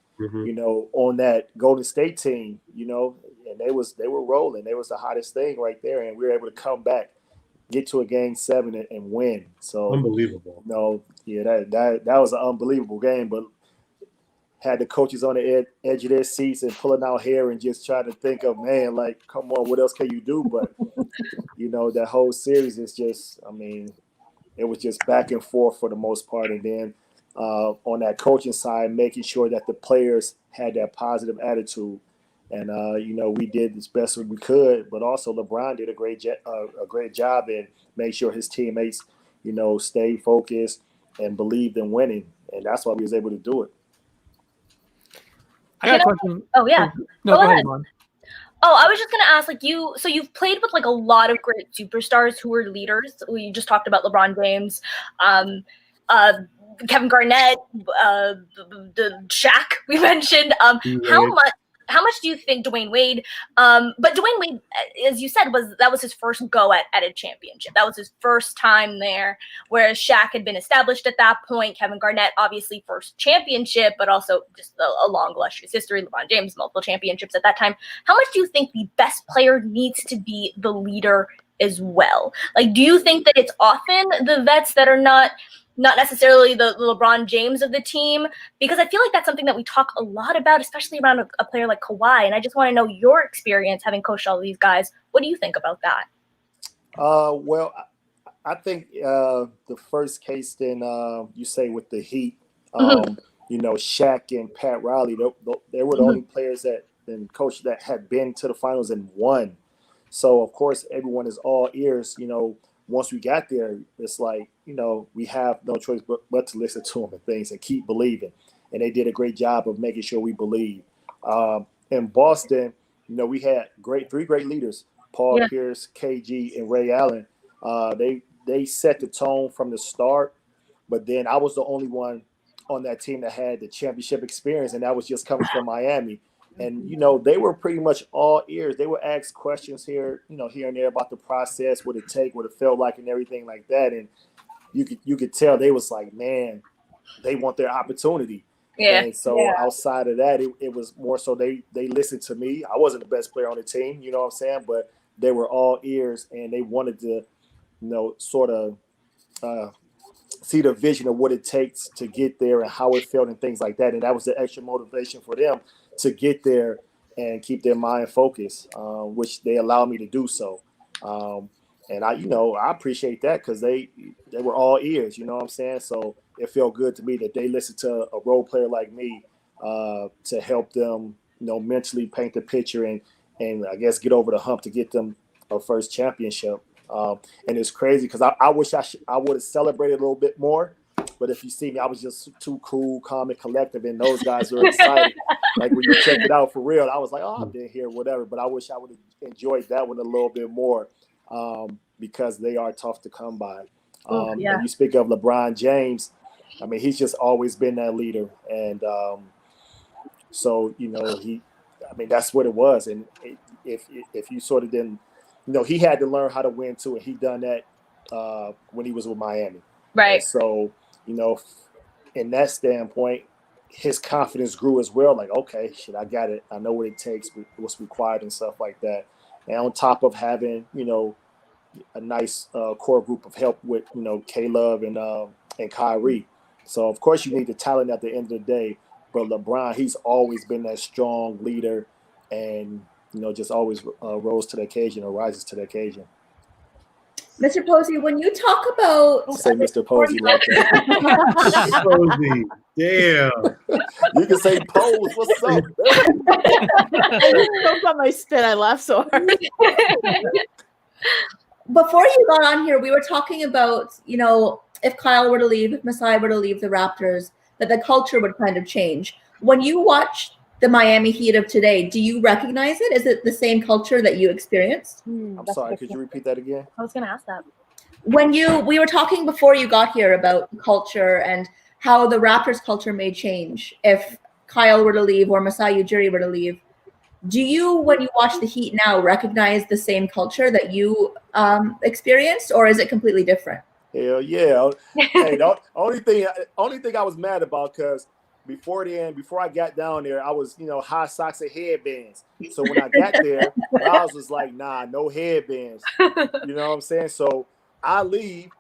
On that Golden State team, and they were rolling. They was the hottest thing right there, and we were able to come back, get to a game 7 and win. So unbelievable. That was an unbelievable game, but had the coaches on the edge of their seats and pulling out hair and just trying to think of, man, like, come on, what else can you do? But, that whole series is just, it was just back and forth for the most part. And then on that coaching side, making sure that the players had that positive attitude. And, we did as best as we could, but also LeBron did a great job and made sure his teammates, stayed focused and believed in winning. And that's why we was able to do it. I got a question. Oh, yeah. No, go ahead. Oh, I was just going to ask, so you've played with a lot of great superstars who are leaders. We just talked about LeBron James, Kevin Garnett, the Shaq we mentioned. How much do you think Dwayne Wade? But Dwayne Wade, as you said, that was his first go at a championship. That was his first time there, whereas Shaq had been established at that point. Kevin Garnett, obviously, first championship, but also just a long, illustrious history. LeBron James, multiple championships at that time. How much do you think the best player needs to be the leader as well? Like, do you think that it's often the vets that are not necessarily the LeBron James of the team? Because I feel like that's something that we talk a lot about, especially around a player like Kawhi. And I just want to know your experience having coached all of these guys. What do you think about that? Well, I think the first case then you say with the Heat, Shaq and Pat Riley, they were the only players that and coaches that had been to the finals and won. So, of course, everyone is all ears, once we got there, it's like, we have no choice but to listen to them and things and keep believing. And they did a great job of making sure we believe. In Boston, we had three great leaders, Paul Pierce, KG, and Ray Allen. They set the tone from the start, but then I was the only one on that team that had the championship experience, and that was just coming from Miami. And, they were pretty much all ears. They would ask questions here and there about the process, what it take, what it felt like, and everything like that. And you could tell they was like, man, they want their opportunity. Yeah. And so outside of that, it was more so they listened to me. I wasn't the best player on the team, you know what I'm saying? But they were all ears, and they wanted to, sort of see the vision of what it takes to get there and how it felt and things like that. And that was the extra motivation for them to get there and keep their mind focused, which they allowed me to do so. And I appreciate that because they were all ears, you know what I'm saying? So it felt good to me that they listened to a role player like me to help them, mentally paint the picture and I guess get over the hump to get them first championship. And it's crazy because I wish I would have celebrated a little bit more. But if you see me, I was just too cool, calm, and collective, and those guys were excited. Like when you check it out for real, I was like, oh, I've been here, whatever. But I wish I would have enjoyed that one a little bit more because they are tough to come by. And you speak of LeBron James, I mean, he's just always been that leader. And so, that's what it was. And if you sort of didn't, he had to learn how to win too. And he done that when he was with Miami. Right. And so, in that standpoint, his confidence grew as well. Like, okay, shit, I got it. I know what it takes, what's required and stuff like that. And on top of having, a nice core group of help with, K-Love and Kyrie. So, of course, you need the talent at the end of the day. But LeBron, he's always been that strong leader and, just always rose to the occasion or rises to the occasion. Mr. Posey, when you talk about say Mr. Posey like that. Posey, damn. You can say Pose. What's up? I got my spit. I laughed so hard. Before you got on here, we were talking about, if Kyle were to leave, if Masai were to leave the Raptors, that the culture would kind of change. When you watch the Miami Heat of today, do you recognize it? Is it the same culture that you experienced? I'm sorry, could you repeat that again? I was going to ask that. We were talking before you got here about culture and how the Raptors culture may change if Kyle were to leave or Masai Ujiri were to leave. Do you, when you watch the Heat now, recognize the same culture that you experienced, or is it completely different? Hell yeah. Hey, the only thing I was mad about, because before I got down there, I was, high socks and headbands. So when I got there, I was like, nah, no headbands. You know what I'm saying? So I leave,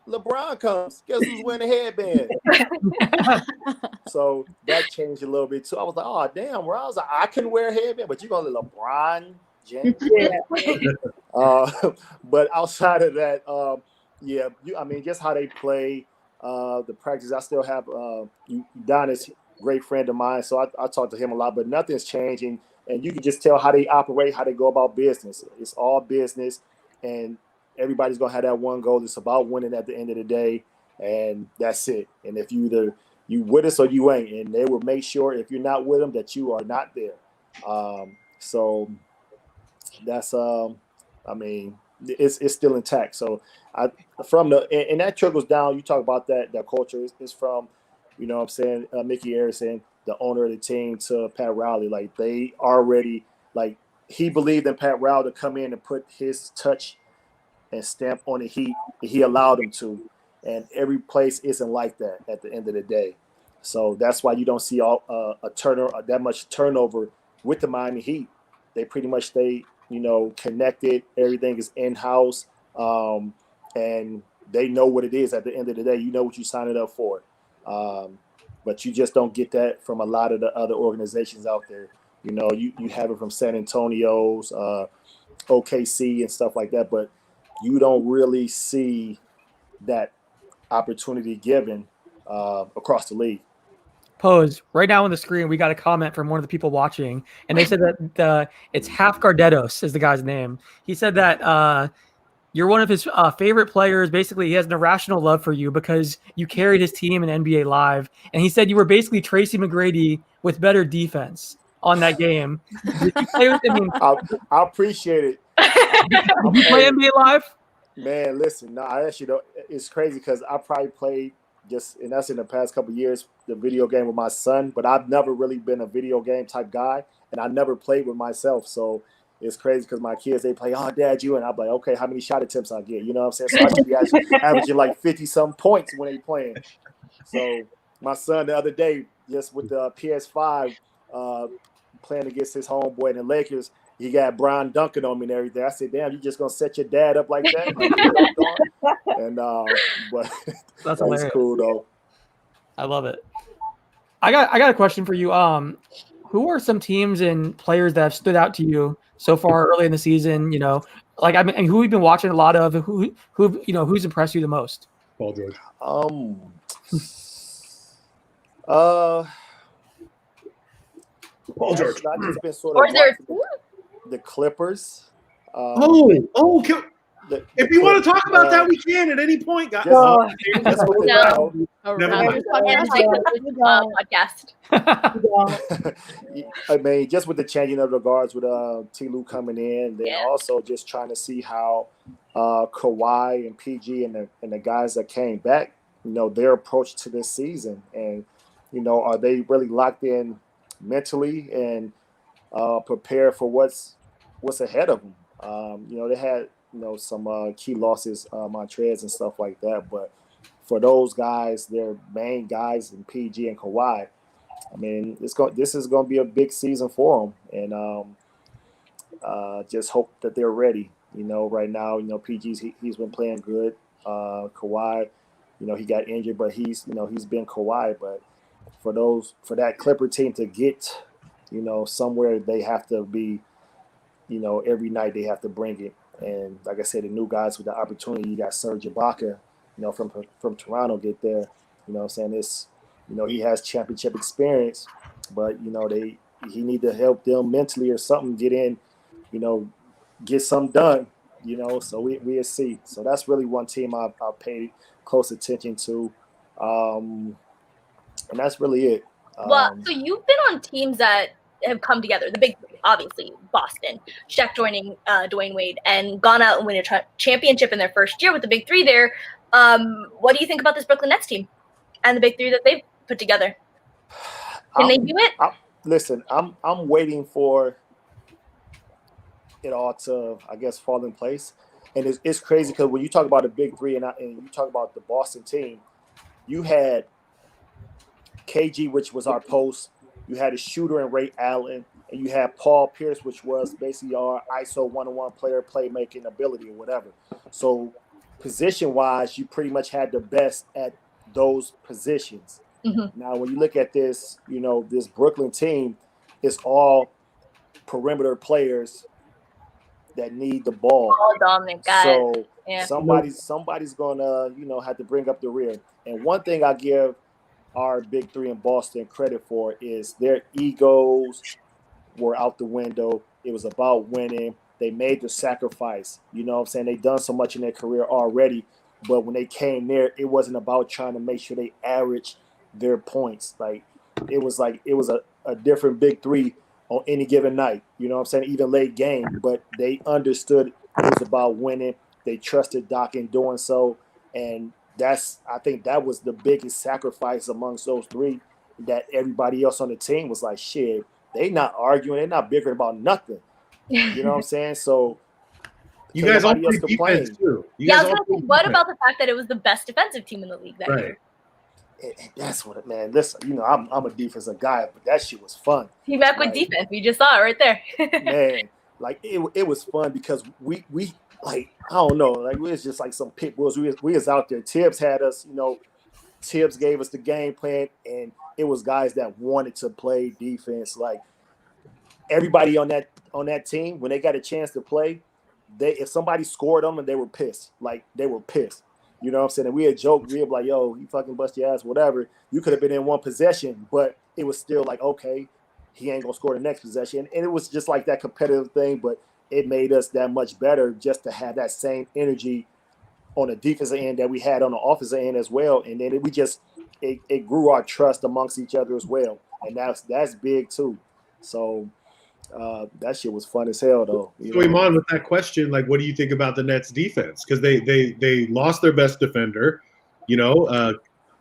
LeBron comes. Guess who's wearing a headband? So that changed a little bit too. I was like, oh damn, where I was like, I can wear a headband, but you're gonna let LeBron James. But outside of that, just how they play, the practice. I still have Don is a great friend of mine, so I talk to him a lot, but nothing's changing. And you can just tell how they operate, how they go about business. It's all business, and everybody's gonna have that one goal. It's about winning at the end of the day, and that's it. And if you with us or you ain't, and they will make sure if you're not with them that you are not there. So that's it's still intact. So and that trickles down. You talk about that culture is from, what I'm saying, Mickey Arison, the owner of the team, to Pat Riley. Like they already, like he believed in Pat Riley to come in and put his touch and stamp on the Heat. He allowed him to, and every place isn't like that at the end of the day. So that's why you don't see that much turnover with the Miami Heat. They pretty much stay, connected. Everything is in-house, and they know what it is at the end of the day. You know what you signed it up for. But you just don't get that from a lot of the other organizations out there. You have it from San Antonio's, OKC and stuff like that, but you don't really see that opportunity given across the league. Pose right now on the screen. We got a comment from one of the people watching, and they said that it's Half Gardetos is the guy's name. He said that you're one of his favorite players. Basically, he has an irrational love for you because you carried his team in NBA Live, and he said you were basically Tracy McGrady with better defense on that game. Did you play with him? I appreciate it. Did you play NBA Live? Man, listen, no, I actually don't. It's crazy because I probably played and that's in the past couple of years, the video game with my son, but I've never really been a video game type guy, and I never played with myself. So it's crazy because my kids, they play, oh, Dad, you, and I'm like, okay, how many shot attempts I get? You know what I'm saying? So I should be averaging like 50-some points when they playing. So my son the other day, just with the PS5, playing against his homeboy in the Lakers, he got Brian Duncan on me and everything. I said, damn, you just going to set your dad up like that? And but that's cool, though. I love it. I got a question for you. Who are some teams and players that have stood out to you so far early in the season? And who we've been watching a lot of, who's impressed you the most? Paul George. Paul George. I've just been sort of the Clippers. If you want to talk about that, we can at any point, guys. Podcast. I mean, just with the changing of the guards with T. Lue coming in, then also just trying to see how Kawhi and PG and the guys that came back, their approach to this season, and are they really locked in mentally and prepared for what's ahead of them? They had some key losses, Montrez and stuff like that, but for those guys, their main guys in PG and Kawhi, I mean, this is going to be a big season for them, and just hope that they're ready. Right now, PG's he's been playing good. Kawhi, he got injured, but he's been Kawhi. But for that Clipper team to get, somewhere, they have to be, every night they have to bring it. And like I said, the new guys with the opportunity, you got Serge Ibaka, from Toronto, get there. I'm saying this. He has championship experience, but he need to help them mentally or something, get in, get something done, so we'll see. So that's really one team I pay close attention to. And that's really it. Well, so you've been on teams that have come together, the big three, obviously, Boston, Shaq joining Dwayne Wade, and gone out and win a championship in their first year with the big three there. What do you think about this Brooklyn Nets team and the big three that they've put together? Can they do it? Listen, I'm waiting for it all to, I guess, fall in place. And it's crazy because when you talk about the big three and you talk about the Boston team, you had KG, which was our post. You had a shooter in Ray Allen, and you had Paul Pierce, which was basically our ISO one-on-one player playmaking ability or whatever. So position-wise, you pretty much had the best at those positions. Mm-hmm. Now, when you look at this, this Brooklyn team, it's all perimeter players that need the ball. All dominant guys. So somebody's gonna, have to bring up the rear. And one thing I give our big three in Boston credit for is their egos were out the window. It was about winning. They made the sacrifice. You know what I'm saying? They've done so much in their career already, but when they came there, it wasn't about trying to make sure they average their points. It was a different big three on any given night. You know what I'm saying? Even late game, but they understood it was about winning. They trusted Doc in doing so, and I think that was the biggest sacrifice amongst those three, that everybody else on the team was like, shit, they not arguing, they're not bickering about nothing. You know what I'm saying? So you guys all play defense too. What about the fact that it was the best defensive team in the league that year? And that's what, man. Listen, I'm a defensive guy, but that shit was fun. Team back with defense. We just saw it right there. Man, it was fun because we I don't know, it was just like some pit bulls. We was out there. Tibbs had us, Tibbs gave us the game plan, and it was guys that wanted to play defense. Everybody on that team, when they got a chance to play, if somebody scored them, and they were pissed. They were pissed. You know what I'm saying? And we had joked, we were like, yo, you fucking bust your ass, whatever. You could have been in one possession, but it was still okay, he ain't gonna score the next possession. And it was just like that competitive thing, but it made us that much better just to have that same energy on the defensive end that we had on the offensive end as well. And then it grew our trust amongst each other as well. And that's big too. So that shit was fun as hell though. So Iman, with that question, what do you think about the Nets defense? Because they lost their best defender.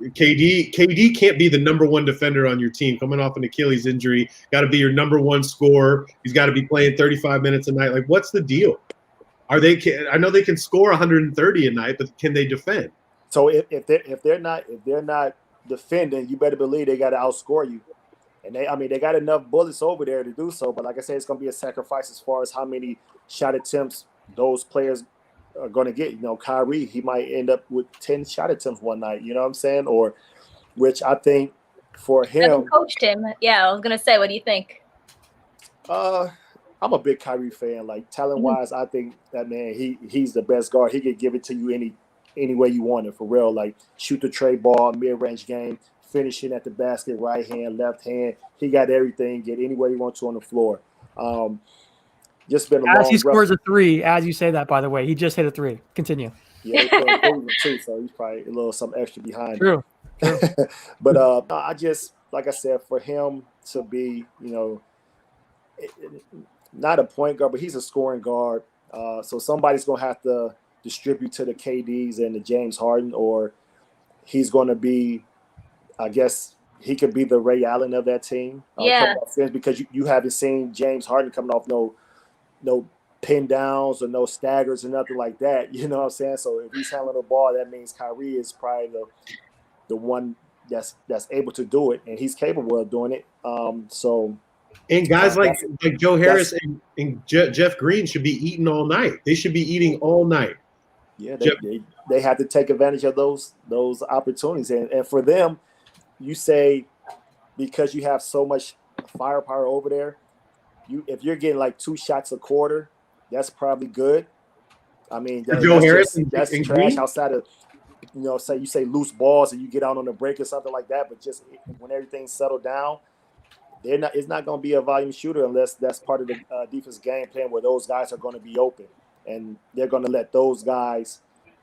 KD can't be the number one defender on your team coming off an Achilles injury. Got to be your number one scorer. He's got to be playing 35 minutes a night. What's the deal? I know they can score 130 a night, but can they defend? So if they're not defending, you better believe they got to outscore you. And they got enough bullets over there to do so. But like I said, it's going to be a sacrifice as far as how many shot attempts those players are going to get. Kyrie, he might end up with 10 shot attempts one night. You know what I'm saying? Or, which I think for him, coached him. Yeah, I was going to say, what do you think? I'm a big Kyrie fan. Talent wise, I think that man, he's the best guard. He could give it to you any way you want it, for real. Shoot the tray ball, mid range game, finishing at the basket, right hand, left hand. He got everything. Get anywhere you want to on the floor. just been a As long he scores rough. a 3, as you say that, by the way, he just hit a 3. Continue. Yeah, he's playing Cleveland too, so he's probably a little something extra behind. True. But I just, like I said, for him to be, not a point guard, but he's a scoring guard. So somebody's gonna have to distribute to the KDs and the James Harden, or he's gonna be, I guess he could be the Ray Allen of that team. Yeah. Because you haven't seen James Harden coming off no pin downs or no staggers or nothing like that. You know what I'm saying? So if he's handling the ball, that means Kyrie is probably the one that's able to do it, and he's capable of doing it. And guys like Joe Harris and Jeff Green should be eating all night. They should be eating all night. Yeah, they have to take advantage of those opportunities. And for them, you say, because you have so much firepower over there, if you're getting like 2 shots a quarter, that's probably good. I mean, that's trash Green? Outside of, say you say loose balls and you get out on the break or something like that. But just when everything's settled down, it's not going to be a volume shooter unless that's part of the defense game plan where those guys are going to be open. And they're going to let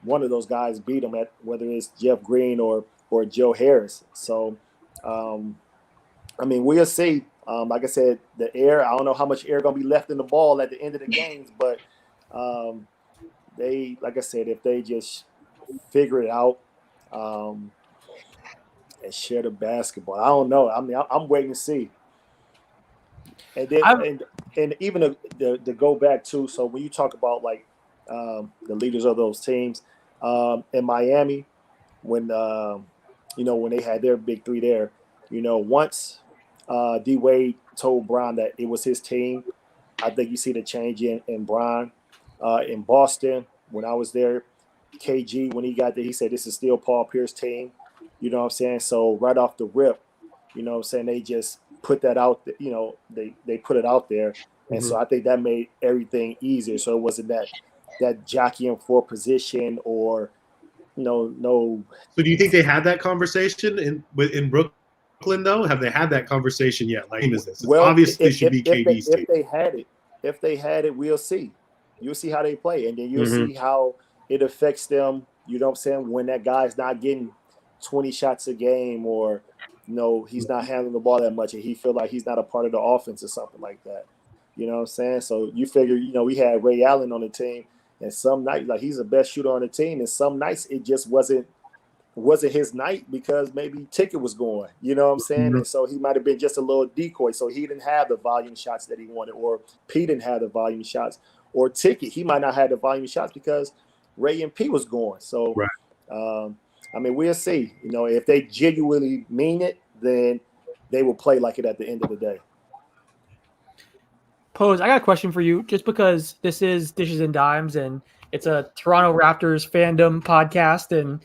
one of those guys beat them, at whether it's Jeff Green or Joe Harris. So, I mean, we'll see. Like I said, the air, I don't know how much air going to be left in the ball at the end of the games, but they, like I said, if they just figure it out and share the basketball, I don't know. I mean, I'm waiting to see. And then, and even to go back to, so when you talk about like the leaders of those teams in Miami, when when they had their big 3 there, once D Wade told Bron that it was his team, I think you see the change in Bron. In Boston, when I was there, KG, when he got there, he said this is still Paul Pierce's team. You know what I'm saying? So right off the rip, you know what I'm saying, they just put that out, they put it out there. And so I think that made everything easier. So it wasn't that jockeying for position or no. So do you think they had that conversation in Brooklyn though? Have they had that conversation yet? Like, is this? Well, obviously should be KD's team. If they had it, we'll see. You'll see how they play, and then you'll see how it affects them. You know what I'm saying? When that guy's not getting 20 shots a game, or he's not handling the ball that much, and he feel like he's not a part of the offense or something like that. You know what I'm saying? So you figure, we had Ray Allen on the team, and some nights, like, he's the best shooter on the team, and some nights it just wasn't his night because maybe Ticket was going. You know what I'm saying? And so he might have been just a little decoy, so he didn't have the volume shots that he wanted, or P didn't have the volume shots, or Ticket, he might not have the volume shots because Ray and P was going. So, I mean, we'll see. If they genuinely mean it, then they will play like it at the end of the day. Pose, I got a question for you, just because this is Dishes and Dimes, and it's a Toronto Raptors fandom podcast, and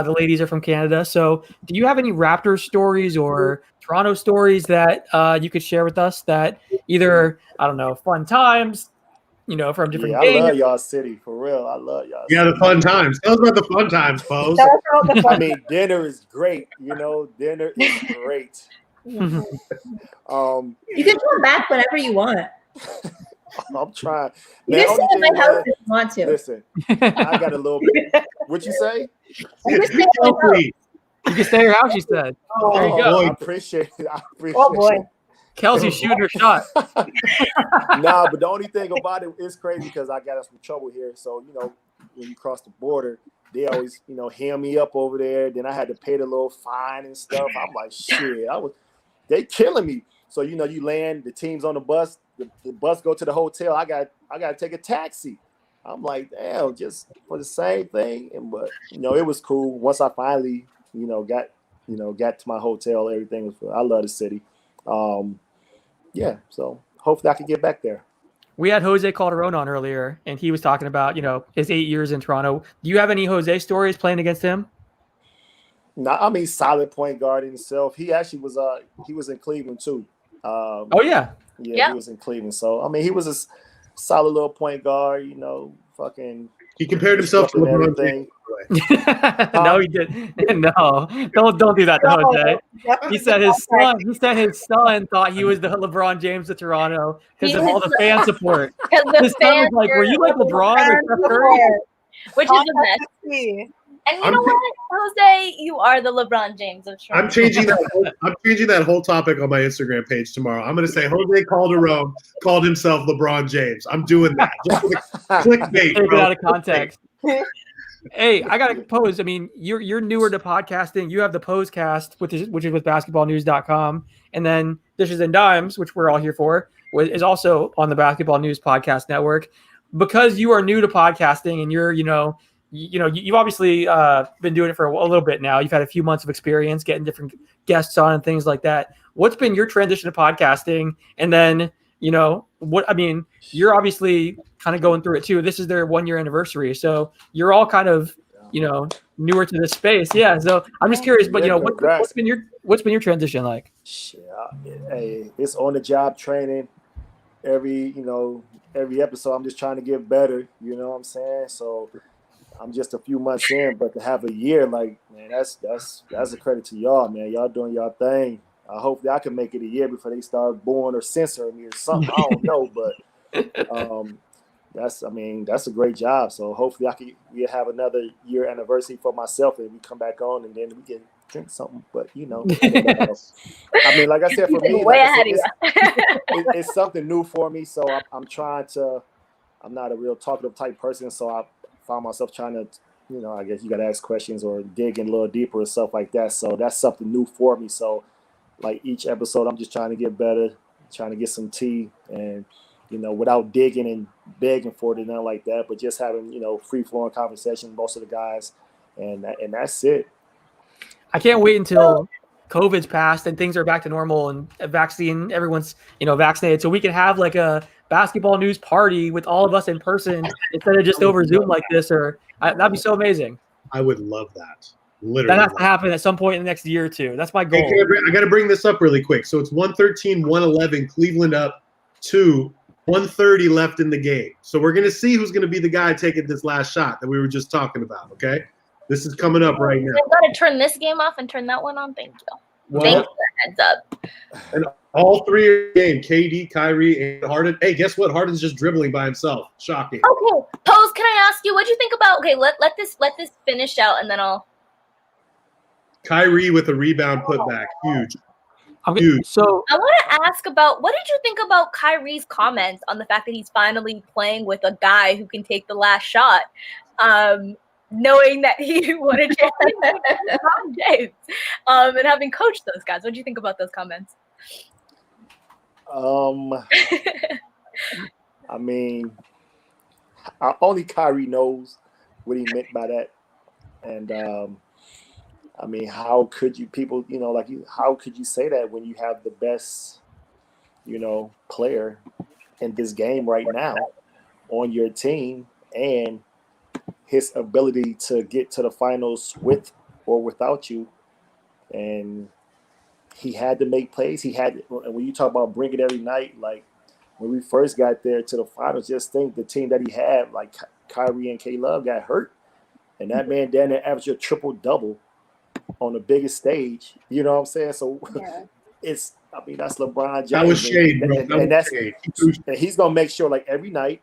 the ladies are from Canada. So do you have any Raptors stories or Toronto stories that you could share with us that either, I don't know, fun times, from different games? I love y'all city, for real. I love y'all city. The fun times. Tell us about the fun times, Pose. I mean, dinner is great. Dinner is great. You can come back whenever you want. I'm trying. You can stay at my house if you want to. Listen, I got a little bit. What'd you say? You can stay at your house, she said. There you go. I appreciate it. Boy. Kelsey's shooting her shot. Nah, but the only thing about it is crazy because I got us some trouble here. So, when you cross the border, they always, hem me up over there. Then I had to pay the little fine and stuff. I'm like, shit, they killing me. So, you land, the team's on the bus, the bus go to the hotel. I got to take a taxi. I'm like, damn, just for the same thing. But it was cool. Once I finally, got to my hotel, everything was cool. I love the city. So hopefully I can get back there. We had Jose Calderon on earlier, and he was talking about, his 8 years in Toronto. Do you have any Jose stories playing against him? No, I mean, solid point guard in himself. He actually was he was in Cleveland too. Yeah, he was in Cleveland. So I mean, he was a solid little point guard. He compared himself to LeBron James. No, he did. No, don't do that to Jose. He said his son thought he was the LeBron James of Toronto because of all the fan support. His son was like, "Were you like LeBron or Steph Curry?" Which is a mess. And you know what, Jose, you are the LeBron James of Toronto. I'm changing that whole topic on my Instagram page tomorrow. I'm going to say Jose Calderon called himself LeBron James. I'm doing that. Just for the clickbait. Take it out of context. Hey, I got to pose. I mean, you're newer to podcasting. You have the Posecast, which is with basketballnews.com. And then Dishes and Dimes, which we're all here for, is also on the Basketball News Podcast Network. Because you are new to podcasting and you're, you've obviously been doing it for a little bit now. You've had a few months of experience getting different guests on and things like that. What's been your transition to podcasting? And then, you're obviously kind of going through it too. This is their 1 year anniversary. So you're all kind of, newer to this space. Yeah. So I'm just curious, but what's been your transition like? Hey, it's on the job training. Every episode, I'm just trying to get better. You know what I'm saying? So I'm just a few months in, but to have a year, like, man, that's a credit to y'all, man. Y'all doing y'all thing. I hope that I can make it a year before they start booing or censoring me or something. I don't know, but that's a great job. So hopefully we have another year anniversary for myself, and we come back on, and then we can drink something. But I mean, like I said, for me, it's something new for me. So I'm trying to. I'm not a real talkative type person, so I found myself trying to, I guess you got to ask questions or dig in a little deeper and stuff like that. So that's something new for me. So like each episode, I'm just trying to get better, trying to get some tea and, without digging and begging for it and nothing like that, but just having, free flowing conversation with most of the guys. And that's it. I can't wait until COVID's passed and things are back to normal and everyone's, vaccinated. So we can have like a basketball news party with all of us in person instead of just over Zoom like this, that'd be so amazing. I would love that. Literally. That has to happen at some point in the next year or two. That's my goal. Hey, I got to bring this up really quick. So it's 113-111, Cleveland up 2, 130 left in the game. So we're going to see who's going to be the guy taking this last shot that we were just talking about, okay? This is coming up right now. I've got to turn this game off and turn that one on. Thank you. Well, Thank you for the heads up. And all three are in the game, KD, Kyrie, and Harden. Hey, guess what? Harden's just dribbling by himself. Shocking. Okay. Pose, can I ask you, what do you think about, let this finish out and then I'll. Kyrie with a rebound putback. Huge. Huge. So I want to ask about, what did you think about Kyrie's comments on the fact that he's finally playing with a guy who can take the last shot, knowing that he won a championship with LeBron James, and having coached those guys? What do you think about those comments? I mean, only Kyrie knows what he meant by that. And I mean, how could you how could you say that when you have the best, player in this game right now on your team, and his ability to get to the finals with or without you, and he had to make plays. And when you talk about bring it every night, like when we first got there to the finals, just think the team that he had, like Kyrie and K-Love, got hurt, and that man down there averaged a triple-double on the biggest stage. You know what I'm saying? So that's LeBron James. That was shade, bro. And he's gonna make sure, like, every night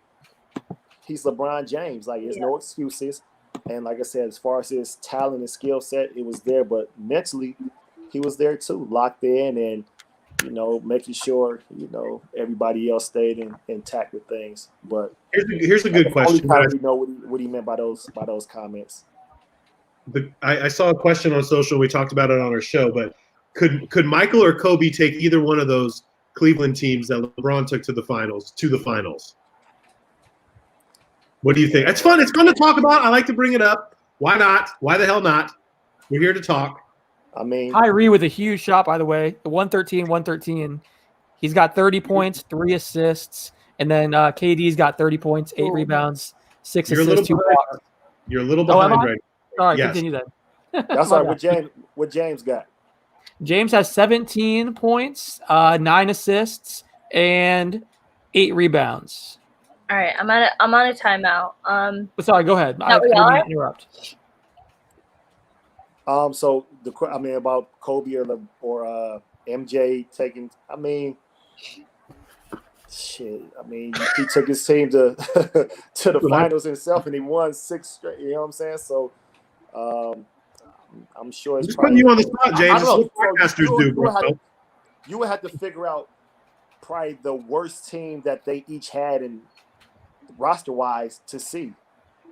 he's LeBron James. Like, there's no excuses. And like I said, as far as his talent and skill set, it was there, but mentally he was there too, locked in and, making sure, everybody else stayed intact with things. But here's a good question. I don't know what he meant by those comments. I saw a question on social. We talked about it on our show, but could Michael or Kobe take either one of those Cleveland teams that LeBron took to the finals? What do you think? It's fun. It's fun to talk about. I like to bring it up. Why not? Why the hell not? We're here to talk. I mean, Kyrie with a huge shot, by the way. The 113. He's got 30 points, 3 assists, and then KD's got 30 points, 8 rebounds, 6 assists, 2 blocks. You're a little behind right now. All right, continue then. That's all right. What James got? James has 17 points, 9 assists, and 8 rebounds. All right, I'm on a timeout. Sorry, go ahead. I didn't interrupt. So about Kobe or MJ taking. I mean, shit. I mean, he took his team to to the finals himself, and he won 6 straight. You know what I'm saying? So, I'm sure it's just putting you on the spot, James. That's what podcasters do, bro. You would have to figure out probably the worst team that they each had in roster-wise to see.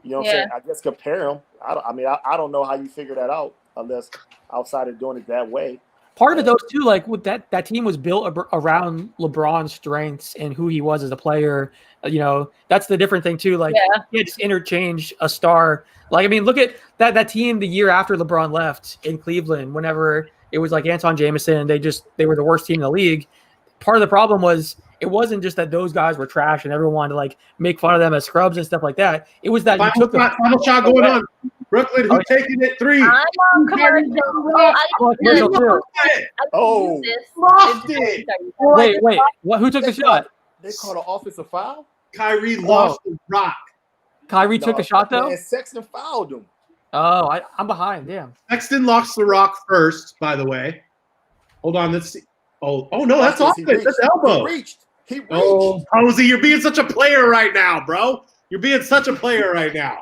You know what I'm saying? I guess compare them. I don't know how you figure that out unless outside of doing it that way. Part of those too, like with that team was built around LeBron's strengths and who he was as a player. That's the different thing too. Like you just interchange a star. Like, I mean, look at that team the year after LeBron left in Cleveland, whenever it was like Anton Jameson, they were the worst team in the league. Part of the problem was it wasn't just that those guys were trash and everyone wanted to like make fun of them as scrubs and stuff like that. It was that final shot going on. Brooklyn, who's taking it 3? I'm on commercial. Oh, lost it. Wait. Who took the shot? They called an offensive foul? Kyrie lost the rock. Kyrie took a shot, though? And Sexton fouled him. Oh, I'm behind. Damn. Sexton lost the rock first, by the way. Hold on. Let's see. Oh no, that's offense. That's elbow. He reached. Oh, Posey, you're being such a player right now, bro. You're being such a player right now.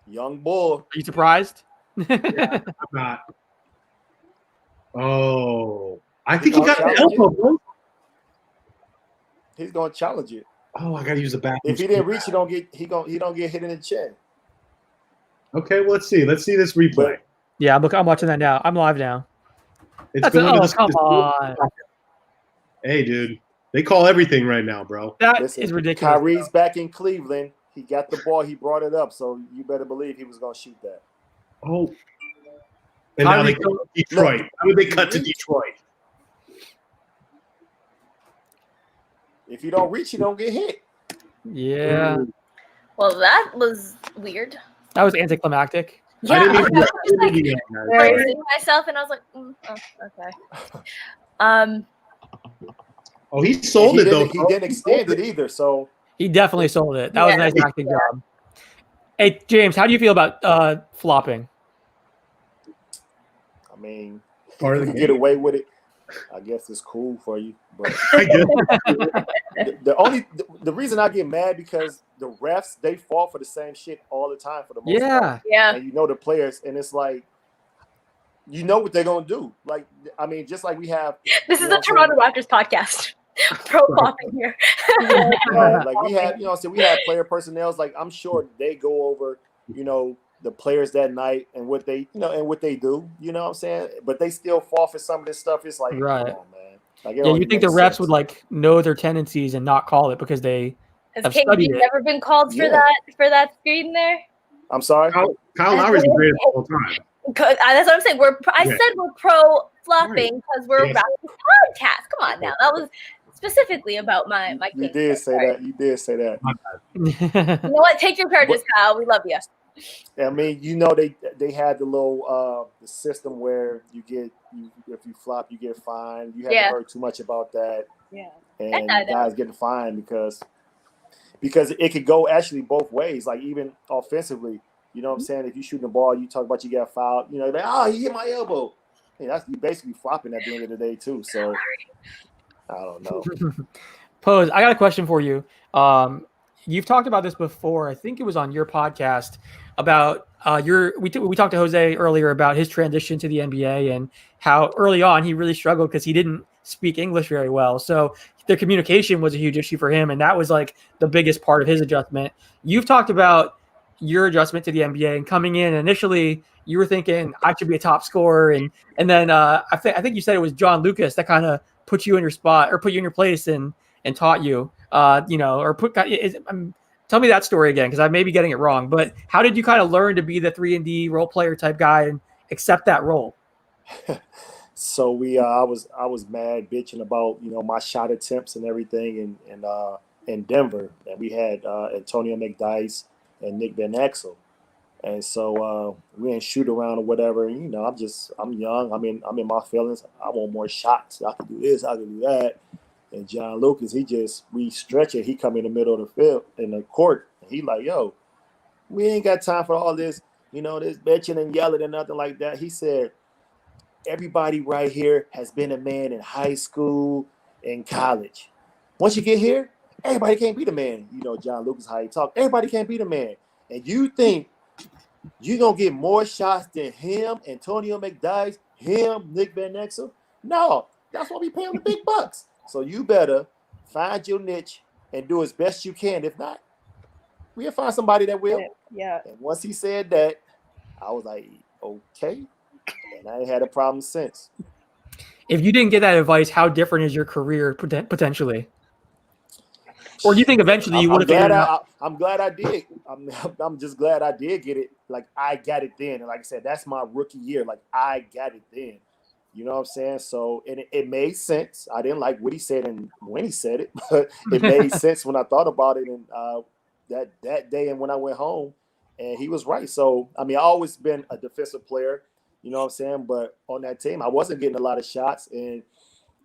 Young bull. Are you surprised? Yeah, I'm not. Oh, I think he got an elbow, bro. He's gonna challenge it. Oh, I gotta use the bathroom. If he didn't reach, he don't get hit in the chin. Okay, well, let's see. Let's see this replay. Yeah, I'm watching that now. I'm live now. It's going to come on. Hey, dude. They call everything right now, bro. That is ridiculous. Kyrie's back in Cleveland. He got the ball. He brought it up. So you better believe he was going to shoot that. Oh. And now they go to Detroit. How would they cut to Detroit? If you don't reach, you don't get hit. Yeah. Well, that was weird. That was anticlimactic. Yeah, I was just like bracing myself, and I was like, okay. Oh, he sold it though. He didn't extend it either, so he definitely sold it. That was a nice acting job. Hey, James, how do you feel about flopping? I mean, if you get away with it, I guess it's cool for you. But the reason I get mad because the refs, they fall for the same shit all the time for the most part. Yeah. And you know the players, and it's like, you know what they're gonna do. Like, I mean, just like we have. This is a Toronto Raptors podcast. Pro flopping here. Like we have, we have player personnel. Like I'm sure they go over, the players that night and what they, and what they do. You know what I'm saying? But they still fall for some of this stuff. It's like, right, come on, man. Like, yeah, you think the refs would like know their tendencies and not call it because they have studied it. Never been called for that screen there? I'm sorry. Kyle Lowry's the greatest of all time. That's what I'm saying. I said we're pro flopping because we're a Raptors podcast. Come on now. That was specifically about my You did say that. You did say that. You know what? Take your charges, Kyle. We love you. I mean, they had the little the system where if you flop, you get fined. You haven't heard too much about that. Yeah. And guys getting fined because it could go actually both ways. Like even offensively, you know what I'm saying? If you shoot the ball, you talk about you got fouled. Like, he hit my elbow. Hey, that's you basically flopping at the end of the day too. So I don't know. Pose, I got a question for you. You've talked about this before. I think it was on your podcast about we talked to Jose earlier about his transition to the NBA and how early on he really struggled because he didn't speak English very well. So the communication was a huge issue for him, and that was like the biggest part of his adjustment. You've talked about your adjustment to the NBA and coming in. Initially, you were thinking I should be a top scorer, and then I think you said it was John Lucas that kind of put you in your spot or put you in your place and taught you, tell me that story again, because I may be getting it wrong, but how did you kind of learn to be the 3-and-D role player type guy and accept that role? So I was mad bitching about, my shot attempts and everything in Denver, and we had Antonio McDyess and Nick Van Exel. And so we didn't shoot around or whatever. And, I'm young. I'm in my feelings. I want more shots. I can do this. I can do that. And John Lucas, we stretch it. He come in the middle of the field in the court, and he like, yo, we ain't got time for all this. this bitching and yelling and nothing like that. He said, everybody right here has been a man in high school and college. Once you get here, everybody can't be the man. John Lucas, how he talk. Everybody can't be the man. And you think you're going to get more shots than him, Antonio McDyess, him, Nick Van Exel? No, that's why we pay him the big bucks. So you better find your niche and do as best you can. If not, we'll find somebody that will. Yeah. And once he said that, I was like, okay. And I ain't had a problem since. If you didn't get that advice, how different is your career potentially? Or do you think eventually you would have figured it out? I'm glad I did. I'm just glad I did get it. Like, I got it then. And like I said, that's my rookie year. Like, I got it then. You know what I'm saying? So, and it made sense. I didn't like what he said and when he said it, but it made sense when I thought about it. And that day and when I went home, and he was right. So, I mean, I always been a defensive player, you know what I'm saying? But on that team, I wasn't getting a lot of shots. And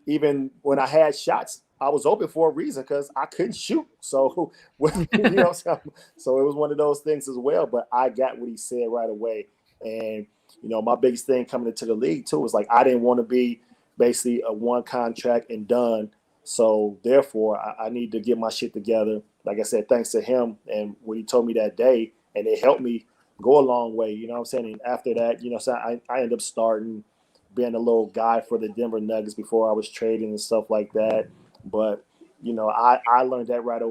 even when I had shots, I was open for a reason because I couldn't shoot. So, you know what I'm saying? So it was one of those things as well. But I got what he said right away. And, my biggest thing coming into the league, too, was like I didn't want to be basically a one contract and done. So, therefore, I need to get my shit together. Like I said, thanks to him and what he told me that day. And it helped me go a long way. You know what I'm saying? And after that, so I ended up starting being a little guy for the Denver Nuggets before I was trading and stuff like that. But, I learned that right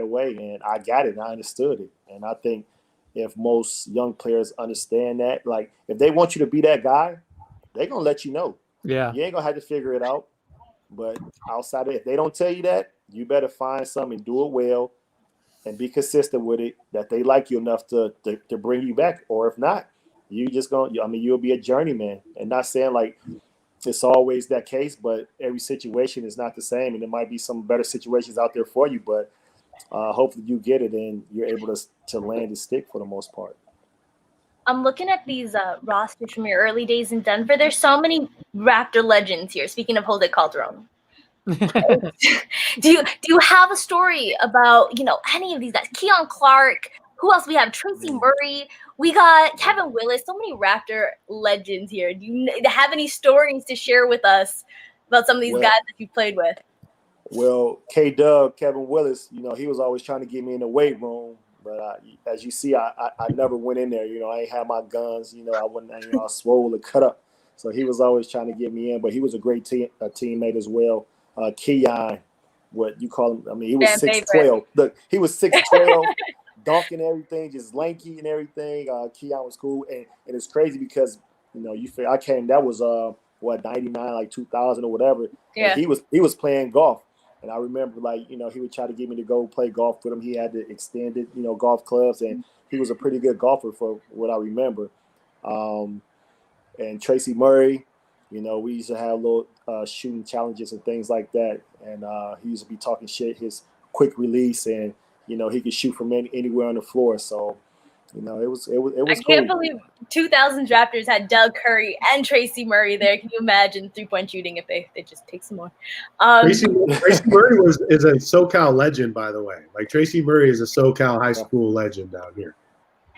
away, and I got it and I understood it. And I think if most young players understand that, like if they want you to be that guy, they're going to let you know. Yeah. You ain't going to have to figure it out. But outside of it, if they don't tell you that, you better find something and do it well and be consistent with it, that they like you enough to bring you back. Or if not, you'll be a journeyman. And not saying like it's always that case, but every situation is not the same. And there might be some better situations out there for you, but hopefully you get it and you're able to land and stick for the most part. I'm looking at these rosters from your early days in Denver. There's so many Raptor legends here. Speaking of Jose Calderon. Do you have a story about any of these guys? Keon Clark, who else we have? Tracy Murray, we got Kevin Willis, so many Raptor legends here. Do you have any stories to share with us about some of these guys that you played with? Well, K-Dub, Kevin Willis, he was always trying to get me in the weight room, but as you see, I never went in there. I ain't had my guns. I wasn't. I was swole and cut up, so he was always trying to get me in. But he was a great teammate as well. Keon, what you call him? I mean, he was 6'12". Look, he was 6'12", dunking everything, just lanky and everything. Keon was cool, and it's crazy because I came. That was 99, like 2000 or whatever. Yeah. And he was playing golf, and I remember he would try to get me to go play golf with him. He had the extended golf clubs, and he was a pretty good golfer for what I remember. And Tracy Murray. We used to have little shooting challenges and things like that. And he used to be talking shit, his quick release, and, he could shoot from anywhere on the floor. So, it was I can't believe 2000 Raptors had Doug Curry and Tracy Murray there. Can you imagine 3-point shooting if they just take some more? Tracy Murray is a SoCal legend, by the way. Like Tracy Murray is a SoCal high school legend down here.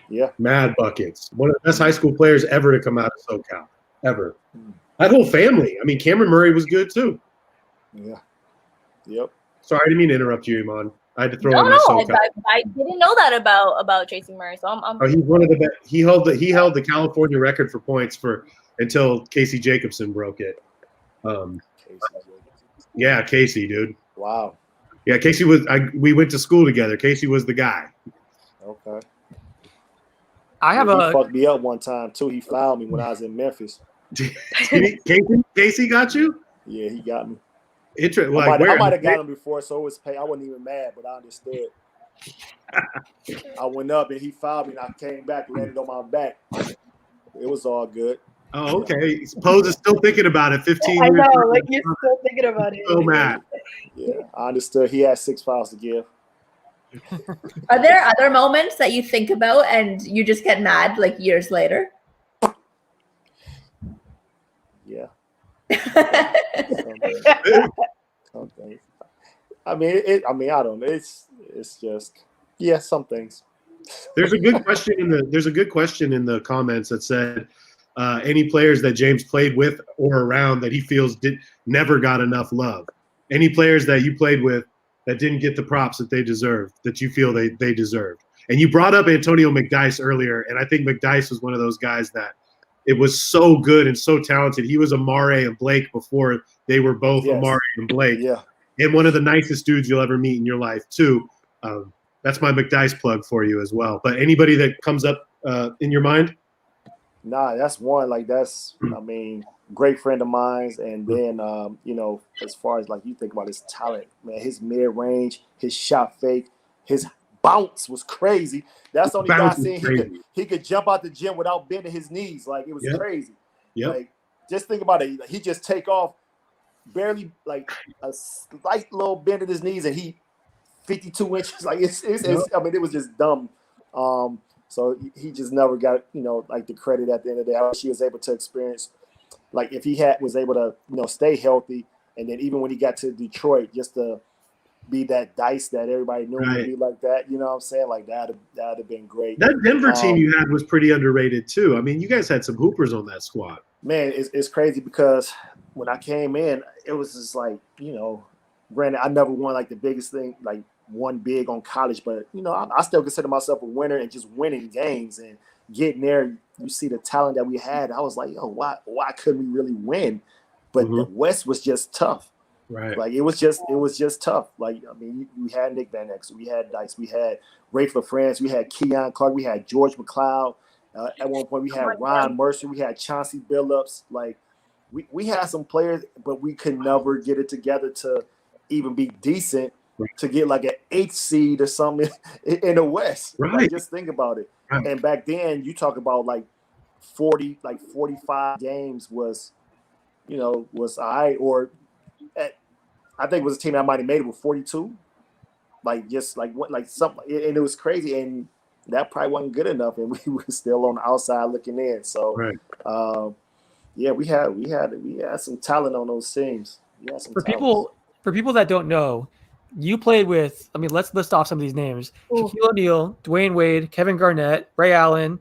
Yeah. Mad buckets. One of the best high school players ever to come out of SoCal. Ever. That whole family. I mean, Cameron Murray was good too. Yeah. Yep. Sorry, I didn't mean to interrupt you, Iman. I had to throw in my SoCal. I didn't know that about Tracy Murray. So I'm he's one of the best. He held the California record for points until Casey Jacobson broke it. Yeah, Casey, dude. Wow. Yeah, Casey was. We went to school together. Casey was the guy. Okay. I have he fucked me up one time too. He fouled me when I was in Memphis. Casey got you? Yeah, he got me. I might have got him before, so it was pay. I wasn't even mad, but I understood. I went up and he fouled me, and I came back and landed on my back. It was all good. Oh, okay. Pose is still thinking about it. 15 years. I know, like you're still thinking about it. So mad. Yeah, I understood. He had 6 fouls to give. Are there other moments that you think about and you just get mad like years later? Yeah. Something. I mean, I don't know. It's just some things. There's a good question in the comments that said any players that James played with or around that he feels never got enough love. Any players that you played with that didn't get the props that they deserved, that you feel they deserved. And you brought up Antonio McDyess earlier, and I think McDyess was one of those guys that it was so good and so talented. He was Amare and Blake before they were both Amare and Blake. Yeah. And one of the nicest dudes you'll ever meet in your life, too. That's my McDyess plug for you as well. But anybody that comes up in your mind? Nah, that's one. Like, that's, I mean, great friend of mine. And then, you know, as far as, like, you think about his talent, man, his mid-range, his shot fake, his bounce was crazy. That's the only guy seen he could jump out the gym without bending his knees. Like, it was crazy. Like, just think about it. He just take off barely, like, a slight little bend in his knees, and he 52 inches. Like, it's I mean, it was just dumb. So he just never got, you know, like the credit at the end of the day. I wish he was able to experience, like, if he was able to, you know, stay healthy, and then even when he got to Detroit, just to be that Dice that everybody knew would be like that, you know what I'm saying? Like, that'd have been great. That Denver team you had was pretty underrated too. I mean, you guys had some hoopers on that squad. Man, it's crazy because when I came in, it was just like, you know, granted, I never won like the biggest thing, like won big on college, but you know, I still consider myself a winner, and just winning games and getting there, you see the talent that we had. I was like, yo, why couldn't we really win? But the West was just tough. Right. Like, it was just tough. Like, I mean, we had Nick Van Exel, we had Dice, we had Rafe LaFrance, we had Keon Clark, we had George McLeod. At one point, we had Ron Mercer, we had Chauncey Billups. Like, we had some players, but we could never get it together to even be decent to get like an 8th seed or something in the West. Right. Like, just think about it. Right. And back then, you talk about like 45 games was, you know, was all right. Or I think it was a team that might have made it with 42. Like, just like what, like something, and it was crazy. And that probably wasn't good enough, and we were still on the outside looking in. So, yeah, we had some talent on those teams. For people that don't know, you played with, I mean, let's list off some of these names: Shaquille O'Neal, Dwayne Wade, Kevin Garnett, Ray Allen,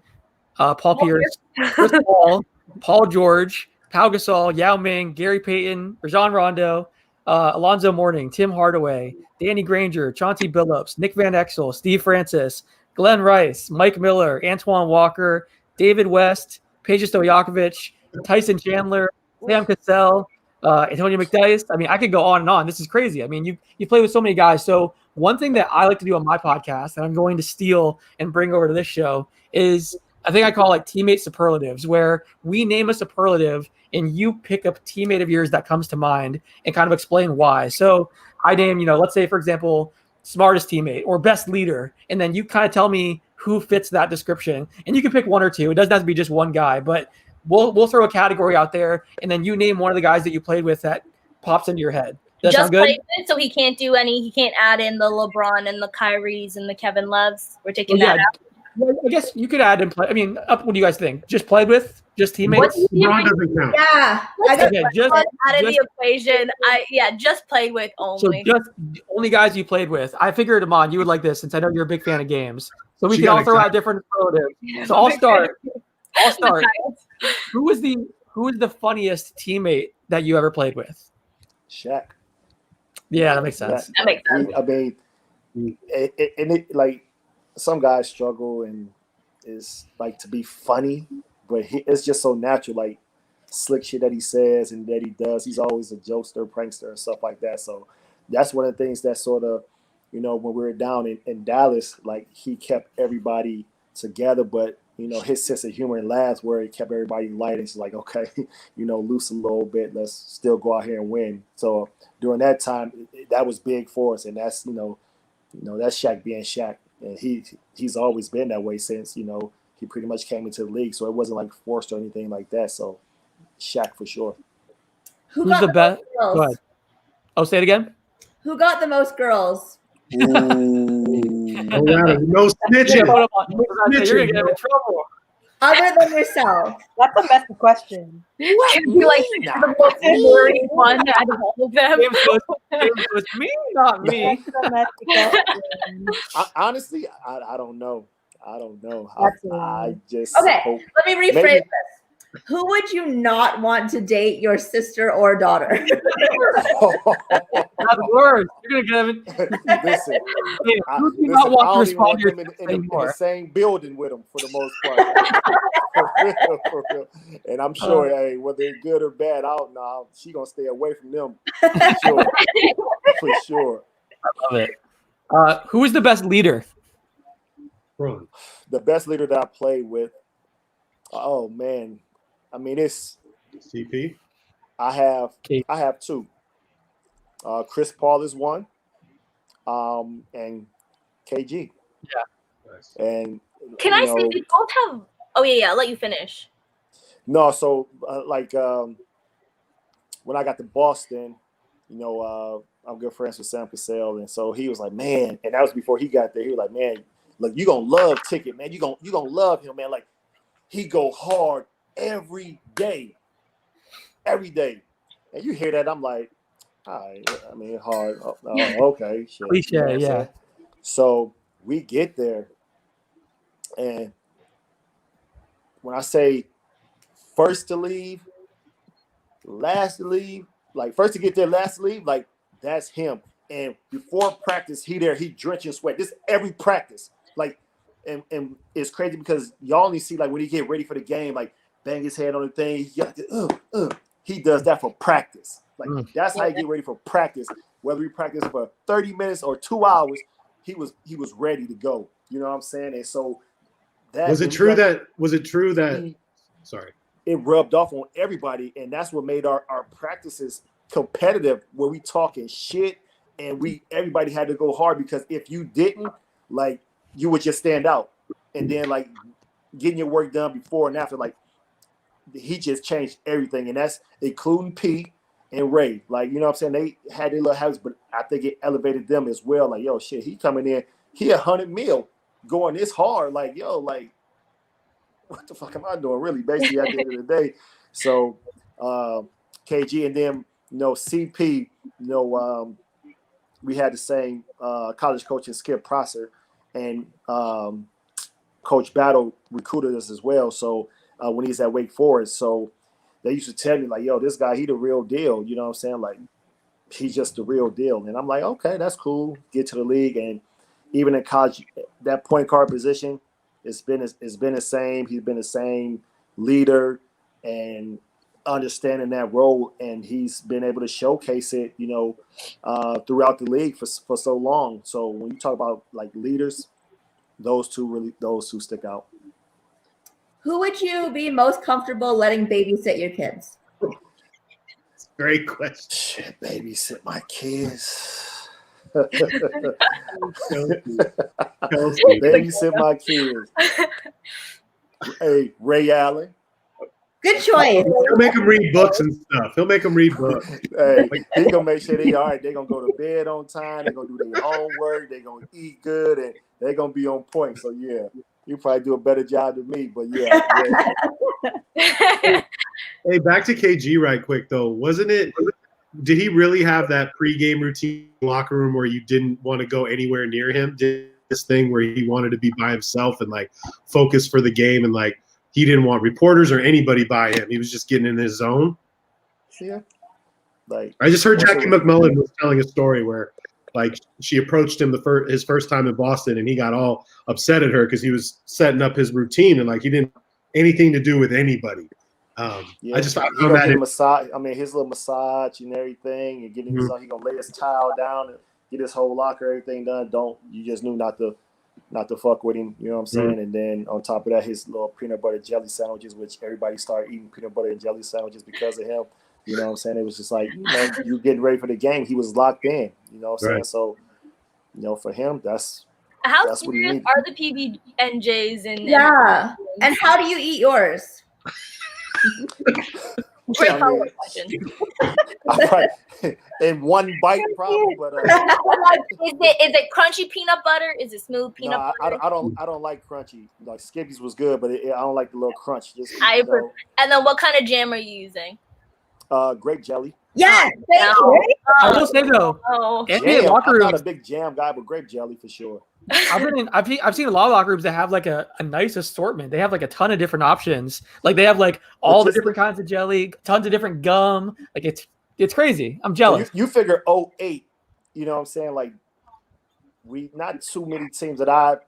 Paul Pierce, Chris Paul, Paul George, Pau Gasol, Yao Ming, Gary Payton, Rajon Rondo, Alonzo Mourning, Tim Hardaway, Danny Granger, Chauncey Billups, Nick Van Exel, Steve Francis, Glenn Rice, Mike Miller, Antoine Walker, David West, Peja Stojakovic, Tyson Chandler, Sam Cassell, Antonio McDyess. I mean, I could go on and on. This is crazy. I mean, you play with so many guys. So one thing that I like to do on my podcast, and I'm going to steal and bring over to this show, is I think I call like teammate superlatives, where we name a superlative and you pick a teammate of yours that comes to mind and kind of explain why. So I name, you know, let's say, for example, smartest teammate or best leader, and then you kind of tell me who fits that description. And you can pick one or two. It doesn't have to be just one guy, but we'll throw a category out there, and then you name one of the guys that you played with that pops into your head. Does that sound good? Played with, so he can't add in the LeBron and the Kyries and the Kevin Loves. We're taking that out. Well, I guess you could add and play. I mean, what do you guys think? Just played with? Just teammates? Yeah. Just out of the equation. Just played with only. So just only guys you played with. I figured, Amon, you would like this since I know you're a big fan of games. So we can all throw out different superlatives. So I'll start. Who is the funniest teammate that you ever played with? Shaq. Yeah, that makes sense. That makes sense. I mean, it like, some guys struggle and is like to be funny, but it's just so natural, like slick shit that he says and that he does. He's always a jokester, prankster, and stuff like that. So that's one of the things that sort of, you know, when we were down in Dallas, like, he kept everybody together, but, you know, his sense of humor and laughs where he kept everybody light. And it's like, okay, you know, loose a little bit. Let's still go out here and win. So during that time, that was big for us, and that's, you know, that's Shaq being Shaq. And he's always been that way since, you know, he pretty much came into the league. So it wasn't like forced or anything like that. So Shaq for sure. Who's the best? Go ahead. Oh, say it again. Who got the most girls? No snitching. You're gonna get in trouble. Other than yourself. That's a messy question. What? You're like the most enduring one out of all of them. It was me, not me. Honestly, I don't know. I don't know. That's I just Okay, hope let me rephrase maybe- this. Who would you not want to date your sister or daughter? Not words. You're gonna get it. Listen, I, Who do you listen, not want I to don't even respond want to your them in text the anymore? same building with them for the most part. For real. And I'm sure, hey, whether they're good or bad, I don't know. She gonna stay away from them for sure. For sure. I love it. Who is the best leader? The best leader that I played with. Oh man, I mean it's CP. I have two. Chris Paul is one, and KG. Yeah. And Can I say they both have? Oh yeah, I'll let you finish. No, so when I got to Boston, I'm good friends with Sam Cassell, and so he was like, man, and that was before he got there. He was like, man, look, you gonna love Ticket, man. You gonna love him, man. Like he go hard every day, and you hear that, I'm like, all right, I mean, hard. Oh, okay, shit. Cliche, You know what I'm yeah. saying? So we get there, and when I say first to leave, last to leave, like first to get there, last to leave, like that's him. And before practice, he drenching in sweat. This every practice, like, and it's crazy because y'all only see like when he get ready for the game, like bang his head on the thing. He does that for practice. Like that's how he get ready for practice. Whether he practice for 30 minutes or 2 hours, he was ready to go. You know what I'm saying? And so Was it true that sorry. It rubbed off on everybody, and that's what made our practices competitive, where we talking shit and everybody had to go hard, because if you didn't, like, you would just stand out. And then like getting your work done before and after, like he just changed everything. And that's including Pete and Ray. Like, you know what I'm saying? They had their little habits, but I think it elevated them as well. Like, yo, shit, he coming in, he 100 mil going this hard. Like, yo, like, what the fuck am I doing? Really, basically at the end of the day. So KG, and then CP, we had the same college coach in Skip Prosser, and Coach Battle recruited us as well. So when he's at Wake Forest, so they used to tell me like, yo, this guy, he the real deal. You know what I'm saying? Like, he's just the real deal. And I'm like, okay, that's cool. Get to the league. And even in college, that point guard position, it's been the same. He's been the same leader and understanding that role, and he's been able to showcase it, throughout the league for so long. So when you talk about like leaders, those two stick out. Who would you be most comfortable letting babysit your kids? Great question. Shit, babysit my kids. Babysit my kids. Hey, Ray Allen. Good choice. He'll make them read books and stuff. Hey, he gonna make sure they all right. They're gonna go to bed on time. They're gonna do their homework. They're gonna eat good, and they're gonna be on point. So yeah, you probably do a better job than me. But yeah. Hey, back to KG right quick though. Did he really have that pregame routine in the locker room where you didn't want to go anywhere near him? Did this thing where he wanted to be by himself and like focus for the game, and like he didn't want reporters or anybody by him. He was just getting in his zone. Yeah. Like, I just heard Jackie McMullen was telling a story where like she approached him his first time in Boston, and he got all upset at her because he was setting up his routine and like he didn't have anything to do with anybody. I just found that massage. I mean, his little massage and everything, and getting he gonna lay his towel down and get his whole locker, everything done. You just knew not to fuck with him. You know what I'm saying? And then on top of that, his little peanut butter jelly sandwiches, which everybody started eating peanut butter and jelly sandwiches because of him. You know what I'm saying? It was just like, you getting ready for the game. He was locked in. You know what I'm saying? So, for him, that's what he serious needed. are the PB&Js and Yeah. And how do you eat yours? Great follow-up question. In one bite, probably. But is it crunchy peanut butter? Is it smooth peanut butter? I don't like crunchy. Like Skippy's was good, but I don't like the little crunch. And then what kind of jam are you using? Grape jelly. Yeah, I will say though, NBA Jam. locker I'm not rooms. a big jam guy, but grape jelly for sure. I've seen a lot of locker rooms that have like a nice assortment. They have like a ton of different options. Like they have like all the different kinds of jelly, tons of different gum. Like it's crazy. I'm jealous. You figure 08, you know what I'm saying? Like we not too many teams that I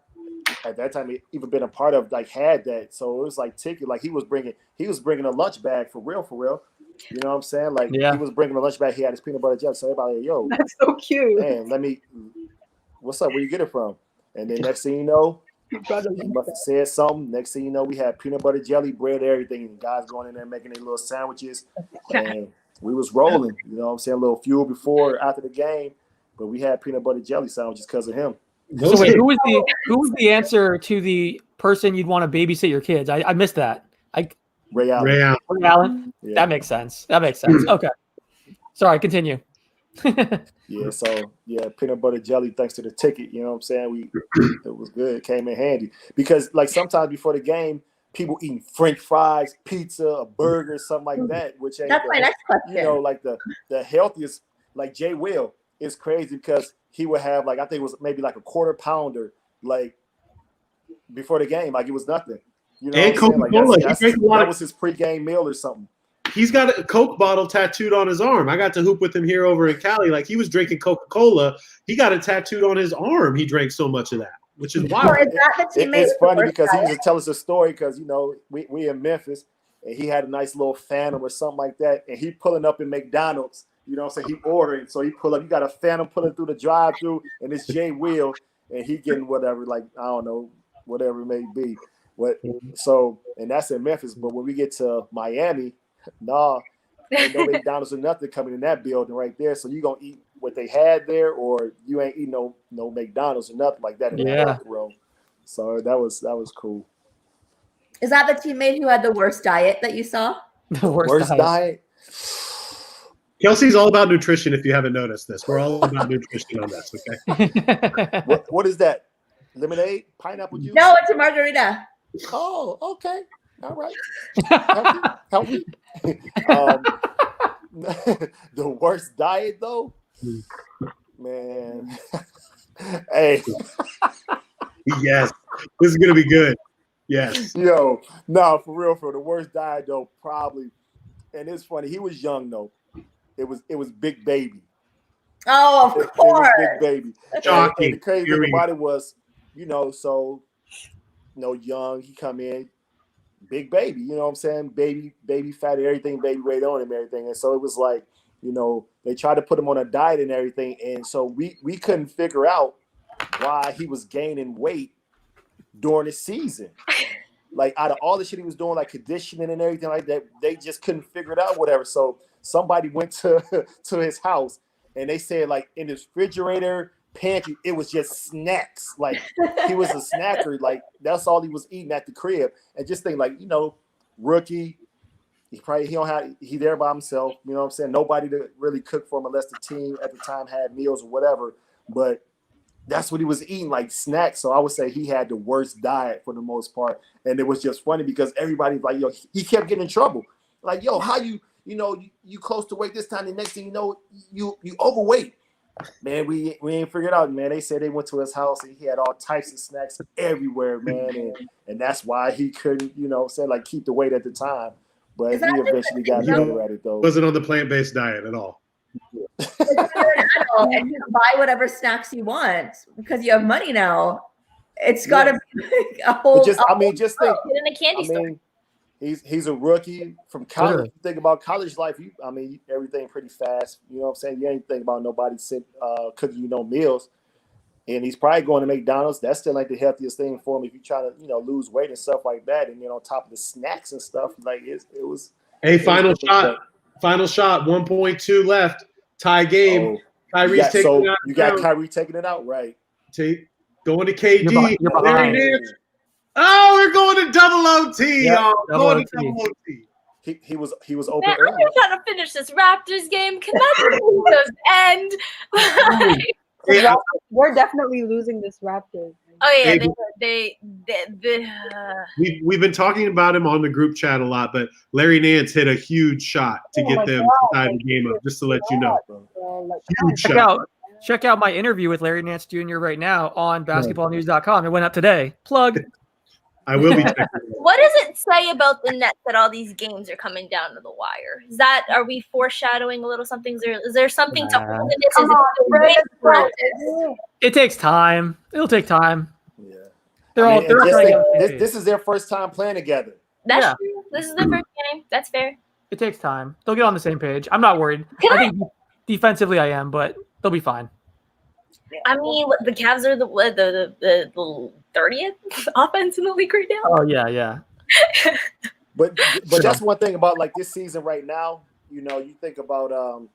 at that time even been a part of like had that. So it was like ticket. Like he was bringing a lunch bag for real. You know what I'm saying? Like he was bringing a lunch bag. He had his peanut butter jelly. So everybody, like, yo, that's so cute. Man, what's up? Where you get it from? And then next thing you know, he must have said something. Next thing you know, we had peanut butter jelly, bread, everything. And guys going in there making their little sandwiches. And we was rolling, you know what I'm saying? A little fuel before, after the game. But we had peanut butter jelly sandwiches because of him. So wait, who was the answer to the person you'd want to babysit your kids? I missed that. Ray Allen. Ray Allen? Yeah. That makes sense. Okay. Sorry, continue. Yeah, so peanut butter jelly thanks to the ticket, you know what I'm saying? It was good, it came in handy. Because like sometimes before the game, people eating French fries, pizza, a burger, something like that, which ain't That's my next question. You know, like the healthiest, like Jay Will is crazy because he would have like I think it was maybe like a quarter pounder like before the game, like it was nothing. You know, and Coca-Cola. That was his pregame meal or something. He's got a Coke bottle tattooed on his arm. I got to hoop with him here over in Cali. Like he was drinking Coca-Cola. He got it tattooed on his arm. He drank so much of that, which is wild. It's funny because he used to tell us a story because, you know, we in Memphis and he had a nice little Phantom or something like that. And he pulling up in McDonald's, you know what I'm saying? He ordering. So he pull up, you got a Phantom pulling through the drive-thru and it's Jay Will and he getting whatever, like, I don't know, whatever it may be. And that's in Memphis. But when we get to Miami, ain't no McDonald's or nothing coming in that building right there. So you gonna eat what they had there, or you ain't eating no McDonald's or nothing like that in that locker room. So that was cool. Is that the teammate who had the worst diet that you saw? The worst diet. Kelsey's all about nutrition. If you haven't noticed this, we're all about nutrition on this. Okay. What is that? Lemonade, pineapple juice? No, it's a margarita. Oh, okay. All right. Help me. The worst diet, though? Man. Hey. Yes. This is going to be good. Yes. Yo, no, for real. The worst diet, though, probably. And it's funny. He was young, though. It was Big Baby. Oh, of course. It was Big Baby. And the crazy thing about it was, you know, so, you know, young, he come in, Big Baby, you know what I'm saying? Baby fat, everything, baby weight on him, everything. And so it was like, you know, they tried to put him on a diet and everything. And so we couldn't figure out why he was gaining weight during the season. Like out of all the shit he was doing, like conditioning and everything like that, they just couldn't figure it out, whatever. So somebody went to his house and they said like in his refrigerator, pantry, it was just snacks. Like he was a snacker. Like that's all he was eating at the crib. And just think like, you know, rookie, he's there by himself. You know what I'm saying? Nobody to really cook for him unless the team at the time had meals or whatever. But that's what he was eating, like snacks. So I would say he had the worst diet for the most part. And it was just funny because everybody's like, yo, he kept getting in trouble. Like, yo, how you close to weight this time, the next thing you know, you overweight. Man, we ain't figured out, man. They said they went to his house and he had all types of snacks everywhere, man. And that's why he couldn't, you know, say like keep the weight at the time. But he eventually got better at it though. Wasn't on the plant-based diet at all. And you buy whatever snacks you want because you have money now. It's got to be a whole. Just think. Get in a candy store. He's a rookie from college. You think about college life, everything pretty fast. You know what I'm saying? You ain't think about nobody cooking you no meals. And he's probably going to McDonald's. That's still like the healthiest thing for him if you try to, lose weight and stuff like that. And then on top of the snacks and stuff, like it was. Hey, final shot. 1.2 left. Tie game. Kyrie's taking it out. You got Kyrie taking it out, right? Going to KD. You're behind. Oh, we're going to double OT, y'all. Going to double OT. He was open. Man, I'm just trying to finish this Raptors game. Can that just end? We're definitely losing this Raptors. Oh yeah, Hey, we've been talking about him on the group chat a lot, but Larry Nance hit a huge shot to get them to tie the game up. Just to let you know, huge shot. Check out my interview with Larry Nance Jr. right now on basketballnews.com. It went up today. Plug. I will be checking. What does it say about the Nets that all these games are coming down to the wire? Are we foreshadowing a little something? Is there something to hold in this? It takes time. It'll take time. Yeah. This is their first time playing together. That's true. This is the first game. That's fair. It takes time. They'll get on the same page. I'm not worried. I think defensively I am, but they'll be fine. I mean, the Cavs are the 30th offense in the league right now. Oh yeah. But that's one thing about like this season right now. You know, you think about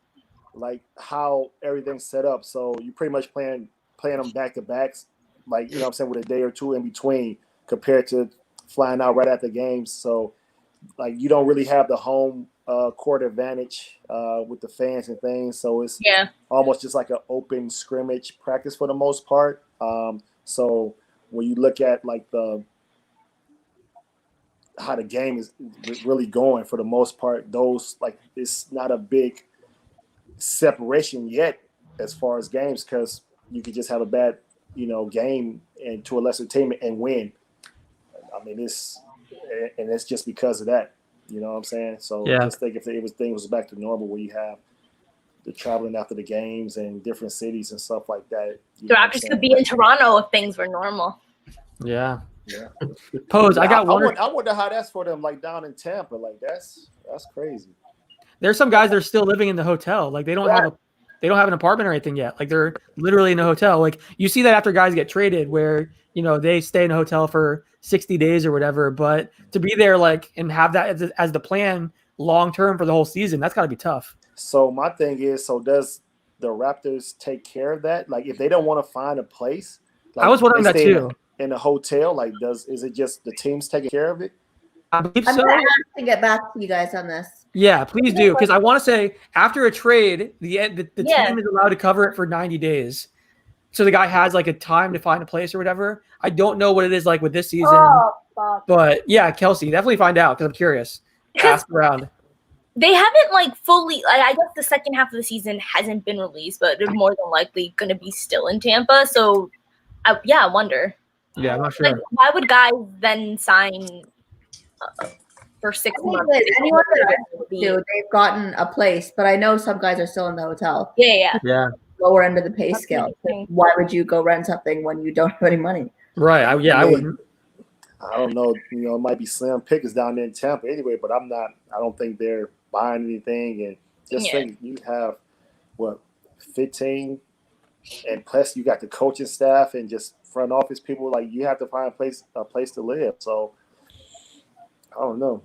like how everything's set up. So you pretty much playing them back to backs, like, you know what I'm saying, with a day or two in between compared to flying out right after games. So like you don't really have the home court advantage with the fans and things. So it's almost just like an open scrimmage practice for the most part. So when you look at like how the game is really going for the most part, those like it's not a big separation yet as far as games, because you could just have a bad, game and to a lesser team and win. I mean, it's just because of that. You know what I'm saying? So just think if things was back to normal, where you have the traveling after the games and different cities and stuff like that. The Raptors could be in Toronto if things were normal. Yeah. Yeah. Pose. I wonder how that's for them. Like down in Tampa, like that's crazy. There's some guys that are still living in the hotel. Like they don't have an apartment or anything yet. Like they're literally in a hotel. Like you see that after guys get traded, where they stay in a hotel for 60 days or whatever. But to be there, like, and have that as the plan long term for the whole season, that's got to be tough. So my thing is, does the Raptors take care of that? Like, if they don't want to find a place, like, I was wondering that too. In a hotel, like, is it just the teams taking care of it? I believe I'm so. gonna have to get back to you guys on this. Yeah, please do, because I want to say after a trade, the team is allowed to cover it for 90 days. So the guy has like a time to find a place or whatever. I don't know what it is like with this season, but yeah, Kelsey, definitely find out because I'm curious. Ask around. They haven't like fully. I guess the second half of the season hasn't been released, but they're more than likely going to be still in Tampa. So, I wonder. Yeah, I'm not sure. Like, why would guys then sign for 6 months? Anyone that I've to, they've gotten a place, but I know some guys are still in the hotel. Yeah. Lower end of the pay scale. Why would you go rent something when you don't have any money? Right. I wouldn't. I don't know. It might be slim pickings down there in Tampa anyway, but I don't think they're buying anything. And just think you have 15, and plus you got the coaching staff and just front office people. Like, you have to find a place to live. So I don't know.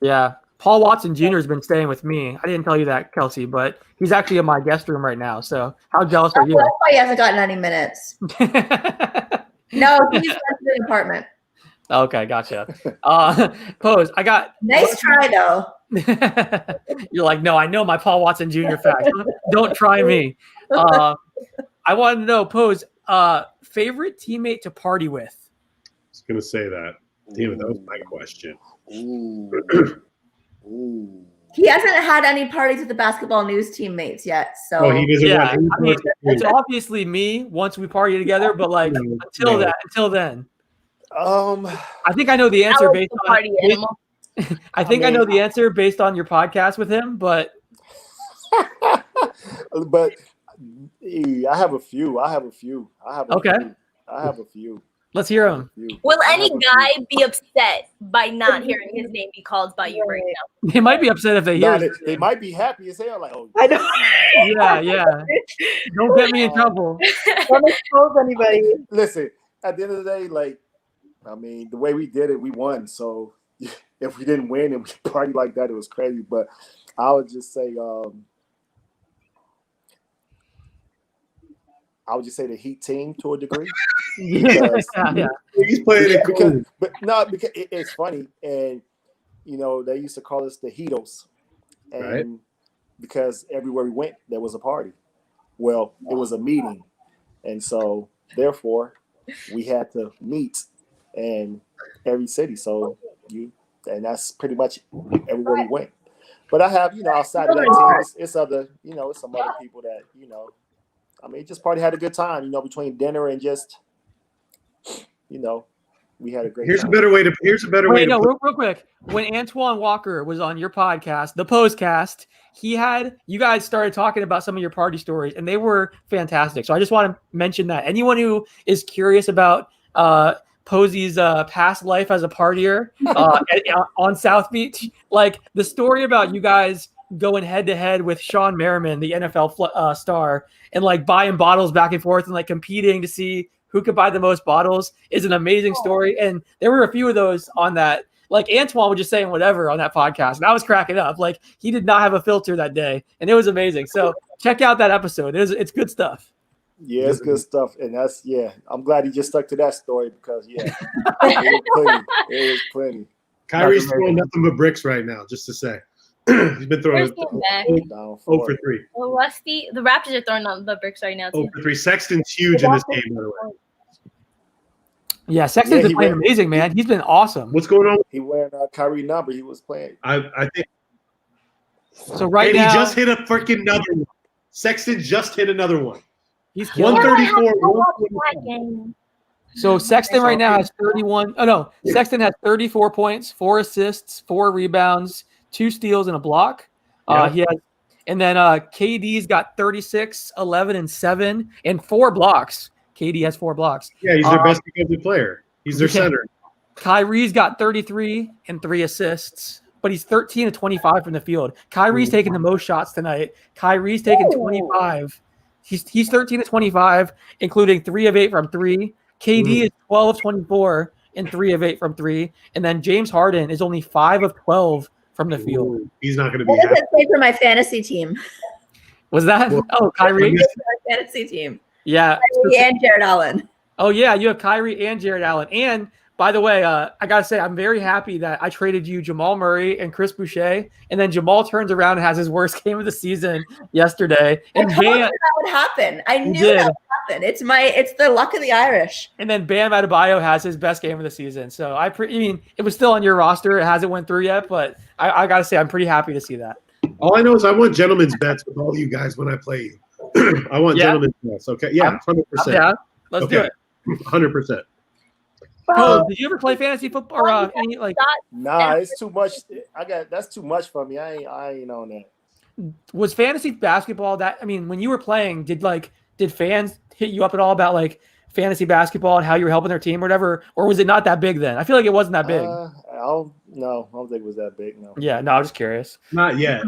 Yeah. Paul Watson Jr. has been staying with me. I didn't tell you that, Kelsey, but he's actually in my guest room right now. So how jealous are you? That's why he hasn't gotten any minutes. No, he's in an apartment. Okay, gotcha. Pose, I got nice try though. You're like, no, I know my Paul Watson Jr. facts. Don't try me. I want to know, Pose, favorite teammate to party with. I was gonna say that. Damn it, that was my question. Ooh. He hasn't had any parties with the basketball news teammates yet. So he doesn't I mean, it's obviously me once we party together, but like until then. I think I know the answer based on I know the answer based on your podcast with him, but I have a few. I have a few. Let's hear him. Will any guy be upset by not hearing his name be called by you right now? They might be upset if they hear it. They might be happy as hell. Like, I know. Yeah. Don't get me in trouble. Don't expose anybody. Listen, at the end of the day, like, I mean, the way we did it, we won. So if we didn't win and we partied like that, it was crazy. But I would just say, the Heat team to a degree. Yeah. He's playing it cool. Because it's funny, and they used to call us the Heatos, and because everywhere we went, there was a party. Well, it was a meeting, and so therefore, we had to meet in every city. So and that's pretty much everywhere we went. But I have, outside of that team, it's other, it's some other people that, just probably had a good time, between dinner and just, we had a great time. Here's a better way to real quick. When Antoine Walker was on your podcast, the Postcast, you guys started talking about some of your party stories, and they were fantastic. So I just want to mention that anyone who is curious about Posey's past life as a partier on South Beach, like the story about you guys going head to head with Sean Merriman, the NFL star, and like buying bottles back and forth and like competing to see who could buy the most bottles is an amazing story. And there were a few of those on that. Like Antoine was just saying whatever on that podcast, and I was cracking up. Like he did not have a filter that day, and it was amazing. So check out that episode. It's good stuff. Yeah, it's good stuff, and I'm glad he just stuck to that story because it was plenty. Kyrie's throwing nothing but bricks right now, just to say. He's been throwing 0 for 3. Well, the Raptors are throwing on the bricks right now too. 0 for 3. Sexton's huge in this game, by the way. Yeah, Sexton's been playing amazing, man. He's been awesome. What's going on? He wearing Kyrie number. He was playing. I think. So right now, he just hit a freaking another one. Sexton just hit another one. He's 134. So Sexton right now has 31. Oh no, Sexton has 34 points, 4 assists, 4 rebounds, 2 steals, and a block. He has, and then KD's got 36, 11, and 7, and 4 blocks. KD has 4 blocks. Yeah, he's their best defensive player. He's their center. Kyrie's got 33 and 3 assists, but he's 13 to 25 from the field. Kyrie's taking the most shots tonight. Kyrie's taking 25. He's 13 to 25, including 3 of 8 from 3. KD is 12 of 24 and 3 of 8 from 3. And then James Harden is only 5 of 12 from the field. He's not going to be What does it say for my fantasy team? Was that? Kyrie? My fantasy team. Yeah. Kyrie and Jared Allen. Oh, yeah. You have Kyrie and Jared Allen. And by the way, I got to say, I'm very happy that I traded you Jamal Murray and Chris Boucher. And then Jamal turns around and has his worst game of the season yesterday. And I told you that would happen. I knew that would happen. It's the luck of the Irish. And then Bam Adebayo has his best game of the season. So I mean, it was still on your roster. It hasn't went through yet, but I got to say, I'm pretty happy to see that. All I know is I want gentlemen's bets with all you guys when I play you. I want gentlemen's bets. Okay. Yeah. 100%. Yeah. Let's do it. 100%. Oh, did you ever play fantasy football or any like? Nah, it's too much. That's too much for me. I ain't on that. Was fantasy basketball that? I mean, when you were playing, did fans hit you up at all about like fantasy basketball and how you were helping their team or whatever, or was it not that big then? I feel like it wasn't that big. I don't think it was that big. No. Yeah, no, I'm just curious. Not yet.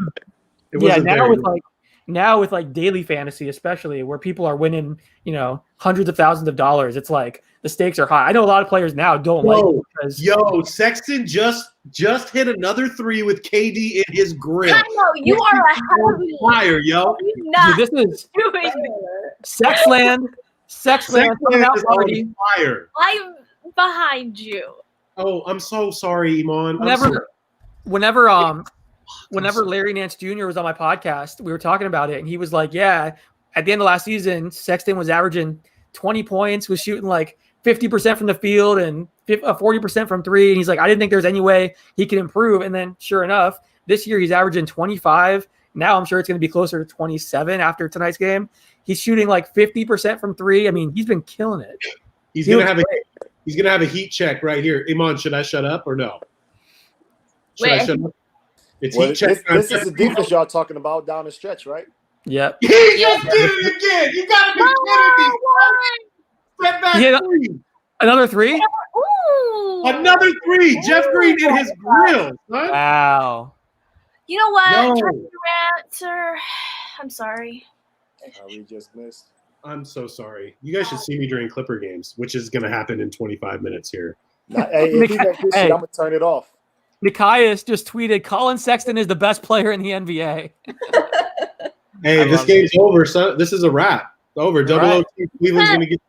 Now with like daily fantasy, especially where people are winning, hundreds of thousands of dollars, it's like the stakes are high. I know a lot of players now don't like it because Sexton just hit another 3 with KD in his grill. I know you are a heavy fire, yo. Not Dude, this is doing Sexland coming out party. Fire. I'm behind you. Oh, I'm so sorry, Iman. Whenever Larry Nance Jr. was on my podcast, we were talking about it, and he was like, yeah, at the end of last season, Sexton was averaging 20 points, was shooting like 50% from the field and 40% from 3. And he's like, I didn't think there's any way he could improve. And then sure enough, this year he's averaging 25. Now I'm sure it's going to be closer to 27 after tonight's game. He's shooting like 50% from 3. I mean, he's been killing it. He's going to have a heat check right here. Iman, should I shut up or no? Should I shut up? It's heat check. This is the defense y'all talking about down the stretch, right? Yep. He just did it again. You got to be kidding me. Step back 3. Another 3? Ooh. Another 3. Jeff Green in his grill. Son. Wow. You know what? Sir, I'm sorry. We just missed. I'm so sorry. You guys should see me during Clipper games, which is going to happen in 25 minutes here. If he makes this shit, I'm going to turn it off. Nikias just tweeted, Colin Sexton is the best player in the NBA. Hey, this game's over. So this is a wrap. Over. Double OT. Cleveland's going to get.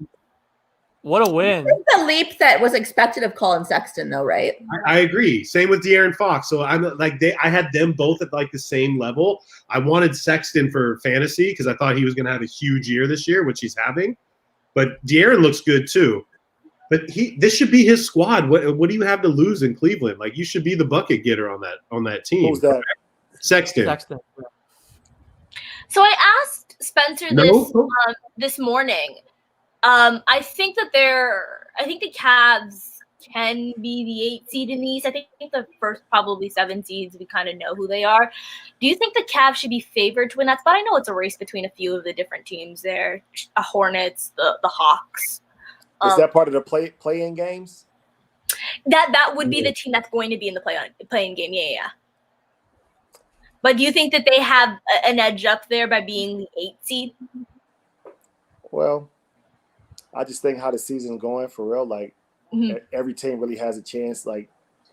What a win. It's the leap that was expected of Colin Sexton, though, right? I agree. Same with De'Aaron Fox. So I'm like, I had them both at like the same level. I wanted Sexton for fantasy because I thought he was going to have a huge year this year, which he's having. But De'Aaron looks good too. But this should be his squad. What do you have to lose in Cleveland? Like, you should be the bucket getter on that team. Who's that? Sexton. So I asked Spencer this morning. I think the Cavs can be the 8 seed in the East. I think the first probably 7 seeds, we kind of know who they are. Do you think the Cavs should be favored to win that spot? I know it's a race between a few of the different teams there. Hornets, the Hawks. Is that part of the play-in games? That would be the team that's going to be in the play-in game. Yeah. But do you think that they have an edge up there by being the 8 seed? Well, I just think how the season's going for real. Like, every team really has a chance, like,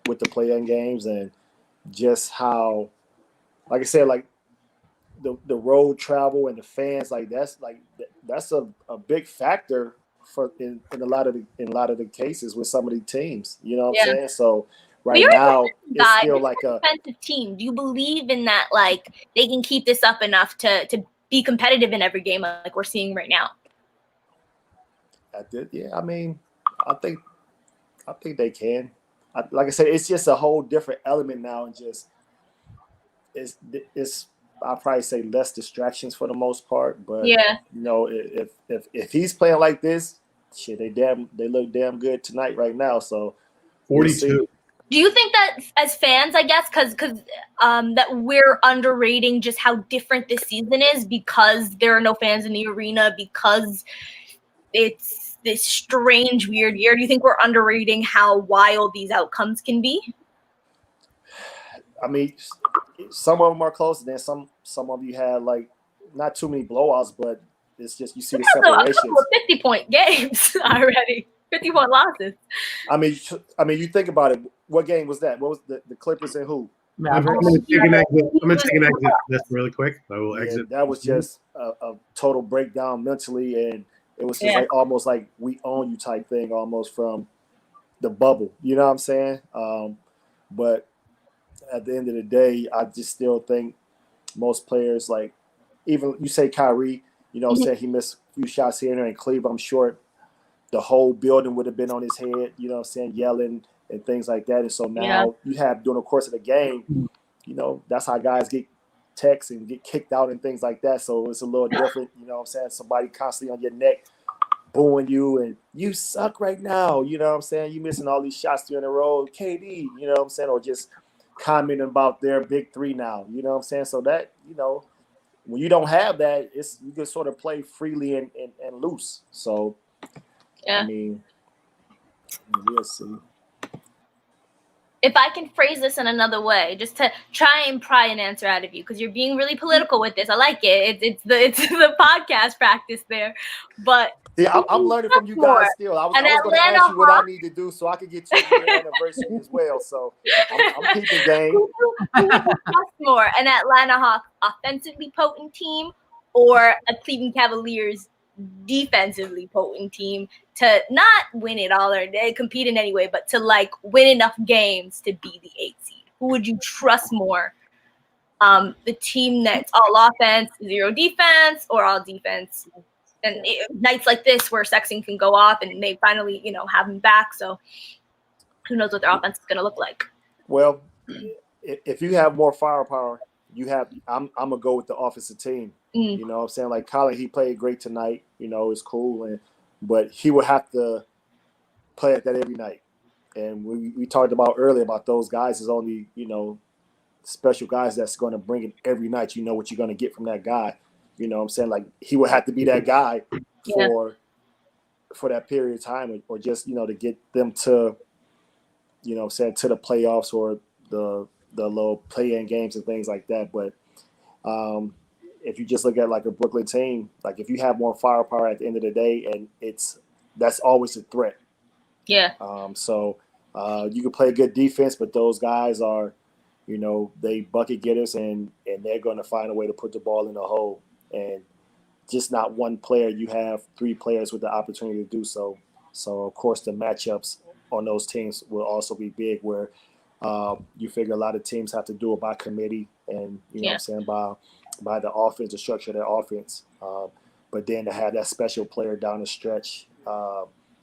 with the play-in games, and just how, like I said, like the road travel and the fans, like that's a big factor for in a lot of the cases with some of the teams. You know what I'm saying? So right now it's still like a defensive team. Do you believe in that? Like, they can keep this up enough to be competitive in every game, like we're seeing right now? I mean, I think they can. Like I said, it's just a whole different element now, and just it's I'll probably say less distractions for the most part. But you know, if he's playing like this, shit, they look damn good tonight right now. So 42. Do you think that as fans, I guess, because that we're underrating just how different this season is because there are no fans in the arena, because it's this strange, weird year? Do you think we're underrating how wild these outcomes can be? I mean, some of them are close, and then some of you had like not too many blowouts, but it's just you see the separations. A couple of 50-point games already, 50-point losses. I mean, you think about it. What game was that? What was the Clippers and who? I'm going to take an exit. That's really quick. I will exit. That was just a total breakdown mentally, and it was just like almost like we own you type thing, almost from the bubble. You know what I'm saying? But at the end of the day, I just still think most players, like, even you say Kyrie, you know what I'm saying, he missed a few shots here and there in Cleveland. I'm sure the whole building would have been on his head, you know what I'm saying, yelling and things like that. And so now you have, during the course of the game, you know, that's how guys get texts and get kicked out and things like that. So it's a little different, you know what I'm saying, somebody constantly on your neck booing you and you suck right now, you know what I'm saying, you missing all these shots during the road, KD, you know what I'm saying, or just commenting about their big three now, you know what I'm saying? So that, you know, when you don't have that, it's you can sort of play freely and loose. So I mean, we'll see. If I can phrase this in another way, just to try and pry an answer out of you, because you're being really political with this. I like it. It's the podcast practice there, but yeah, I'm learning from you guys still. I was going to ask you what I need to do so I can get to your anniversary as well. So I'm keeping game. More an Atlanta Hawks offensively potent team or a Cleveland Cavaliers defensively potent team to not win it all or compete in any way, but to like win enough games to be the 8 seed? Who would you trust more? The team that's all offense, 0 defense, or all defense? And nights like this where Sexton can go off and they finally, you know, have him back. So who knows what their offense is going to look like? Well, if you have more firepower, I'm going to go with the offensive team. You know what I'm saying? Like Colin, he played great tonight. You know, it's cool. But he would have to play at that every night. And we talked about earlier about those guys is only, you know, special guys that's going to bring it every night. You know what you're going to get from that guy. You know what I'm saying? Like he would have to be that guy for that period of time or just, you know, to get them to, you know what I'm saying, to the playoffs or the little play-in games and things like that. But if you just look at like a Brooklyn team, like if you have more firepower at the end of the day, and that's always a threat. Yeah. So you can play good defense, but those guys are, you know, they bucket getters and they're going to find a way to put the ball in the hole. And just not one player. You have 3 players with the opportunity to do so. So, of course, the matchups on those teams will also be big where you figure a lot of teams have to do it by committee and, you know what I'm saying, by the offense, the structure of their offense. But then to have that special player down the stretch,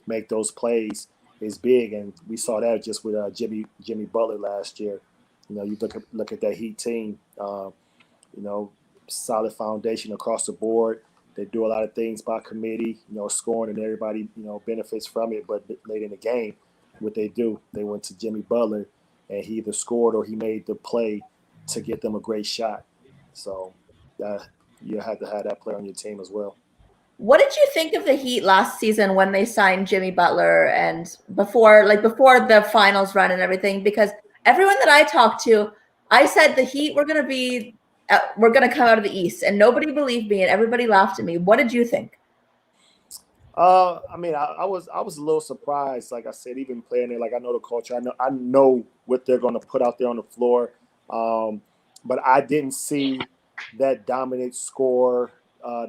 make those plays is big, and we saw that just with Jimmy Butler last year. You know, you look at that Heat team. You know, solid foundation across the board. They do a lot of things by committee. You know, scoring, and everybody benefits from it. But late in the game, what they do, they went to Jimmy Butler, and he either scored or he made the play to get them a great shot. So you have to have that player on your team as well. What did you think of the Heat last season when they signed Jimmy Butler and before the finals run and everything? Because everyone that I talked to, I said the Heat were going to come out of the East, and nobody believed me, and everybody laughed at me. What did you think? I mean, I was a little surprised. Like I said, even playing there, like I know the culture, I know what they're going to put out there on the floor, but I didn't see that dominant score.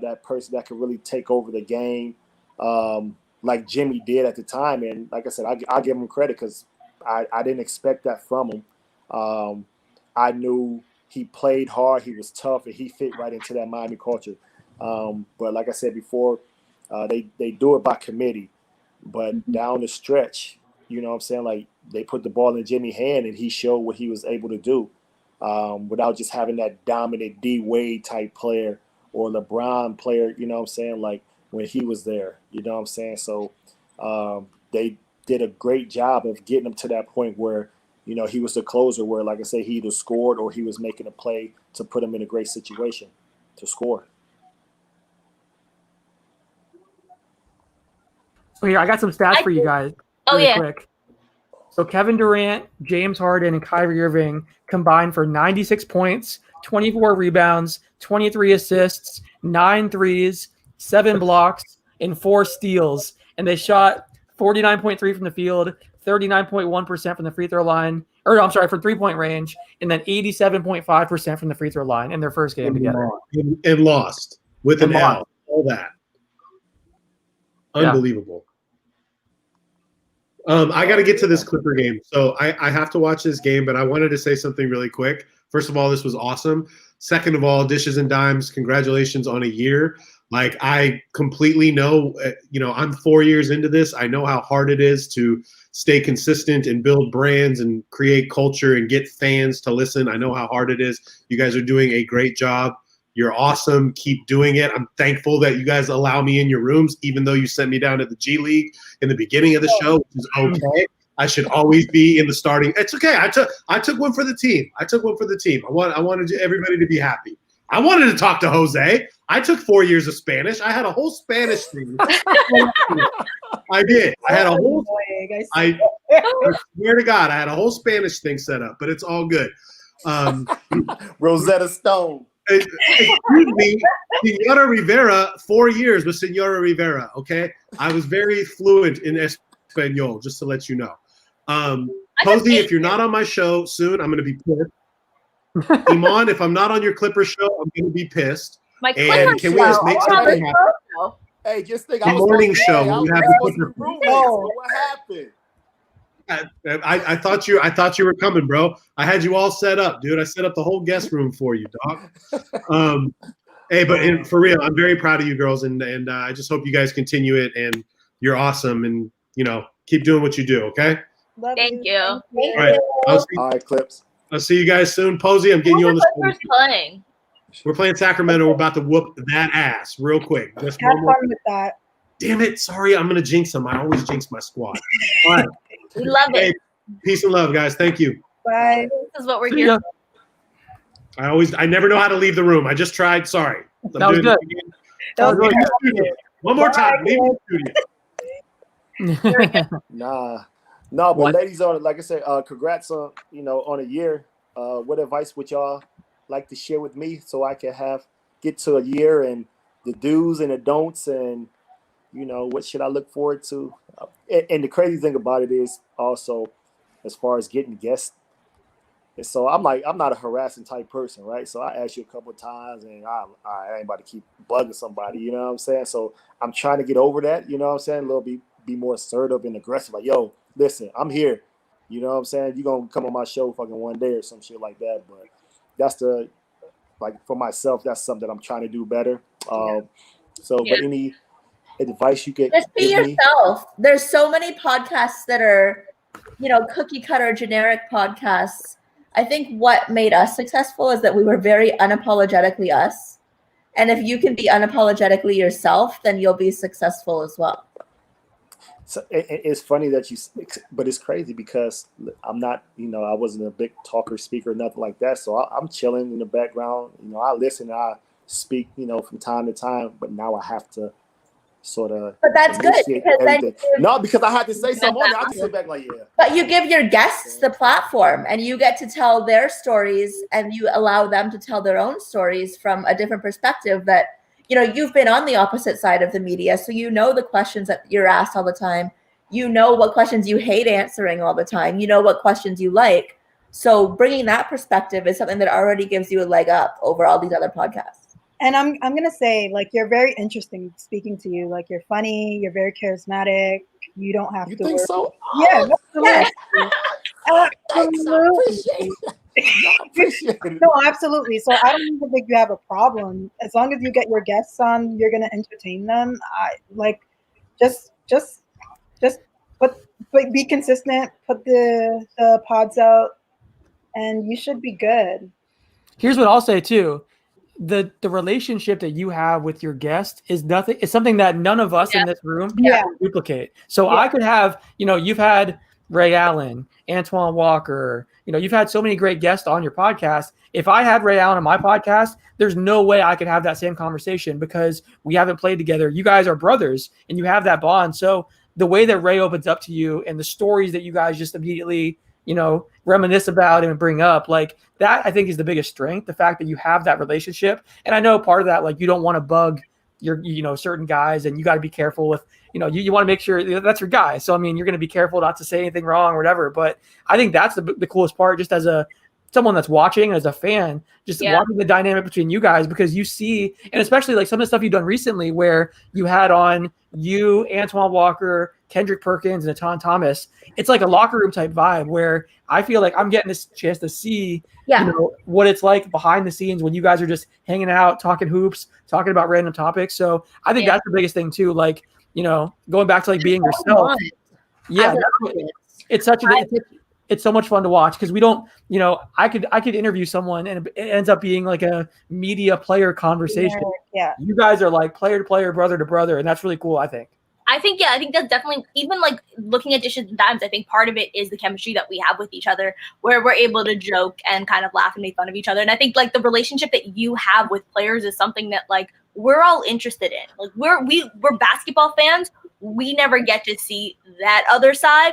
That person that could really take over the game like Jimmy did at the time. And like I said, I give him credit because I didn't expect that from him. I knew he played hard, he was tough, and he fit right into that Miami culture. But like I said before, they do it by committee. But down the stretch, you know what I'm saying, like they put the ball in Jimmy's hand and he showed what he was able to do without just having that dominant D-Wade type player or LeBron player, you know what I'm saying, like when he was there, you know what I'm saying? So they did a great job of getting him to that point where, you know, he was the closer where, like I say, he either scored or he was making a play to put him in a great situation to score. So here, I got some stats for you guys. Really quick. So Kevin Durant, James Harden, and Kyrie Irving combined for 96 points, 24 rebounds, 23 assists, 9 threes, 7 blocks, and 4 steals. And they shot 49.3 from the field, 39.1% from the free throw line, from 3-point range, and then 87.5% from the free throw line in their first game together. And lost with an L. All that. Unbelievable. I got to get to this Clipper game. So I have to watch this game, but I wanted to say something really quick. First of all, this was awesome. Second of all, Dishes and Dimes, congratulations on a year. Like, I completely know, I'm 4 years into this. I know how hard it is to stay consistent and build brands and create culture and get fans to listen. I know how hard it is. You guys are doing a great job. You're awesome. Keep doing it. I'm thankful that you guys allow me in your rooms, even though you sent me down to the G League in the beginning of the show, which is okay. I should always be in the starting. It's okay. I took one for the team. I wanted everybody to be happy. I wanted to talk to Jose. I took 4 years of Spanish. I had a whole Spanish thing. I did. I had a whole. I swear to God, I had a whole Spanish thing set up, but it's all good. Rosetta Stone. Excuse me, Senora Rivera, 4 years with Senora Rivera, okay? I was very fluent in Espanol, just to let you know. Posey, if you're not on my show soon, I'm going to be pissed. Iman, if I'm not on your Clipper show, I'm going to be pissed. My Clipper can we just make something happen? Hey, just think the morning show when we have the Clipper. What happened? I thought you were coming, bro. I had you all set up, dude. I set up the whole guest room for you, dog. Hey, but for real, I'm very proud of you girls, and I just hope you guys continue it. And you're awesome, and keep doing what you do. Okay. Thank you. All right. All right, Clips. I'll see you guys soon. Posey, I'm getting you on the Clippers playing? We're playing Sacramento. We're about to whoop that ass real quick. Just Have fun with that. Damn it. Sorry, I'm going to jinx them. I always jinx my squad. All right. We love it. Hey, peace and love, guys. Thank you. Bye. This is what we're here for. I never know how to leave the room. I just tried. Sorry. That was good. One more time. Leave the studio. No, but ladies, like I said, congrats on on a year. What advice would y'all like to share with me so I can get to a year and the do's and the don'ts and what should I look forward to? And the crazy thing about it is also as far as getting guests. And so I'm not a harassing type person, right? So I asked you a couple of times and I ain't about to keep bugging somebody, you know what I'm saying? So I'm trying to get over that, you know what I'm saying? A little be more assertive and aggressive. Like, yo, listen, I'm here. You know what I'm saying? You're going to come on my show fucking one day or some shit like that. But that's for myself, that's something I'm trying to do better. But advice you get? Just be yourself. There's so many podcasts that are, cookie cutter generic podcasts. I think what made us successful is that we were very unapologetically us. And if you can be unapologetically yourself, then you'll be successful as well. So it's funny that but it's crazy because I'm not, I wasn't a big talker, speaker, nothing like that. So I'm chilling in the background. I listen, I speak, from time to time, but now I have to sort of. But that's good because because I had to say something. I just sit back like, yeah. But you give your guests the platform, and you get to tell their stories, and you allow them to tell their own stories from a different perspective. That you've been on the opposite side of the media, so the questions that you're asked all the time. What questions you hate answering all the time. What questions you like. So bringing that perspective is something that already gives you a leg up over all these other podcasts. And I'm gonna say, like, you're very interesting speaking to you. Like, you're funny, you're very charismatic. You don't have to. You think so? Yeah, absolutely. No, absolutely. So I don't even think you have a problem as long as you get your guests on. You're gonna entertain them. But be consistent. Put the pods out, and you should be good. Here's what I'll say too. The relationship that you have with your guest is nothing. It's something that none of us in this room can duplicate. So I could have, you've had Ray Allen, Antoine Walker, you've had so many great guests on your podcast. If I had Ray Allen on my podcast, there's no way I could have that same conversation because we haven't played together. You guys are brothers and you have that bond. So the way that Ray opens up to you and the stories that you guys just immediately, reminisce about and bring up, like that, I think is the biggest strength, the fact that you have that relationship. And I know part of that, like, you don't want to bug your, certain guys, and you got to be careful with, you want to make sure that's your guy. So, I mean, you're going to be careful not to say anything wrong or whatever. But I think that's the coolest part, just as someone that's watching, as a fan, just watching the dynamic between you guys, because you see, and especially like some of the stuff you've done recently where you had on you, Antoine Walker, Kendrick Perkins, and Atan Thomas. It's like a locker room type vibe where I feel like I'm getting this chance to see, what it's like behind the scenes when you guys are just hanging out, talking hoops, talking about random topics. So I think that's the biggest thing too. Like, going back to like being yourself. Yeah, it's such it's so much fun to watch because we don't, I could interview someone and it ends up being like a media player conversation. Yeah. You guys are like player to player, brother to brother, and that's really cool, I think. I think that's definitely, even like looking at Dishes and Dimes, I think part of it is the chemistry that we have with each other, where we're able to joke and kind of laugh and make fun of each other. And I think like the relationship that you have with players is something that like we're all interested in. Like we're basketball fans. We never get to see that other side.